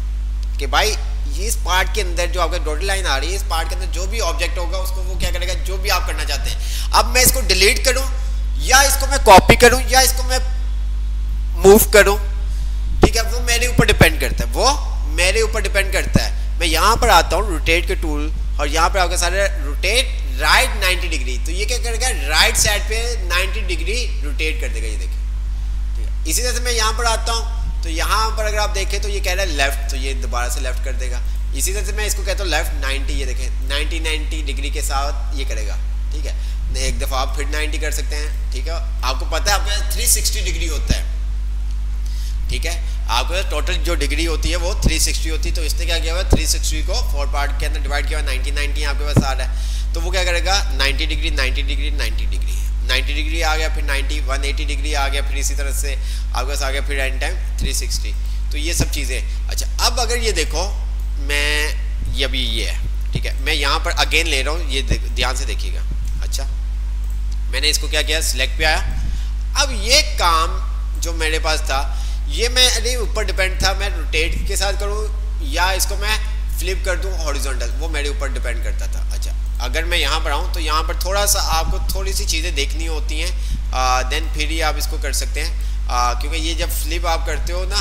कि भाई ये इस पार्ट के अंदर जो आपका डॉटेड लाइन आ रही है, इस पार्ट के अंदर जो भी ऑब्जेक्ट होगा उसको वो क्या करेगा, जो भी आप करना चाहते हैं। अब मैं इसको डिलीट करूं या इसको मैं कॉपी करूं या इसको मैं मूव करूं, ठीक है, वो मेरे ऊपर डिपेंड करता है, वो मेरे ऊपर डिपेंड करता है। मैं यहाँ पर आता हूँ रोटेट के टूल और यहाँ पर आपके सारे रोटेट राइट 90 डिग्री, तो ये क्या करेगा, राइट साइड पे 90 डिग्री रोटेट कर देगा। ये देखिए, ठीक है। इसी तरह से मैं यहाँ पर आता हूँ तो यहाँ पर अगर आप देखें तो ये कह रहा है लेफ्ट, तो ये दोबारा से लेफ्ट कर देगा। इसी तरह से मैं इसको कहता हूँ लेफ्ट 90, ये देखें 90 डिग्री के साथ ये करेगा। ठीक है, एक दफ़ा आप फिर 90 कर सकते हैं। ठीक है, आपको पता है आपके 360 डिग्री होता है। ठीक है, आपको टोटल जो डिग्री होती है वो 360 होती है, तो इसने क्या किया हुआ है 360 को 4 पार्ट के अंदर डिवाइड किया हुआ, 90 आपके पास आ रहा है। तो वो क्या करेगा 90 डिग्री 90 डिग्री 90 डिग्री 90 डिग्री आ गया, फिर 90 180 डिग्री आ गया, फिर इसी तरह से आपके पास आ गया फिर एंड टाइम 360। तो ये सब चीज़ें। अच्छा, अब अगर ये देखो मैं ये अभी ये है, ठीक है, मैं यहाँ पर अगेन ले रहा हूँ, ये ध्यान से देखिएगा। अच्छा, मैंने इसको क्या किया, सिलेक्ट पे आया। अब ये काम जो मेरे पास था ये मेरे ऊपर डिपेंड था, मैं रोटेट के साथ करूँ या इसको मैं फ्लिप कर दूँ हॉरिजॉन्टल, वो मेरे ऊपर डिपेंड करता था। अच्छा, अगर मैं यहाँ पर आऊँ तो यहाँ पर थोड़ा सा आपको थोड़ी सी चीज़ें देखनी होती हैं, देन फिर ही आप इसको कर सकते हैं, क्योंकि ये जब फ्लिप आप करते हो ना,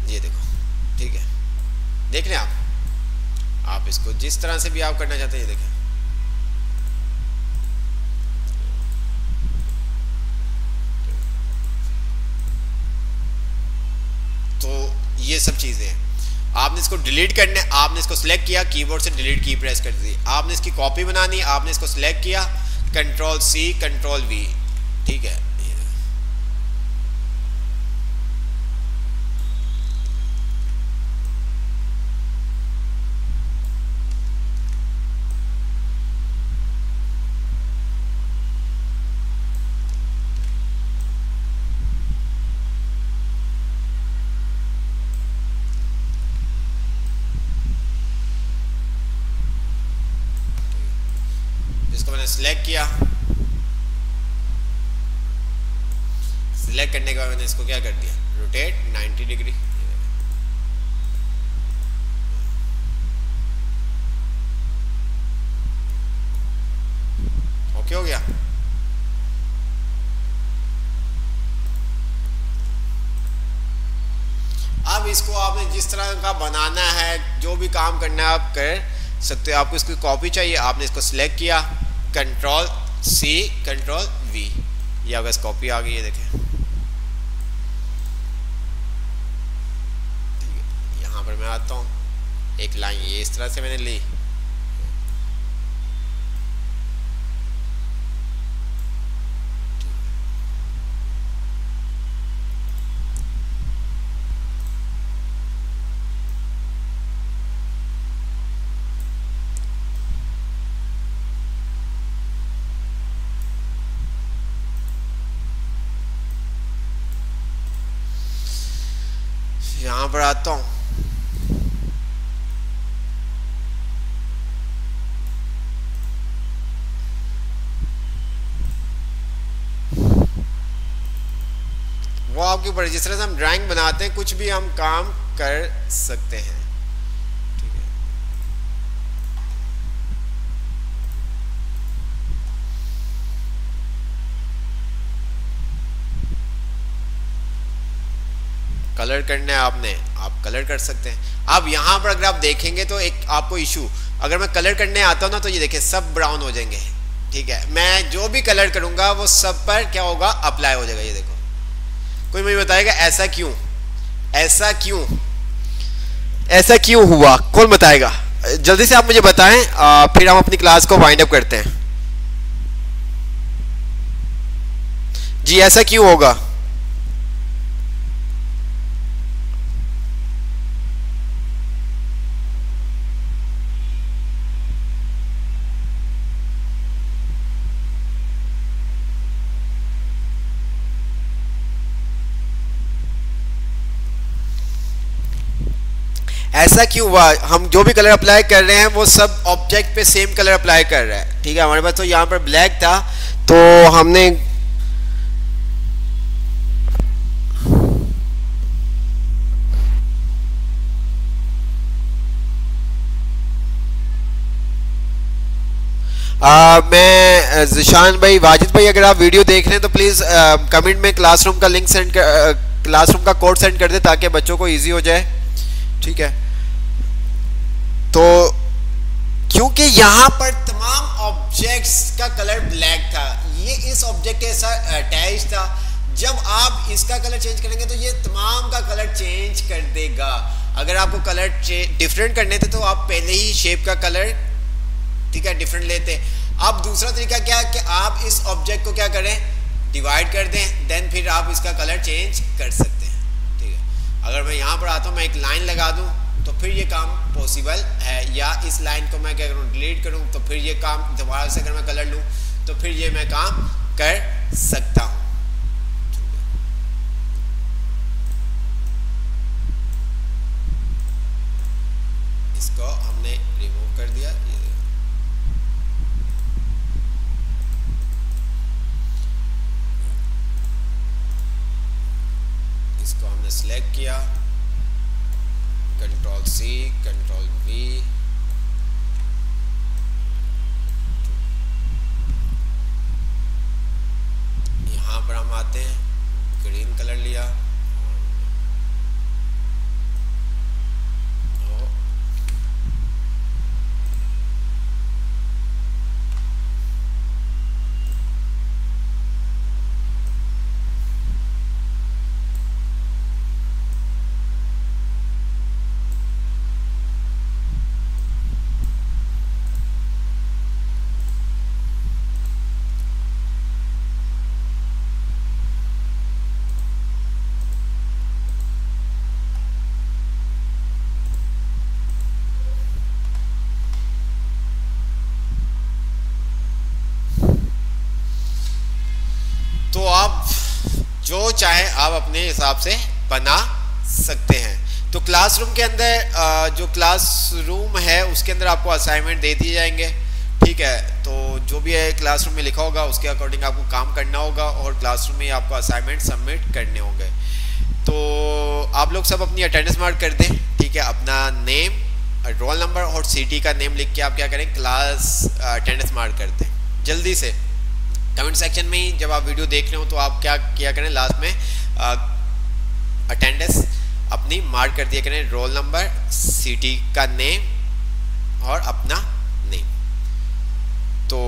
ये देखो, ठीक है, देख रहे हैं आप इसको जिस तरह से भी आप करना चाहते हैं, ये देखें। तो ये सब चीज़ें हैं। आपने इसको डिलीट करना है, आपने इसको सिलेक्ट किया, कीबोर्ड से डिलीट की प्रेस कर दी। आपने इसकी कॉपी बनानी, आपने इसको सिलेक्ट किया, कंट्रोल C कंट्रोल V, ठीक है। सिलेक्ट किया, सिलेक्ट करने के बाद मैंने इसको क्या कर दिया, रोटेट 90 डिग्री। ओके हो गया। अब इसको आपने जिस तरह का बनाना है, जो भी काम करना है आप कर सकते हो। आपको इसकी कॉपी चाहिए, आपने इसको सिलेक्ट किया, कंट्रोल C कंट्रोल V, ये आपका कॉपी आ गई है, देखें। यहाँ पर मैं आता हूँ, एक लाइन ये इस तरह से मैंने ली, यहाँ पर आता हूँ, आपके ऊपर, जिस तरह से हम ड्राइंग बनाते हैं कुछ भी हम काम कर सकते हैं। ठीक है, कलर करना है आपने, आप कलर कर सकते हैं। अब यहाँ पर अगर आप देखेंगे तो एक आपको इशू, अगर मैं कलर करने आता हूँ ना तो ये देखिए सब ब्राउन हो जाएंगे। ठीक है, मैं जो भी कलर करूंगा वो सब पर क्या होगा, अप्लाई हो जाएगा। ये देखो, कोई मुझे बताएगा ऐसा क्यों, ऐसा क्यों, ऐसा क्यों हुआ, कौन बताएगा? जल्दी से आप मुझे बताएं, फिर हम अपनी क्लास को वाइंड अप करते हैं। जी ऐसा क्यों होगा? ऐसा क्यों हुआ? हम जो भी कलर अप्लाई कर रहे हैं वो सब ऑब्जेक्ट पे सेम कलर अप्लाई कर रहा है। ठीक है, हमारे पास तो यहाँ पर ब्लैक था तो हमने मैं जिशान भाई, वाजिद भाई, अगर आप वीडियो देख रहे हैं तो प्लीज़ कमेंट में क्लासरूम का लिंक सेंड कर, क्लासरूम का कोड सेंड कर दे ताकि बच्चों को इजी हो जाए। ठीक है, तो क्योंकि यहाँ पर तमाम ऑब्जेक्ट्स का कलर ब्लैक था, ये इस ऑब्जेक्ट के साथ अटैच था, जब आप इसका कलर चेंज करेंगे तो ये तमाम का कलर चेंज कर देगा। अगर आपको कलर डिफरेंट करने थे तो आप पहले ही शेप का कलर, ठीक है, डिफरेंट लेते। अब दूसरा तरीका क्या है कि आप इस ऑब्जेक्ट को क्या करें, डिवाइड कर दें, देन फिर आप इसका कलर चेंज कर सकते हैं। ठीक है, अगर मैं यहाँ पर आता हूँ, मैं एक लाइन लगा दूँ तो फिर ये काम पॉसिबल है, या इस लाइन को मैं क्या करूँ, डिलीट करूँ तो फिर ये काम दोबारा से अगर मैं कलर लूँ तो फिर ये मैं काम कर सकता हूँ। इसको हमने रिमूव कर दिया, इसको हमने सिलेक्ट किया, कंट्रोल सी, कंट्रोल वी, यहाँ पर हम आते हैं, ग्रीन कलर लिया, तो आप जो चाहे आप अपने हिसाब से बना सकते हैं। तो क्लासरूम के अंदर जो क्लासरूम है उसके अंदर आपको असाइनमेंट दे दिए जाएंगे। ठीक है, तो जो भी है क्लासरूम में लिखा होगा उसके अकॉर्डिंग आपको काम करना होगा और क्लासरूम में आपको असाइनमेंट सबमिट करने होंगे। तो आप लोग सब अपनी अटेंडेंस मार्क कर दें। ठीक है, अपना नेम, रोल नंबर और सिटी का नेम लिख के आप क्या करें, क्लास अटेंडेंस मार्क कर दें जल्दी से। कमेंट सेक्शन में ही जब आप वीडियो देख रहे हो तो आप क्या किया करें, लास्ट में अटेंडेंस अपनी मार्क कर दिया करें, रोल नंबर, सिटी का नेम और अपना नेम। तो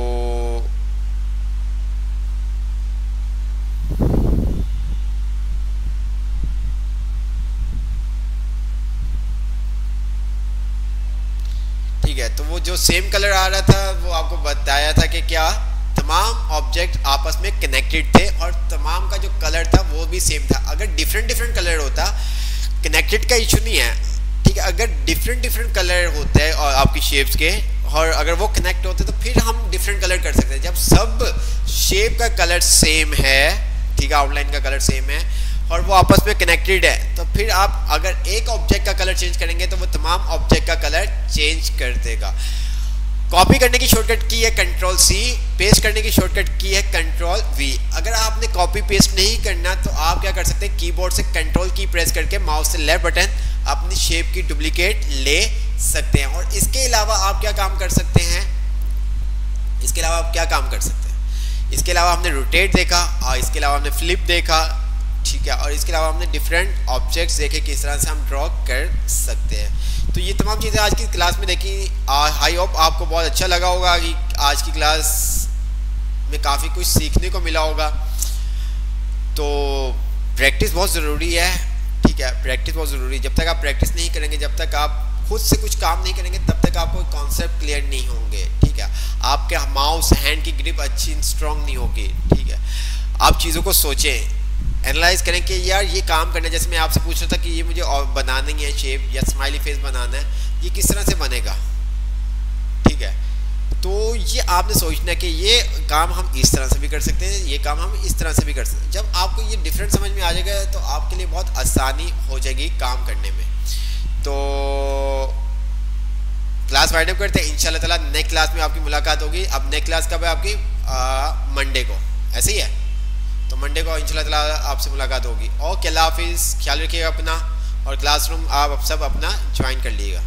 ठीक है, तो वो जो सेम कलर आ रहा था वो आपको बताया था कि क्या तमाम ऑब्जेक्ट आपस में कनेक्टेड थे और तमाम का जो कलर था वो भी सेम था। अगर डिफरेंट डिफरेंट कलर होता, कनेक्टेड का इशू नहीं है। ठीक है, अगर डिफरेंट डिफरेंट कलर होते हैं और आपकी शेप्स के, और अगर वो कनेक्ट होते तो फिर हम डिफरेंट कलर कर सकते हैं। जब सब शेप का कलर सेम है, ठीक है, आउटलाइन का कलर सेम है और वो आपस में कनेक्टेड है, तो फिर आप अगर एक ऑब्जेक्ट का कलर चेंज करेंगे तो वो तमाम ऑब्जेक्ट का कलर चेंज कर देगा। कॉपी करने की शॉर्टकट की है कंट्रोल सी, पेस्ट करने की शॉर्टकट की है कंट्रोल वी। अगर आपने कॉपी पेस्ट नहीं करना तो आप क्या कर सकते हैं, कीबोर्ड से कंट्रोल की प्रेस करके माउस से लेफ्ट बटन अपनी शेप की डुप्लीकेट ले सकते हैं। और इसके अलावा आप क्या काम कर सकते हैं, इसके अलावा आप क्या काम कर सकते हैं, इसके अलावा हमने रोटेट देखा और इसके अलावा हमने फ्लिप देखा, ठीक है, और इसके अलावा हमने डिफरेंट ऑब्जेक्ट्स देखे किस तरह से हम ड्रॉ कर सकते हैं। तो ये तमाम चीज़ें आज की क्लास में देखी। आई होप आपको बहुत अच्छा लगा होगा कि आज की क्लास में काफ़ी कुछ सीखने को मिला होगा। तो प्रैक्टिस बहुत ज़रूरी है, ठीक है, प्रैक्टिस बहुत ज़रूरी है। जब तक आप प्रैक्टिस नहीं करेंगे, जब तक आप खुद से कुछ काम नहीं करेंगे, तब तक आपको कॉन्सेप्ट क्लियर नहीं होंगे, ठीक है। आपके माउस हैंड की ग्रिप अच्छी स्ट्रॉन्ग नहीं होगी, ठीक है। आप चीज़ों को सोचें, एनालाइज करें कि यार ये काम करना है। जैसे मैं आपसे पूछ रहा था कि ये मुझे और बनानी है शेप या स्माइली फेस बनाना है, ये किस तरह से बनेगा, ठीक है। तो ये आपने सोचना है कि ये काम हम इस तरह से भी कर सकते हैं, ये काम हम इस तरह से भी कर सकते हैं। जब आपको ये डिफरेंट समझ में आ जाएगा तो आपके लिए बहुत आसानी हो जाएगी काम करने में। तो क्लास वाइंड अप करते हैं। इंशाल्लाह ताला नेक्स्ट क्लास में आपकी मुलाकात होगी। अब नेक्स्ट क्लास कब है आपकी, मंडे को, ऐसे ही है। तो मंडे को इंशाल्लाह ताला आपसे मुलाकात होगी। ओके, अल्लाह हाफिज़, ख्याल रखिएगा अपना, और क्लासरूम आप सब अपना ज्वाइन कर लीजिएगा।